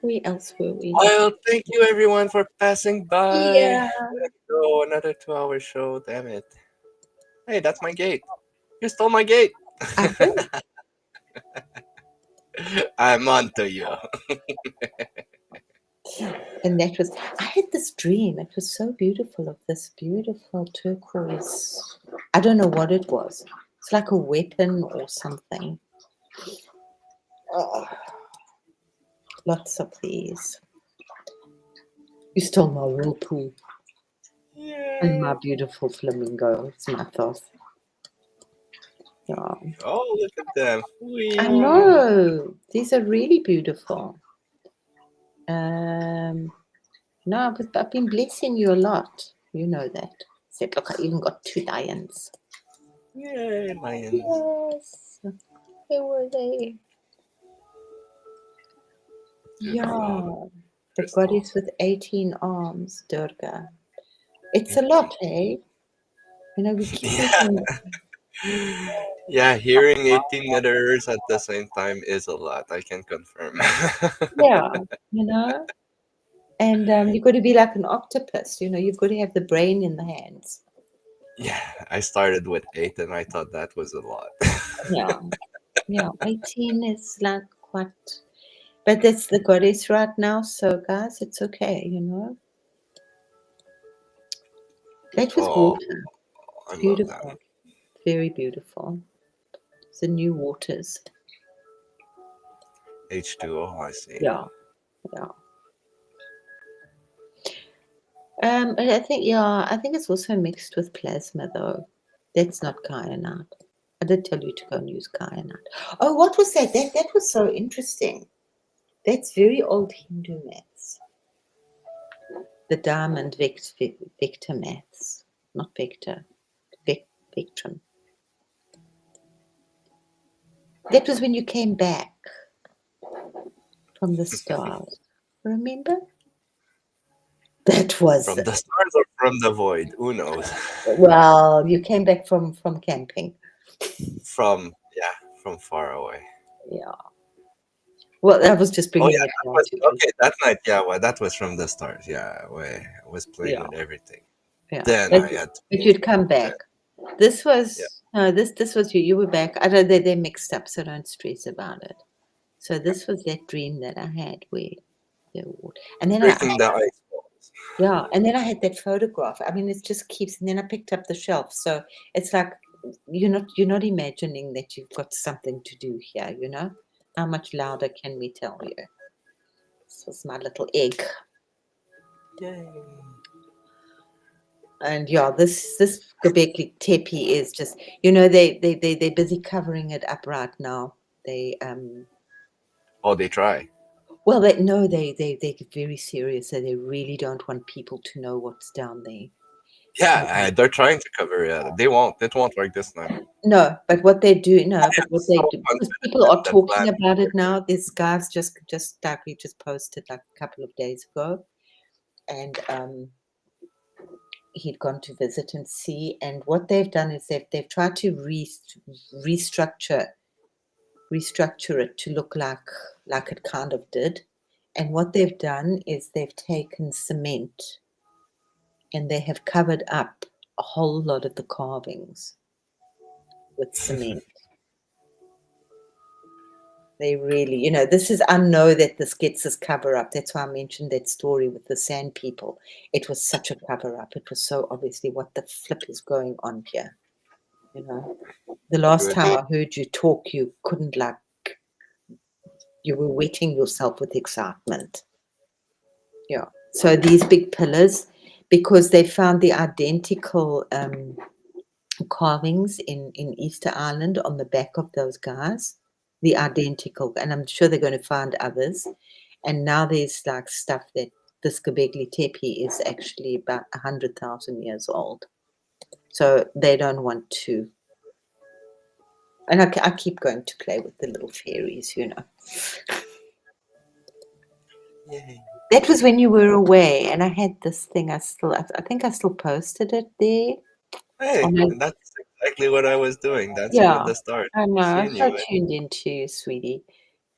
Where else were we? Well, thank you everyone for passing by. Yeah. Go, another 2-hour show. Damn it. Hey, that's my gate. You stole my gate. I think. I'm on to you. And that was, I had this dream. It was so beautiful, of this beautiful turquoise. I don't know what it was. It's like a weapon or something. Oh, lots of these. You stole my whirlpool and my Yeah. beautiful flamingo. It's my thought. Yeah. Oh, look at them. I Whee! know. These are really beautiful. No, but I've been blessing you a lot. You know that. Said, look, I even got 2 lions. Yay, lions. Yes. Where were they? Beautiful. Yeah. The Crystals. goddess with 18 arms, Durga. It's a 18. lot, eh? You know, we keep Yeah. thinking, Yeah, hearing 18 letters at the same time is a lot. I can confirm. yeah, you know? And you've got to be like an octopus, you know, you've got to have the brain in the hands. Yeah, I started with 8 and I thought that was a lot. Yeah, yeah. 18 is like quite, but that's the goddess right now. So, guys, it's okay, you know. That was Oh, water. I It's love that. beautiful. Very beautiful. It's the new waters. H2O, I see. Yeah, yeah. But I think, yeah, I think it's also mixed with plasma, though. That's not kyanite. I did tell you to go and use kyanite. Oh, what was that? That was so interesting. That's very old Hindu maths. The diamond vector maths, not vector, vectrum. That was when you came back from the stars. Remember? That was, From the stars or from the void? Who knows? well, you came back from camping. From far away. Yeah. Well, I was just Oh bringing yeah, it that down was to earth. okay. That night, yeah, well, that was from the stars. Yeah, where I was playing Yeah, with everything. yeah. Then But, I had to but move. you'd come Yeah, back. This yeah. was no, this was you. You were back. I don't. They're mixed up, so don't stress about it. So this was that dream that I had where the award, and then Breaking the ice walls. yeah, and then I had that photograph. I mean, it just keeps. And then I picked up the shelf. So it's like you're not imagining that you've got something to do here. You know, how much louder can we tell you? This was my little egg. Yay. And yeah, this Göbekli Tepe is just, you know, they're busy covering it up right now. They Oh, they try. well, they no, they get very serious. So they really don't want people to know what's down there. Yeah, they're trying to cover it. They won't. It won't work this time. No, but what they do, no, I but am what so they do, because confident people that are that plan talking will about it work. now. This guy's just like we just posted like a couple of days ago, and he'd gone to visit and see. And what they've done is they've tried to restructure it to look like it kind of did. And what they've done is they've taken cement and they have covered up a whole lot of the carvings with cement. They really, you know, this is, I know that this gets us cover up. That's why I mentioned that story with the sand people. It was such a cover up. It was so obviously what the flip is going on here. You know, the last Good. time I heard you talk, you couldn't like, you were wetting yourself with excitement. Yeah. So these big pillars, because they found the identical carvings in Easter Island on the back of those guys, the identical, and I'm sure they're going to find others. And now there's like stuff that this Göbekli Tepe is actually about 100,000 years old. So they don't want to. And I keep going to play with the little fairies, you know. Yay. That was when you were away, and I had this thing. I think I still posted it there. Hey, On my, that's exactly what I was doing. Dancing with yeah, the stars. I know. I'm Seeing so you. tuned into you, sweetie.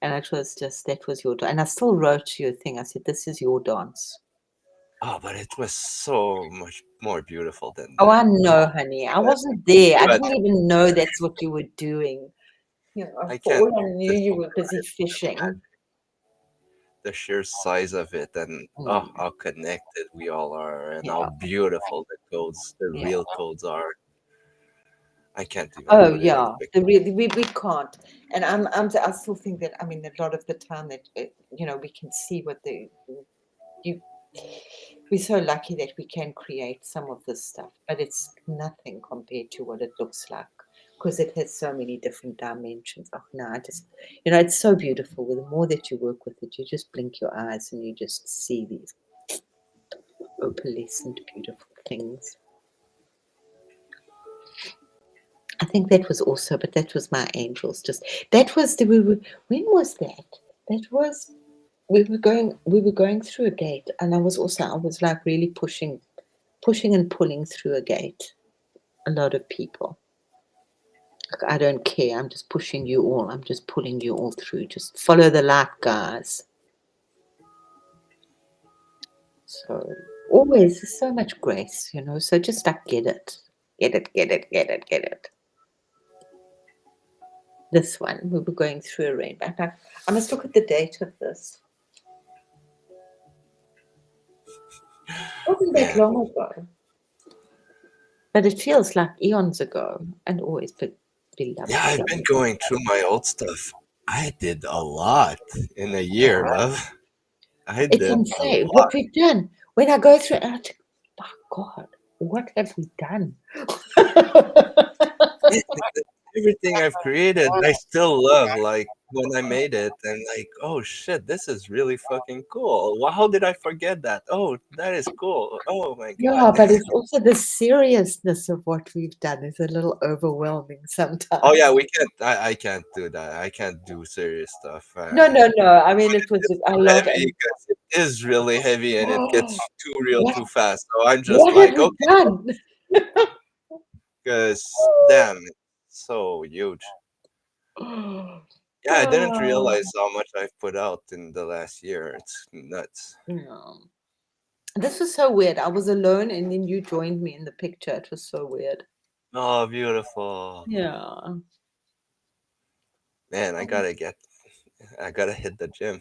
And it was just that was your and I still wrote you a thing. I said, "This is your dance." Oh, but it was so much more beautiful than Oh, that. I know, honey. I wasn't there. I didn't even know that's what you were doing. I For can't all I knew, you were busy fishing. the sheer size of it, and Mm, how connected we all are, and how yeah, beautiful the yeah. real codes are. I can't even Oh put it in yeah, pictures. the really we can't, and I still think that, I mean, a lot of the time that we can see what you we're so lucky that we can create some of this stuff, but it's nothing compared to what it looks like, because it has so many different dimensions. Oh no, I just it's so beautiful. The more that you work with it, you just blink your eyes and you just see these opalescent, beautiful things. I think that was also, but that was my angels. Just that was when was that? That was we were going through a gate, and I was like really pushing and pulling through a gate. A lot of people. Like, I don't care. I'm just pushing you all. I'm just pulling you all through. Just follow the light, guys. So always there's so much grace, So just like get it. Get it, get it, get it, get it. This one, we were going through a rainbow. I must look at the date of this. It wasn't that Man, long ago. But it feels like eons ago, and always beloved. yeah, I've been going through my old stuff. I did a lot in a year, Yeah. love. I It's did a insane lot. what we've done. When I go through it, I think, my God, what have we done? Everything I've created, I still love. Like when I made it, and like, oh shit, this is really fucking cool. Wow, how did I forget that? Oh, that is cool. Oh my god. Yeah, but it's also the seriousness of what we've done is a little overwhelming Oh sometimes. yeah, we can't. I can't do that. I can't do serious stuff. No, no, no. I mean, it was It's a too lot. heavy And because it is really heavy and it oh, gets too real what, too fast. So I'm just what have like, we okay, done? because damn, it's so huge. Yeah, I didn't Oh, realize how much I've put out in the last year. It's nuts. yeah. This was so weird. I was alone, and then you joined me in the picture. It was so weird. Oh, beautiful. Yeah. Man, I gotta hit the gym.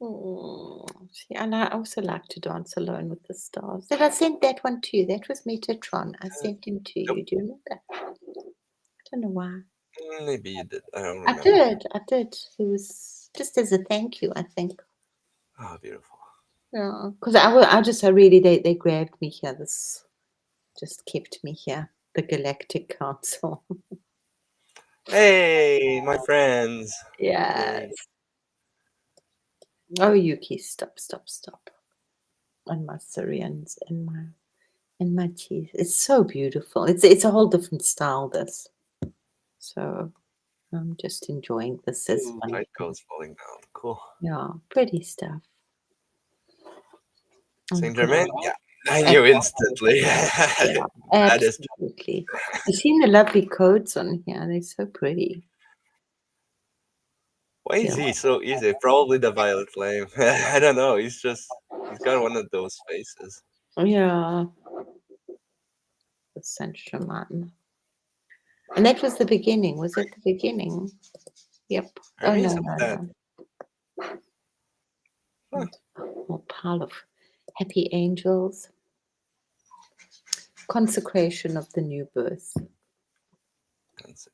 Oh, see, and I also like to dance alone with the stars. Did I send that one to you? That was Metatron. I sent him to Nope. you. Do you remember? I don't know why. Maybe you did. I don't I remember. did. I did. It was just as a thank you, I think. Oh, beautiful. Yeah, because I really, they grabbed me here. This just kept me here. The Galactic Council. Hey, my friends. Yes. Yay. Oh, Yuki, stop, stop, stop. And my Syrians and my cheese. It's so beautiful. It's a whole different style, this. So I'm just enjoying this as Ooh, one. light code's falling down. Cool. Yeah, pretty stuff. Saint Because Germain? Yeah. I I knew instantly. yeah, That is absolutely. You've seen the lovely codes on here. They're so pretty. why is Yeah. he so easy? Probably the violet flame. I don't know. He's got one of those faces. Yeah. The Saint Germain. And that was the beginning. Was it the beginning? Yep. Oh no, Hermes, what's no, that? Huh. no. More pile of happy angels. Consecration of the new birth. Consecration.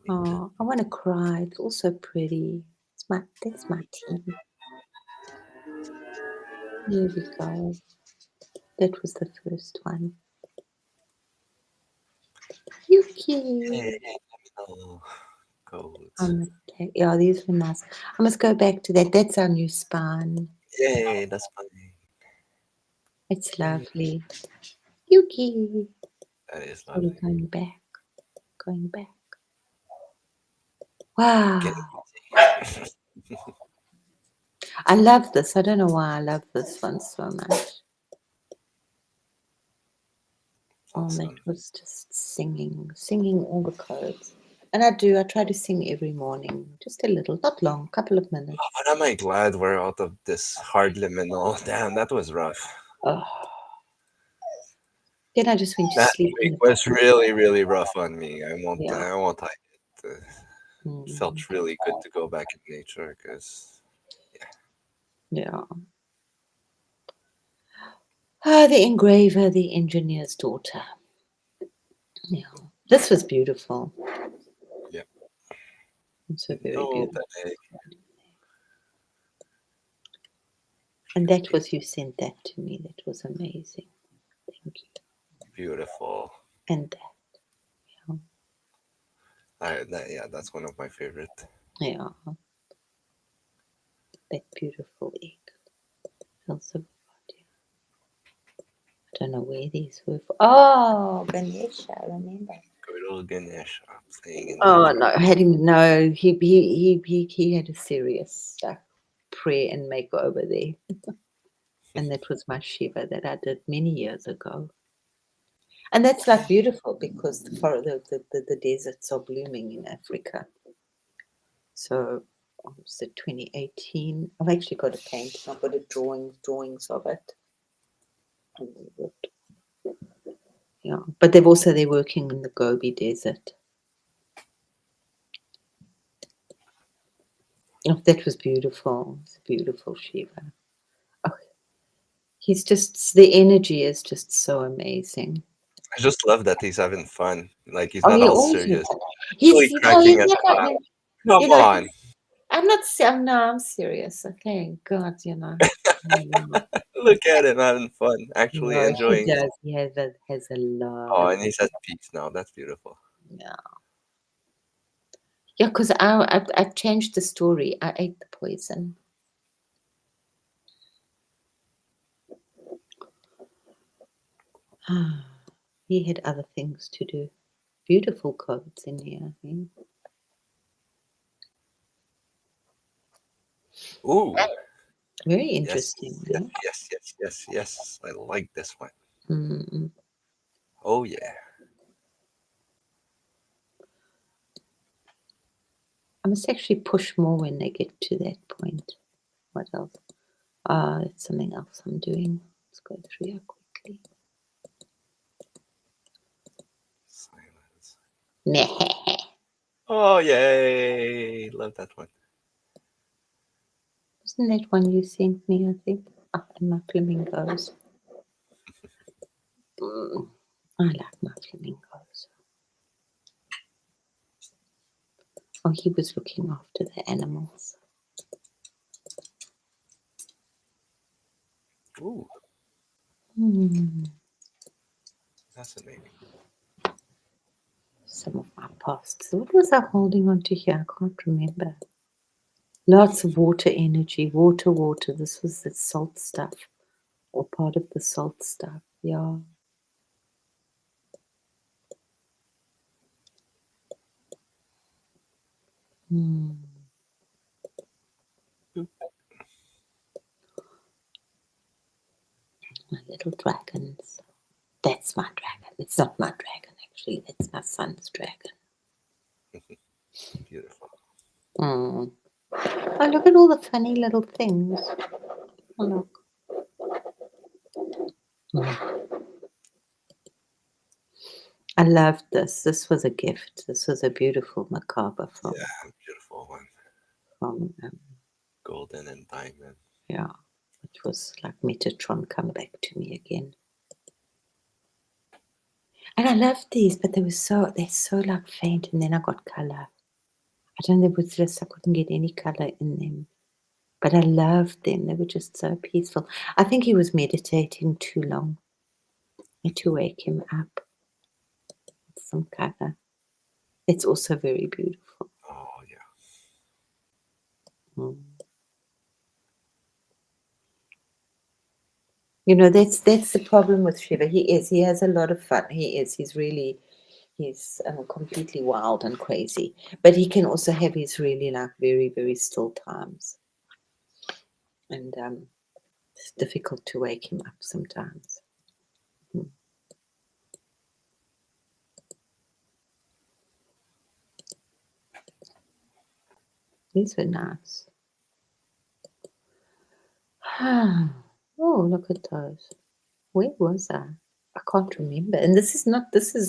Cool. Oh, I want to cry. It's also pretty. That's my team. Here we go. That was the first one. Hey, Yuki. oh, codes. Yeah, these were nice. I must go back to that. That's our new spine. Yay, that's funny. It's Yay. lovely. Yuki. That is So we're lovely. going back. Going back. Wow. Getting I love this. I don't know why I love this one so much. Oh, that awesome. was just singing all the codes. And I do. I try to sing every morning, just a little, not long, couple of minutes. But am I glad we're out of this hard liminal. Damn, that was rough. Oh. Then I just went to That sleep. week was really, really rough on me. Yeah. I won't hide it. Mm. Felt really good to go back in nature because, Yeah. Ah, the engraver, the engineer's daughter. Yeah. This was beautiful. yeah. It's a very No, beautiful. but And that was, you sent that to me. That was amazing. Thank you. beautiful. And that. Yeah, that's one of my favorite. Yeah. That beautiful egg. Also, I don't know where these were for. Oh, Ganesha, I remember. Good old Ganesha playing in Oh the no, I had him. No, he had a serious prayer and makeover there, and that was my Shiva that I did many years ago. And that's like beautiful because the deserts are blooming in Africa. So was it 2018? I've actually got a painting. I've got a drawings of it. Yeah, but they're working in the Gobi Desert. Oh, that was beautiful. It's a beautiful Shiva. Oh, he's just, the energy is just so amazing. I just love that he's having fun. Like he's Oh, not he all always serious. is. Really He's cracking at the laugh. you Come know, on. I'm not, no, I'm serious. Okay, God, you know. Look at him having fun. Actually No, he enjoying it. does. He has a lot Oh, of, and he's at peace now. That's beautiful. yeah. Yeah, because I've changed the story. I ate the poison. He had other things to do. Beautiful codes in here, I think. Ooh. Very Yes, interesting. yes, yes, yes, yes, yes. I like this one. Mm. Oh yeah. I must actually push more when they get to that point. What else? It's something else I'm doing. Let's go through here quickly. Silence. Nah. Oh yay. Love that one. Wasn't that one you sent me, I think? And my flamingos. I like my flamingos. Oh, he was looking after the animals. Ooh. Fascinating. Some of my pasts. What was I holding on to here? I can't remember. Lots of water energy. Water. This was the salt stuff. Or part of the salt stuff. Yeah. My little dragons. That's my dragon. It's not my dragon, actually. That's my son's dragon. Beautiful. Oh, look at all the funny little things. Oh, look. I loved this. This was a gift. This was a beautiful macabre from, Yeah, beautiful one. from Golden and diamond. yeah, which was like Metatron come back to me again. And I loved these, but they're so like faint, and then I got color. I don't know, it was just I couldn't get any color in them. But I loved them. They were just so peaceful. I think he was meditating too long. I had to wake him up with some color. It's also very beautiful. Oh yeah. You know, that's the problem with Shiva. He has a lot of fun. He's completely wild and crazy. But he can also have his really like very, very still times. And it's difficult to wake him up sometimes. These were nice. Oh, look at those. Where was I? I can't remember. And this is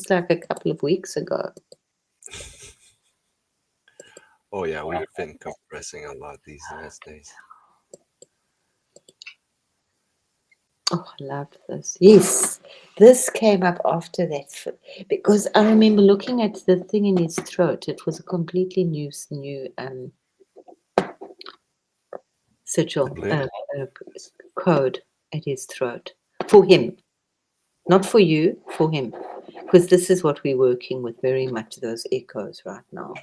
like a couple of weeks ago. Oh yeah, we've been compressing a lot these last days. Oh, I love this. Yes, this came up after that because I remember looking at the thing in his throat. It was a completely new sigil, code at his throat for him, not for you, for him, because this is what we're working with very much, those echoes right now,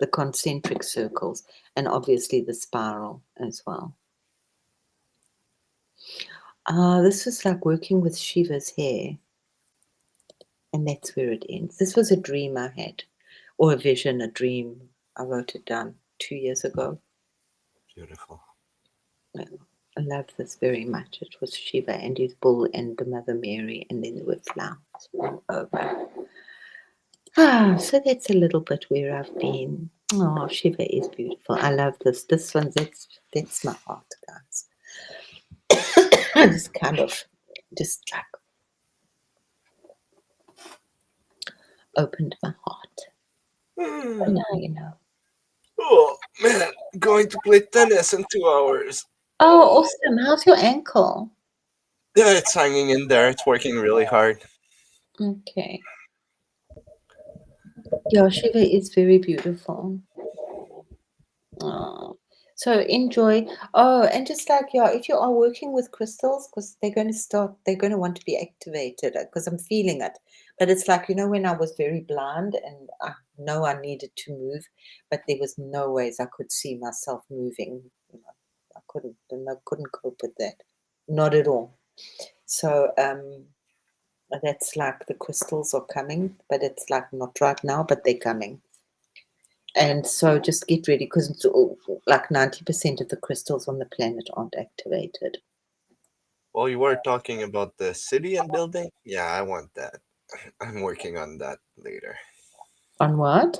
the concentric circles, and obviously the spiral as well. This was like working with Shiva's hair, and that's where it ends. This was a dream I had, or a vision, a dream. I wrote it down 2 years ago. Beautiful. I love this very much. It was Shiva and his bull and the Mother Mary, and then there were flowers all over. So that's a little bit where I've been. Oh, Shiva is beautiful. I love this. This one, that's my heart, guys. I just kind of just like opened my heart. And now you know. Oh man, going to play tennis in 2 hours. Oh, awesome. How's your ankle? Yeah, it's hanging in there. It's working really hard. Okay. Yeah, Shiva is very beautiful. Oh, so enjoy. Oh, and just like, yeah, if you are working with crystals, because they're going to want to be activated because I'm feeling it. But it's like, when I was very blind and I know I needed to move, but there was no ways I could see myself moving. I couldn't cope with that. Not at all. So, that's like the crystals are coming, but it's like not right now, but they're coming. And so just get ready because it's like 90% of the crystals on the planet aren't activated. Well, you were talking about the city and building. Yeah, I want that. I'm working on that later. On what?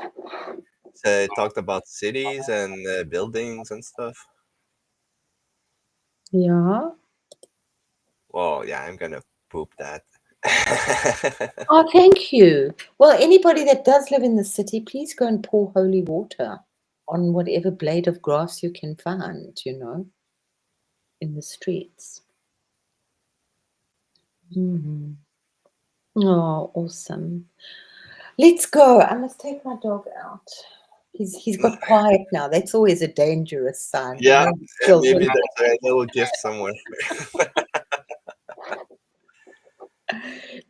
So I talked about cities and buildings and stuff. Yeah. Well, yeah, I'm gonna poop that. Oh, thank you. Well, anybody that does live in the city, please go and pour holy water on whatever blade of grass you can find, in the streets. Oh, awesome. Let's go. I must take my dog out. He's got quiet now. That's always a dangerous sign. Yeah, Children. maybe there's a little gift somewhere.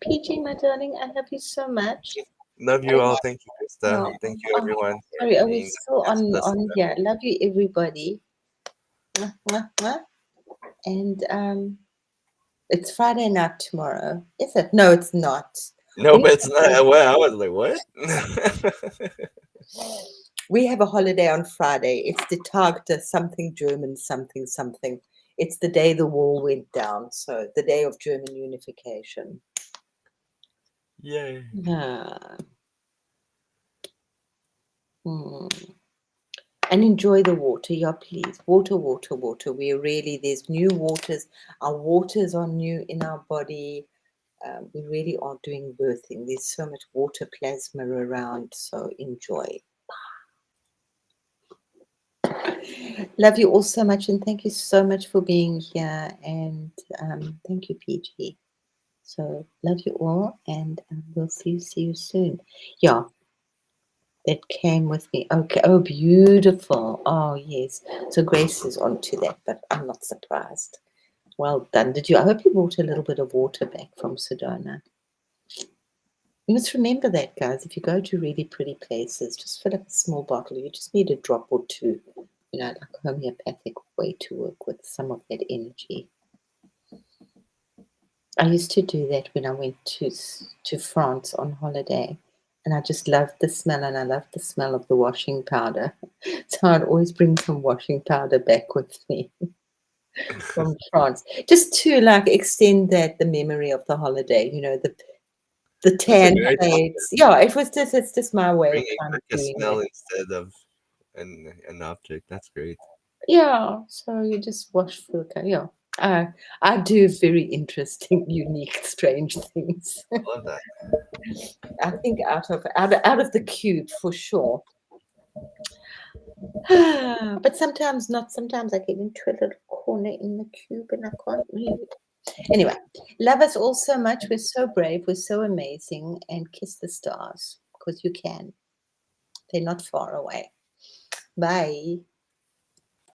PG, my darling, I love you so much. Love you all. Thank you, Krista. Oh, Thank you, everyone, for sorry, are we being still a guest on listener. here? Love you, everybody. Mwah, mwah, mwah. And it's Friday night tomorrow. Is it? No, it's not. No, but it's not. Well, I was like, what? We have a holiday on Friday. It's the Tagte something German something something. It's the day the wall went down. So the day of German unification. Yay. And enjoy the water, yeah, please. Water, water, water. There's new waters. Our waters are new in our body. We really are doing birthing. There's so much water plasma around, so enjoy. Love you all so much, and thank you so much for being here. And thank you, PG. So love you all, and we'll see you soon. Yeah, that came with me. Okay. Oh, beautiful. Oh, yes. So Grace is onto that, but I'm not surprised. Well done. I hope you brought a little bit of water back from Sedona. You must remember that, guys. If you go to really pretty places, just fill up a small bottle. You just need a drop or two, like a homeopathic way to work with some of that energy. I used to do that when I went to France on holiday, and I just loved the smell, and I loved the smell of the washing powder. So I'd always bring some washing powder back with me from France, just to extend the memory of the holiday. The tan plates. Yeah, it's just my way of Bringing kind of back a doing smell it. instead of an object. That's great. Yeah, so you just wash filter. Yeah, I do very interesting, unique, strange things. I love that. I think out of the cube for sure. But sometimes not. Sometimes I get into a little corner in the cube and I can't move. Anyway, love us all so much. We're so brave. We're so amazing. And kiss the stars because you can. They're not far away. Bye.